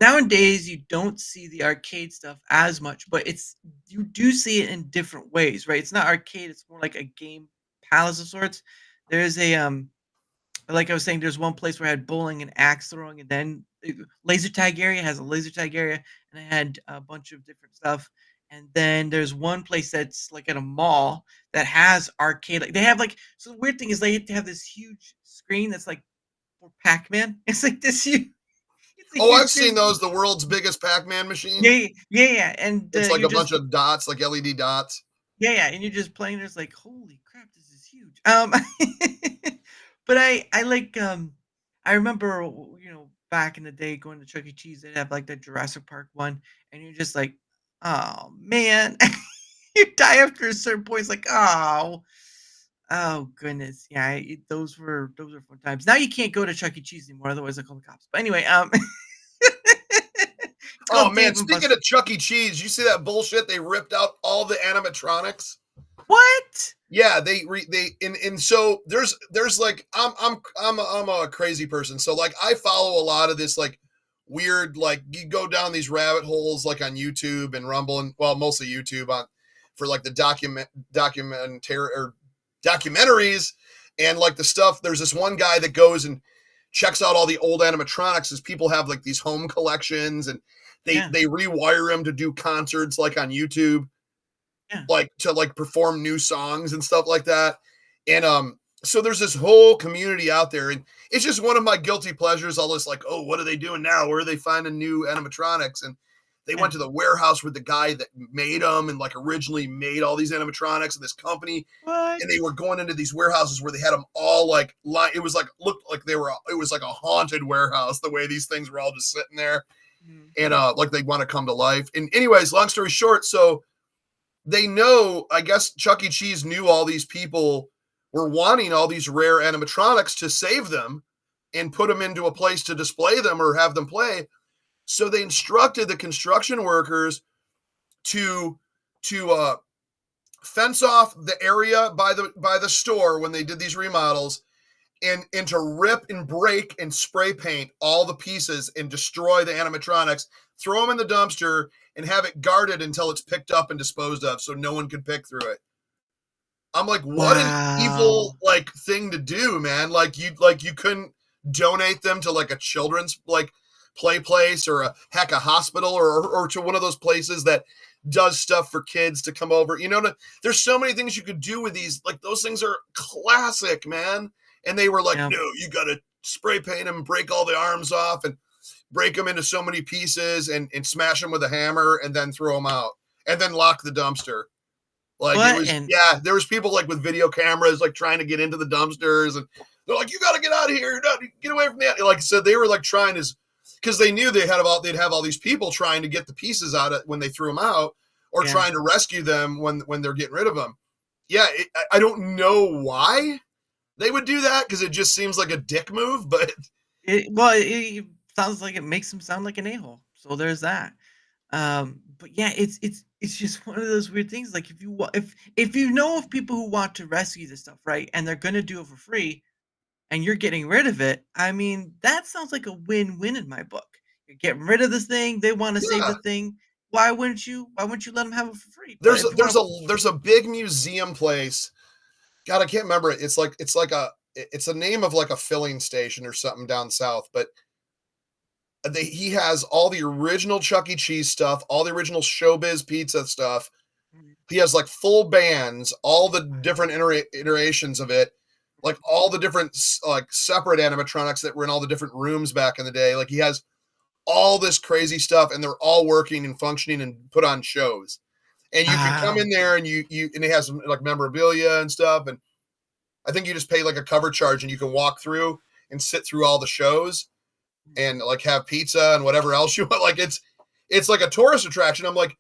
nowadays you don't see the arcade stuff as much, but you do see it in different ways, right? It's not arcade; it's more like a game palace of sorts. There's like I was saying, there's one place where I had bowling and axe throwing, and then laser tag area has a laser tag area, and I had a bunch of different stuff. And then there's one place that's like at a mall that has arcade. Like they have so the weird thing is they have this huge screen that's like for Pac-Man. It's like this huge. I've seen those. The world's biggest Pac-Man machine. Yeah. And it's like a bunch of dots, like LED dots. Yeah. And you're just playing. There's like, holy crap, this is huge. But I I remember back in the day going to Chuck E. Cheese, they'd have like the Jurassic Park one, and you're just like, oh man, you die after a certain point. It's like, oh goodness, yeah, those were fun times. Now you can't go to Chuck E. Cheese anymore, otherwise I call the cops. But anyway, oh man, speaking of Chuck E. Cheese, you see that bullshit? They ripped out all the animatronics. What? Yeah, and so there's like I'm a crazy person, so like I follow a lot of this like weird, like you go down these rabbit holes like on YouTube and Rumble, and well, mostly YouTube for like the documentaries and like the stuff. There's this one guy that goes and checks out all the old animatronics as people have like these home collections, and they rewire them to do concerts like on YouTube. Yeah. Like to like perform new songs and stuff like that. And so there's this whole community out there, and it's just one of my guilty pleasures. All this like, oh, what are they doing now? Where are they finding new animatronics? And they went to the warehouse with the guy that made them and like originally made all these animatronics in this company. What? And they were going into these warehouses where they had them all like it was like looked like it was like a haunted warehouse, the way these things were all just sitting there. And like they want to come to life. And anyways, long story short, so they know, I guess Chuck E. Cheese knew all these people were wanting all these rare animatronics to save them and put them into a place to display them or have them play. So they instructed the construction workers to fence off the area by the store when they did these remodels, and to rip and break and spray paint all the pieces and destroy the animatronics, throw them in the dumpster, and have it guarded until it's picked up and disposed of, so no one could pick through it. I'm like, what an evil like thing to do, man. Like you couldn't donate them to like a children's like play place or a hospital or to one of those places that does stuff for kids to come over. There's so many things you could do with these. Like those things are classic, man. And they were like, no, you got to spray paint them, break all the arms off, and break them into so many pieces and smash them with a hammer and then throw them out and then lock the dumpster. Like it was, yeah. There was people like with video cameras, like trying to get into the dumpsters, and they're like, "You got to get out of here! Get away from that!" Like so, they were like trying to, because they knew they'd have all these people trying to get the pieces out of when they threw them out, or trying to rescue them when they're getting rid of them. Yeah, I don't know why they would do that, because it just seems like a dick move. But it sounds like it makes him sound like an a-hole. So there's that. But yeah, it's just one of those weird things. Like if you know of people who want to rescue this stuff, right, and they're gonna do it for free, and you're getting rid of it, I mean, that sounds like a win-win in my book. You're getting rid of this thing. They want to save the thing. Why wouldn't you let them have it for free? There's a big museum place. God, I can't remember it. It's a name of like a filling station or something down south, but he has all the original Chuck E. Cheese stuff, all the original Showbiz Pizza stuff. He has like full bands, all the different iterations of it, like all the different like separate animatronics that were in all the different rooms back in the day. Like he has all this crazy stuff, and they're all working and functioning and put on shows. And you can come in there and you and it has some like memorabilia and stuff. And I think you just pay like a cover charge, and you can walk through and sit through all the shows and like have pizza and whatever else you want. Like it's like a tourist attraction. I'm like,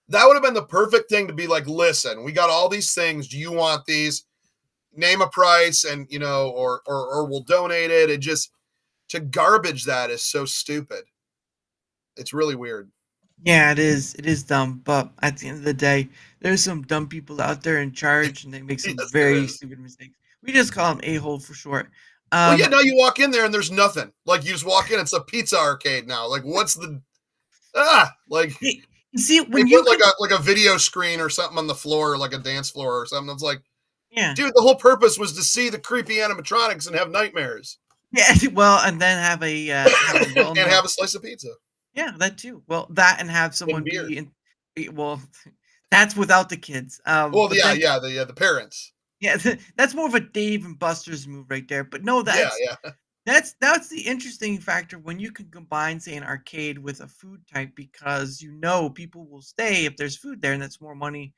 that would have been the perfect thing to be like, listen, we got all these things. Do you want these? Name a price, and or we'll donate it. And just to garbage that is so stupid. It's really weird. Yeah, it is. It is dumb. But at the end of the day, there's some dumb people out there in charge, and they make some very stupid mistakes. We just call them a-hole for short. Well, yeah, now you walk in there and there's nothing. Like you just walk in, it's a pizza arcade now. Like what's the like you see when you put like a video screen or something on the floor, like a dance floor or something. It's like, yeah, dude, the whole purpose was to see the creepy animatronics and have nightmares. Yeah, well, and then have a and have a slice of pizza. Yeah, that too. Well, that and have someone be in. Well, that's without the kids. Well, the parents. Yeah, that's more of a Dave and Buster's move right there. But no, that's the interesting factor when you can combine, say, an arcade with a food type, because people will stay if there's food there, and that's more money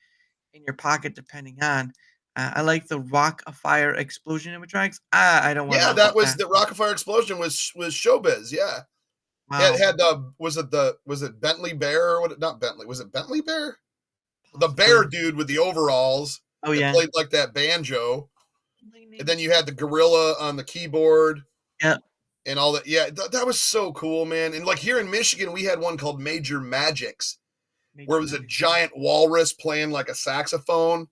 in your pocket depending on. I like the Rock-afire Explosion animatronics. I don't want. Yeah, the Rock-afire Explosion was Showbiz. Yeah. Wow. It had was it Bentley Bear or what? Not Bentley. Was it Bentley Bear? The bear dude with the overalls. Oh yeah. Played like that banjo. And then you had the gorilla on the keyboard. Yeah. And all that. Yeah, that was so cool, man. And like here in Michigan, we had one called Major Magics, where it was a giant walrus playing like a saxophone.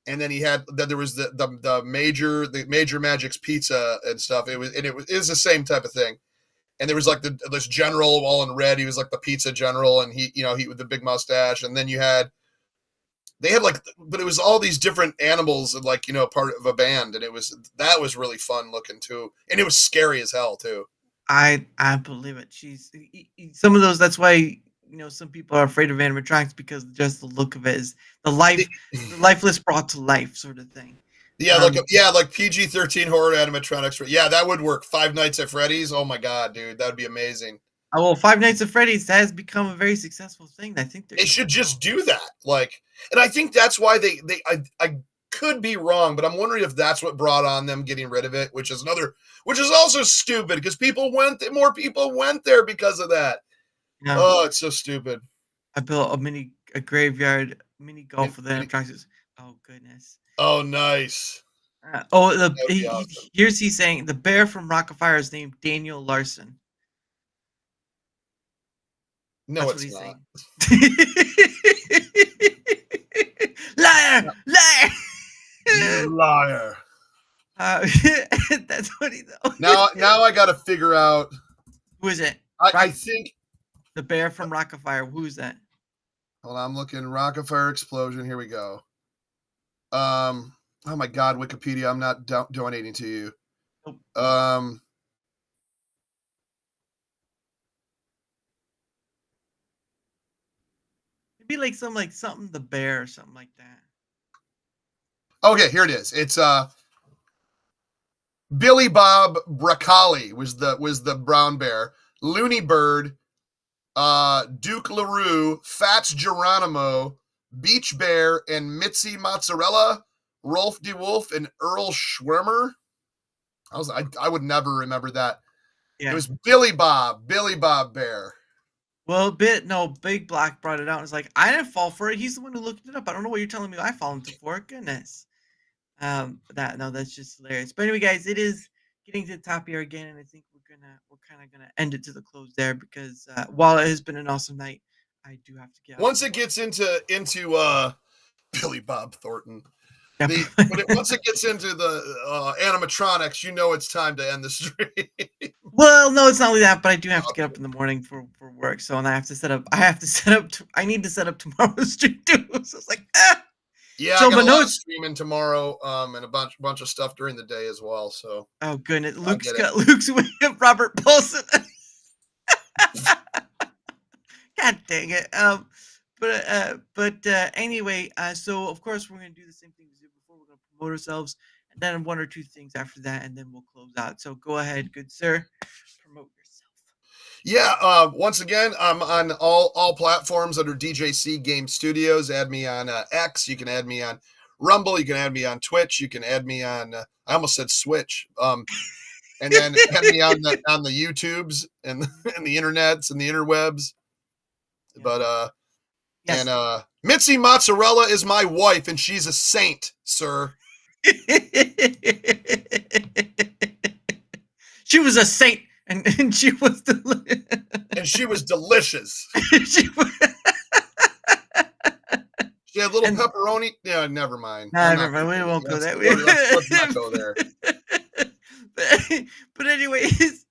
And then there was the Major Magics pizza and stuff. It was the same type of thing. And there was like this general all in red. He was like the pizza general, and he with the big mustache. And then they had like, but it was all these different animals and like, part of a band. And that was really fun looking too. And it was scary as hell too. I believe it. Some of those, that's why, some people are afraid of animatronics, because just the look of it is the lifeless brought to life sort of thing. Yeah, like PG-13 horror animatronics. Yeah, that would work. Five Nights at Freddy's. Oh my god, dude, that would be amazing. Oh, well, Five Nights at Freddy's has become a very successful thing. I think they should just do that. Like, and I think that's why I could be wrong, but I'm wondering if that's what brought on them getting rid of it, which is also stupid, because more people went there because of that. Yeah. Oh, it's so stupid. I built a graveyard mini golf with animatronics. Oh goodness. Oh, nice. Here's he's saying the bear from Rock-afire is named Daniel Larson. No, that's it's not. Liar! You liar. That's what he knows. Now I got to figure out. Who is it? I think the bear from Rock-afire. Who is that? Hold on, I'm looking. Rock-afire Explosion. Here we go. Oh my god, Wikipedia, I'm not donating to you. Nope. It'd be like something the bear or something like that. Okay, here it is. It's Billy Bob Broccoli was the brown bear. Looney Bird, Duke LaRue, Fats Geronimo, Beach Bear and Mitzi Mozzarella, Rolf de Wolf and Earl Schwimmer. I would never remember that. Yeah. It was Billy Bob Bear. Well, Big Black brought it out and was like, I didn't fall for it. He's the one who looked it up. I don't know what you're telling me I fall into for. Goodness. That's just hilarious. But anyway, guys, it is getting to the top here again, and I think we're kind of gonna end it to the close there because while it has been an awesome night, I do have to get out. Once it gets into Billy Bob Thornton, Yeah. once it gets into the animatronics, you know it's time to end the stream. Well, no, it's not only that, but I do have to get up in the morning for work. So, and I have to set up. I need to set up tomorrow's stream too. So it's like, Yeah, So, I got but a no, lot of it's streaming tomorrow, and a bunch of stuff during the day as well. So oh goodness, I get it. Luke's with Robert Paulson. God dang it. But anyway, so of course we're gonna do the same thing as we did before. We're gonna promote ourselves, and then one or two things after that, and then we'll close out. So go ahead, good sir, promote yourself. Yeah, once again, I'm on all platforms under DJCGameStudios. Add me on X. You can add me on Rumble. You can add me on Twitch. You can add me on. I almost said Switch. And then add me on the YouTubes and and the internets and the interwebs. Yeah. But Yes. and Mitzi Mozzarella is my wife, and she's a saint, sir. She was a saint, and she was And she was delicious. she was, She had little And- pepperoni. Yeah, never mind. Nah, I'm never not mind. We gonna- won't go let's- that way. Let's not go there. but anyway, his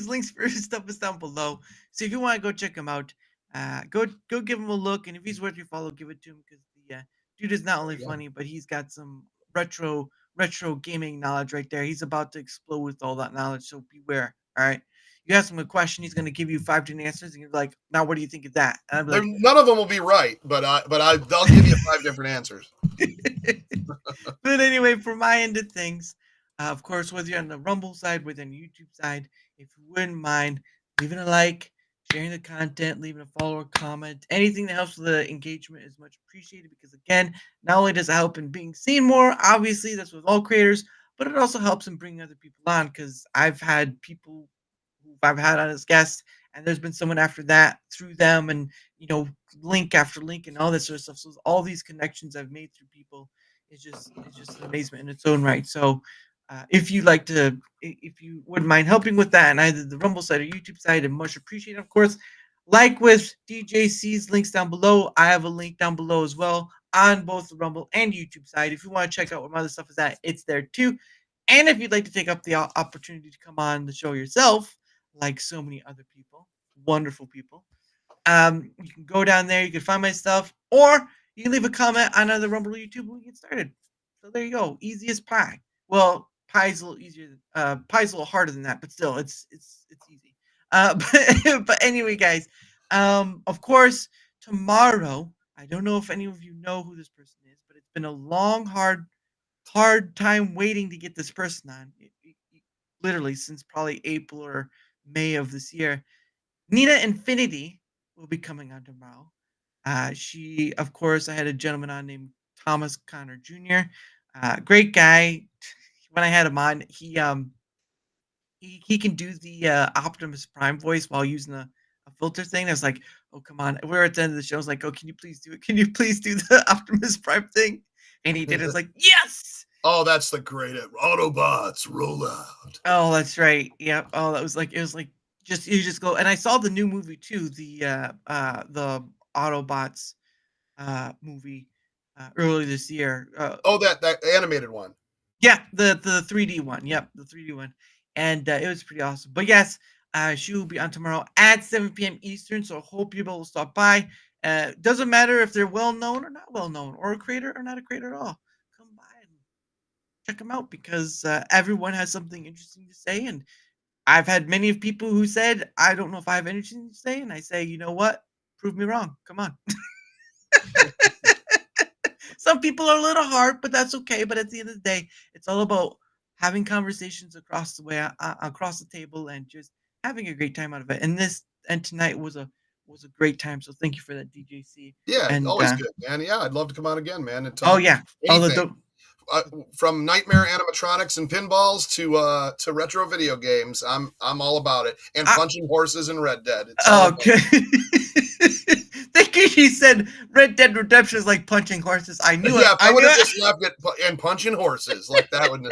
links for his stuff is down below. So if you want to go check him out, go give him a look. And if he's worth your follow, give it to him because the dude is not only Yeah. funny, but he's got some retro gaming knowledge right there. He's about to explode with all that knowledge. So beware. All right. You ask him a question, he's going to give you 5 different answers, and you're like, "Now, what do you think of that?" And I'm like, None of them will be right, but they'll give you 5 different answers. But anyway, for my end of things, of course, whether you're on the Rumble side, whether on the YouTube side, if you wouldn't mind leaving a like, sharing the content, leaving a follow or comment, anything that helps with the engagement is much appreciated because, again, not only does it help in being seen more, obviously, that's with all creators, but it also helps in bringing other people on because I've had people who I've had on as guests, and there's been someone after that through them, and link after link and all that sort of stuff. So all these connections I've made through people is just an amazement in its own right. So if you wouldn't mind helping with that, and either the Rumble side or YouTube side, and much appreciated, of course. Like with DJC's links down below, I have a link down below as well on both the Rumble and YouTube side. If you want to check out what my other stuff is at, it's there too. And if you'd like to take up the opportunity to come on the show yourself, like so many other people, wonderful people, you can go down there, you can find my stuff, or you can leave a comment on either Rumble or YouTube when we get started. So there you go. Easy as pie. Well, pie's a little easier. Pie's a little harder than that, but still, it's easy. But anyway, guys, of course, tomorrow, I don't know if any of you know who this person is, but it's been a long, hard time waiting to get this person on. Literally since probably April or May of this year. Nina Infinity will be coming on tomorrow. She, of course, I had a gentleman on named Thomas Connor Jr. Great guy. When I had him on, he can do the Optimus Prime voice while using a filter thing. I was like, oh, come on. We were at the end of the show. I was like, oh, can you please do it? Can you please do the Optimus Prime thing? And he did it. I was like, yes! Oh, that's the great Autobots roll out. Oh, that's right. Yep. Oh, that was like, it was like, you just go. And I saw the new movie too, the Autobots movie earlier this year. That animated one. Yeah, the 3D one. Yep, the 3D one. And it was pretty awesome. But yes, she will be on tomorrow at 7 p.m. Eastern. So I hope you'll be able to stop by. Doesn't matter if they're well known or not well known, or a creator or not a creator at all. Come by and check them out because everyone has something interesting to say. And I've had many of people who said, I don't know if I have anything to say. And I say, you know what? Prove me wrong. Come on. Some people are a little hard, but that's okay. But at the end of the day, it's all about having conversations across the way, across the table, and just having a great time out of it. And tonight was a was a great time. So thank you for that, DJC. Yeah, And always good, man. Yeah, I'd love to come on again, man, and oh talk yeah, all the anything. From nightmare animatronics and pinballs to retro video games. I'm all about it. And punching horses in Red Dead. It's all about okay. Thank you. She said Red Dead Redemption is like punching horses. I knew it. Yeah, if I I would knew have it. just left it and punching horses like that would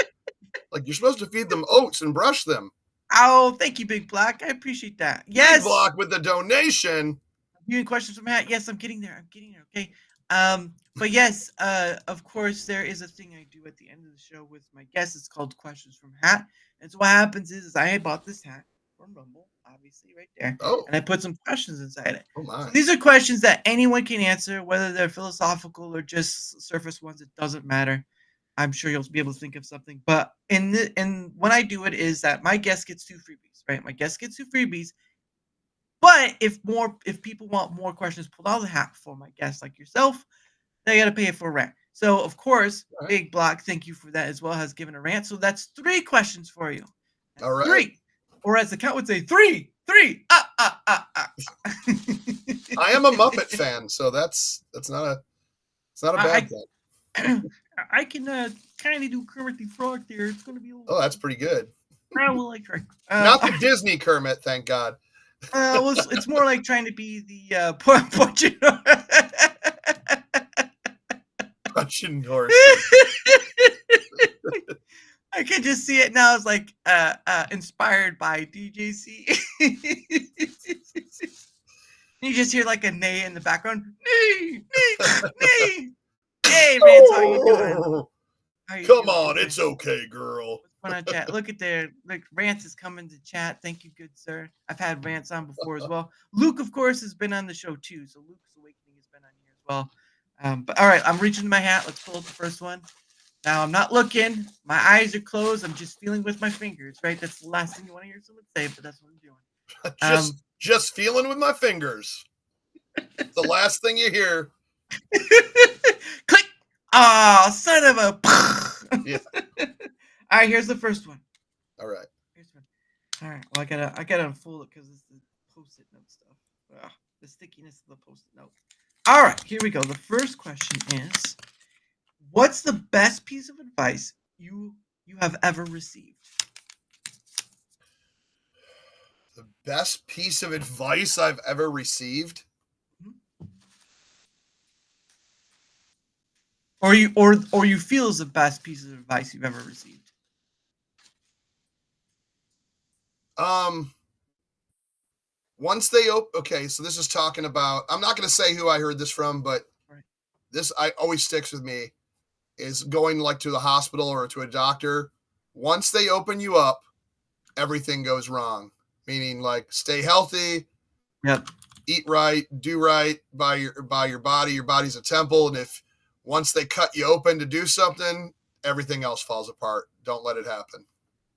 like you're supposed to feed them oats and brush them. Oh, thank you, Big Black. I appreciate that. Yes. Big Block with the donation. Viewing questions from Matt. Yes, I'm getting there. Okay. But yes, of course, there is a thing I do at the end of the show with my guests. It's called Questions from Hat. And so what happens is I bought this hat from Rumble, obviously, right there. Oh. And I put some questions inside it. Oh my. So these are questions that anyone can answer, whether they're philosophical or just surface ones. It doesn't matter. I'm sure you'll be able to think of something. But when I do it is that my guest gets 2 freebies, right? My guest gets 2 freebies. But if people want more questions pulled out of the hat for my guests like yourself, they got to pay it for a rant. So, of course, Right. Big Block, thank you for that as well, has given a rant. So that's 3 questions for you. That's All right. 3. Or as the count would say, 3. I am a Muppet fan, so that's not a bad thing. I can kind of do Kermit the Frog there. It's going to be a little. Oh, that's pretty good. I will like try. Not the Disney Kermit, thank God. Well, it's more like trying to be the Punching horse. I can just see it now. It's like inspired by DJC. You just hear like a neigh in the background. Neigh, neigh, neigh. Hey, Rance, how you doing? How you Come doing, on, man? it's okay, girl. What's going on, chat? Look at there. Like Rance is coming to chat. Thank you, good sir. I've had Rance on before as well. Luke, of course, has been on the show too. So Luke's Awakening has been on here as well. But all right, I'm reaching my hat. Let's pull up the first one. Now I'm not looking. My eyes are closed. I'm just feeling with my fingers. Right? That's the last thing you want to hear someone say, but that's what I'm doing. Just feeling with my fingers. The last thing you hear. Click. Oh, son of a. Yeah. All right, here's the first one. All right. Here's one. All right. Well, I gotta unfold it because it's the post-it note stuff. Ugh, the stickiness of the post-it note. All right, here we go. The first question is, what's the best piece of advice you have ever received? The best piece of advice I've ever received. Or you feel is the best piece of advice you've ever received? Once they okay, so this is talking about, I'm not going to say who I heard this from, but Right. this always sticks with me, is going like to the hospital or to a doctor. Once they open you up, everything goes wrong. Meaning like stay healthy, Yep. eat right, do right by your body. Your body's a temple, and if once they cut you open to do something, everything else falls apart. Don't let it happen.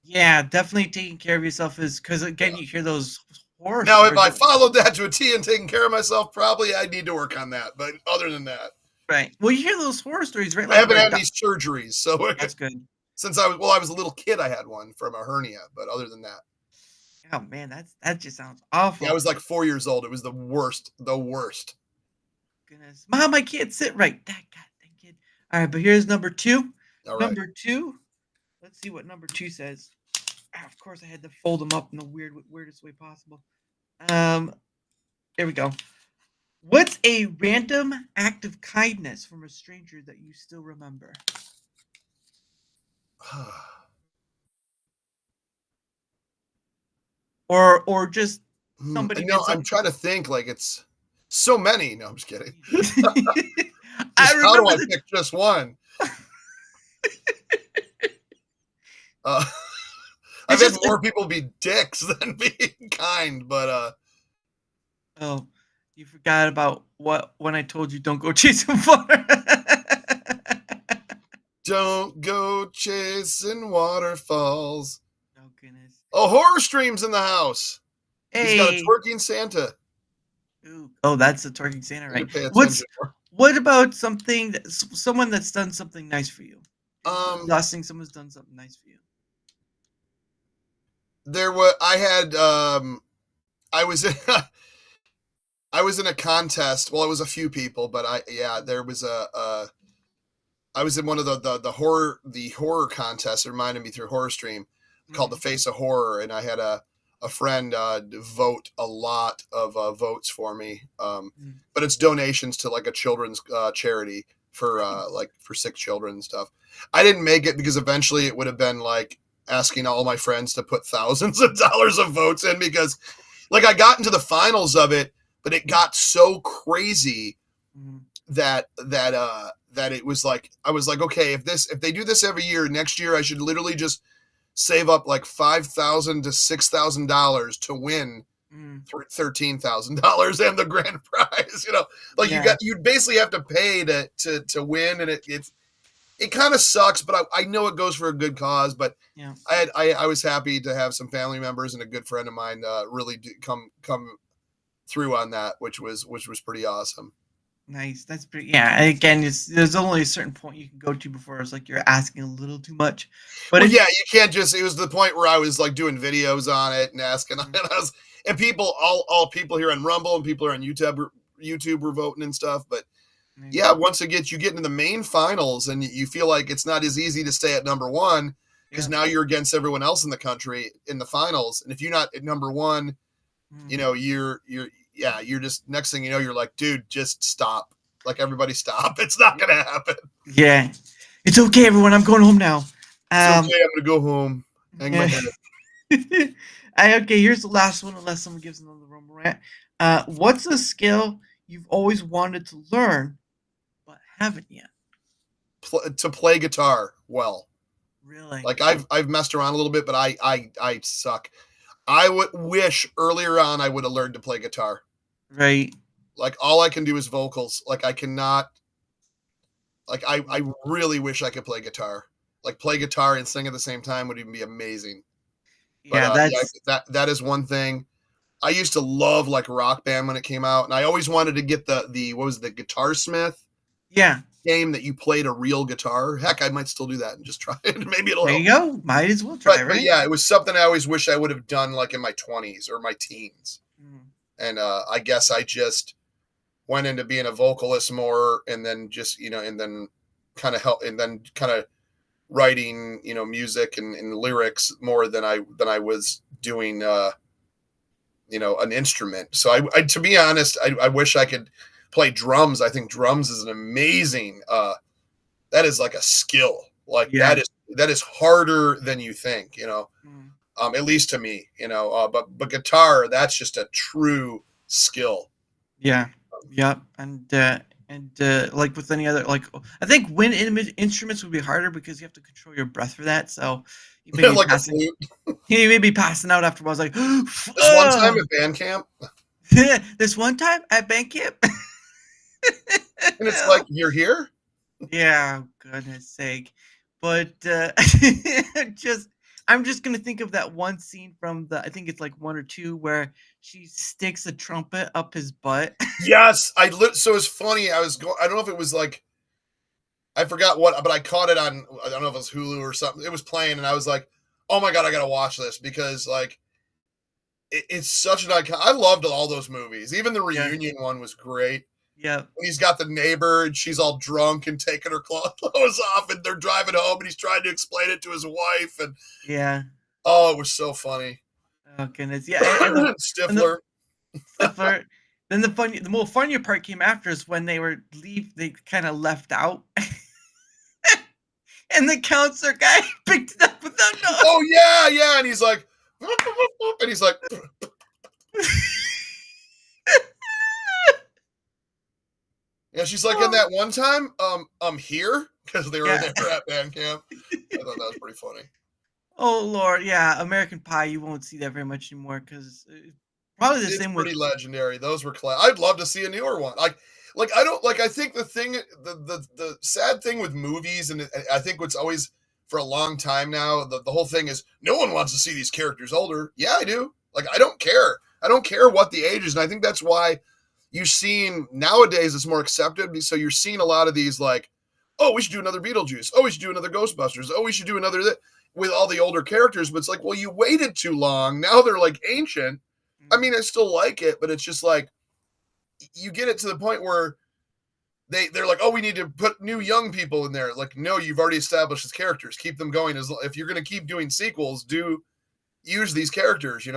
Yeah, definitely taking care of yourself is because again you hear those horror. Now, if I stories. followed that to a T and taking care of myself, probably I'd need to work on that. But other than that, Right. Well, you hear those horror stories, right? I haven't where had any surgeries. So That's good. since I was a little kid, I had one from a hernia. But other than that, Oh man, that just sounds awful. yeah, I was like 4 years old. It was the worst. The worst. Goodness, Mom, I can't sit right. That goddamn kid. All right, but here's number 2. All right. Number 2. Let's see what number 2 says. Of course, I had to fold them up in the weirdest way possible. Here we go. What's a random act of kindness from a stranger that you still remember? Or just somebody. No, I'm trying to think. Like it's so many. No, I'm just kidding. I How do remember. I pick just one? I've had more people be dicks than being kind, but Oh, you forgot about when I told you don't go chasing water. don't go chasing waterfalls. Oh goodness. Oh, horror streams in the house. He's got a Hey. twerking Santa. Ooh. Oh, that's a twerking Santa, right? Pay What's attention. what about someone that's done something nice for you? Last thing someone's done something nice for you. I was I was in a contest. Well, it was a few people, but there was I was in one of the horror contests. It reminded me through Horror Stream called The Face of Horror, and I had a friend vote a lot of votes for me. But it's donations to like a children's charity for for sick children and stuff. I didn't make it because eventually it would have been like asking all my friends to put thousands of dollars of votes in, because like I got into the finals of it, but it got so crazy that it was like, I was like, okay, if they do this every year, next year I should literally just save up like $5,000 to $6,000 to win $13,000 and the grand prize. Like you basically have to pay to win, and it kind of sucks, but I know it goes for a good cause. But I was happy to have some family members and a good friend of mine really come through on that, which was pretty awesome. Nice. That's pretty. Yeah. Again, there's only a certain point you can go to before it's like you're asking a little too much. But you can't just. It was the point where I was like doing videos on it and asking, and people, all people here on Rumble and people here on YouTube were voting and stuff. But once you get into the main finals, and you feel like it's not as easy to stay at number one, because now you're against everyone else in the country in the finals, and if you're not at number one, you're just, next thing you know, you're like, dude, just stop. Like, everybody stop. It's not going to happen. Yeah. It's okay, everyone. I'm going home now. It's okay. I'm going to go home. Hang my head. Okay, here's the last one, unless someone gives another rumble rant. What's a skill you've always wanted to learn, but haven't yet? To play guitar well. Really? Like, I've messed around a little bit, but I suck. I would wish earlier on I would have learned to play guitar. Right. Like, all I can do is vocals. Like, I cannot. Like, I really wish I could play guitar. Like, play guitar and sing at the same time would even be amazing. Yeah, but, that is one thing. I used to love like Rock Band when it came out, and I always wanted to get the what was the Guitar Smith? Yeah. Game that you played a real guitar. Heck, I might still do that and just try it. Maybe it'll there help. you go. Might as well try, right? But yeah, it was something I always wish I would have done like in my 20s or my teens. And I guess I just went into being a vocalist more, and then just, and then kind of writing, music and lyrics more than I was doing, an instrument. So I to be honest, I wish I could play drums. I think drums is an amazing, that is like a skill. Like that is harder than you think, at least to me, but guitar, that's just a true skill. Yeah. Yep. And like with any other, like, I think wind instruments would be harder because you have to control your breath for that. So you may be like passing, a flute. you may be passing out after a while. I was like, This one time at band camp. This one time at band camp. And it's like, you're here? Yeah, goodness sake. But I'm just gonna think of that one scene from I think it's like 1 or 2, where she sticks a trumpet up his butt. Yes, so it's funny. I don't know if it was like, I forgot what, but I caught it on, I don't know if it was Hulu or something. It was playing, and I was like, oh my God, I gotta watch this, because like it's such an icon. I loved all those movies. Even the reunion one was great. Yeah. When he's got the neighbor and she's all drunk and taking her clothes off, and they're driving home and he's trying to explain it to his wife. And oh, it was so funny. Oh goodness. Yeah. Stifler. Stifler. Then the more funnier part came after is when they kind of left out. And the counselor guy picked it up without noise. Oh yeah. And he's like, and he's like, yeah, she's like, in that one time, I'm here, because they were there at band camp. I thought that was pretty funny. Oh Lord, yeah, American Pie. You won't see that very much anymore, because probably the same. Pretty legendary. Those were I'd love to see a newer one. I think the thing, the sad thing with movies, and I think what's always for a long time now, the whole thing is no one wants to see these characters older. Yeah, I do. Like, I don't care. I don't care what the age is, and I think that's why. You're seeing nowadays it's more accepted. So you're seeing a lot of these like, oh, we should do another Beetlejuice. Oh, we should do another Ghostbusters. Oh, we should do another with all the older characters. But it's like, well, you waited too long. Now they're like ancient. I mean, I still like it, but it's just like, you get it to the point where they're like, oh, we need to put new young people in there. Like, no, you've already established as characters. Keep them going. If you're going to keep doing sequels, use these characters.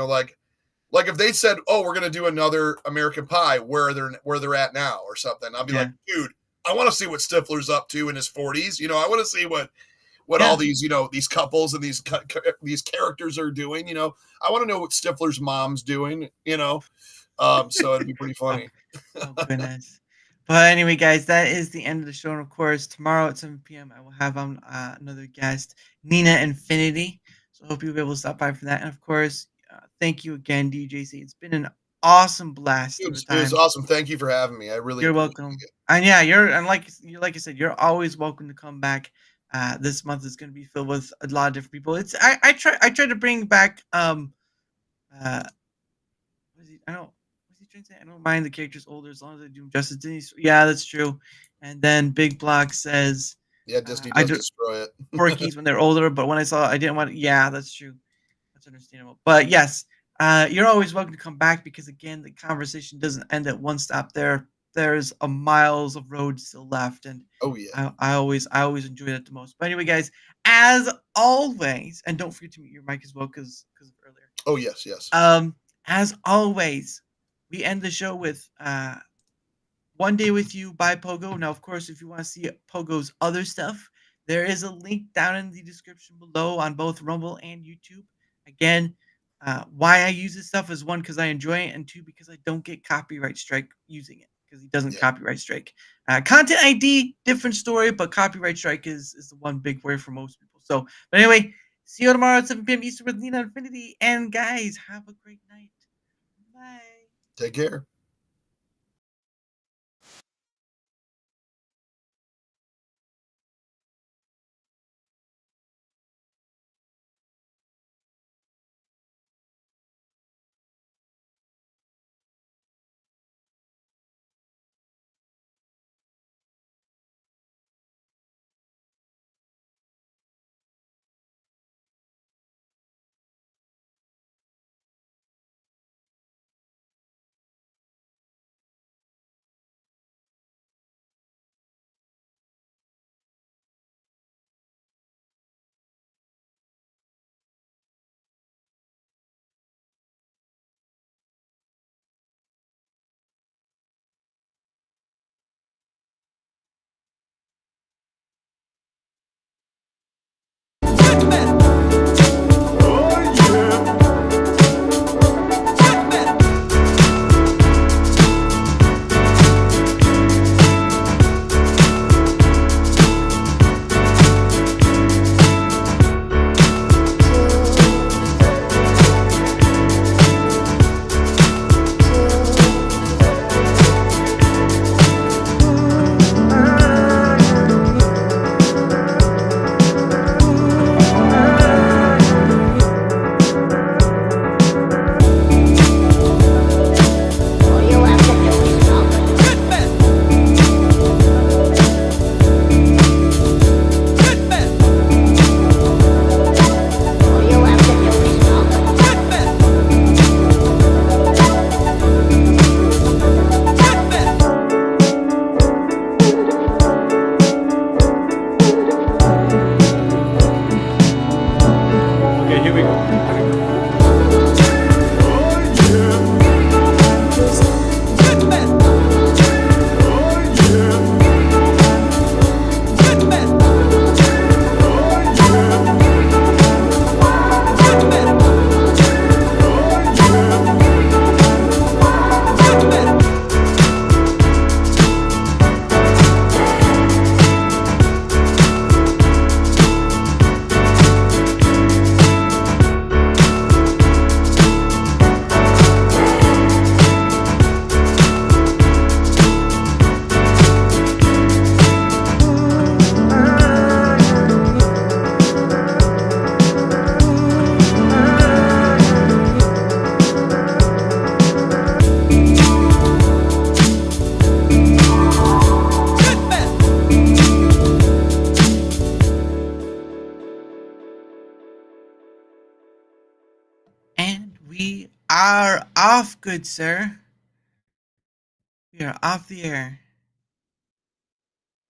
Like if they said, oh, we're going to do another American Pie, where they're at now or something, I'll be like, dude, I want to see what Stifler's up to in his 40s. I want to see what all these, these couples and these characters are doing. I want to know what Stifler's mom's doing. So it'd be pretty funny. Oh goodness. But anyway, guys, that is the end of the show. And of course, tomorrow at 7 p.m., I will have on another guest, Nina Infinity. So I hope you'll be able to stop by for that. And of course, thank you again, DJC. It's been an awesome blast. It was awesome. Thank you for having me. I really You're welcome. And yeah, like I said, you're always welcome to come back. This month is going to be filled with a lot of different people. I try to bring back I don't mind the characters older as long as they do justice. Denise, yeah, that's true. And then Big Block says, yeah, Disney does destroy it. Porkies when they're older, but when I didn't want. Yeah, that's true. That's understandable. But yes, you're always welcome to come back because again, the conversation doesn't end at one stop. There's a miles of road still left, and oh yeah, I always enjoy that the most. But anyway, guys, as always, and don't forget to mute your mic as well because of earlier. Oh yes. As always, we end the show with One Day With You by Pogo. Now, of course, if you want to see Pogo's other stuff, there is a link down in the description below on both Rumble and YouTube. Again, why I use this stuff is one, because I enjoy it, and two, because I don't get copyright strike using it, because he doesn't copyright strike. Content ID, different story, but copyright strike is the one big worry for most people. So, but anyway, see you tomorrow at 7 p.m. Eastern with Nina Infinity. And guys, have a great night. Bye. Take care. Are off, good sir. We are off the air.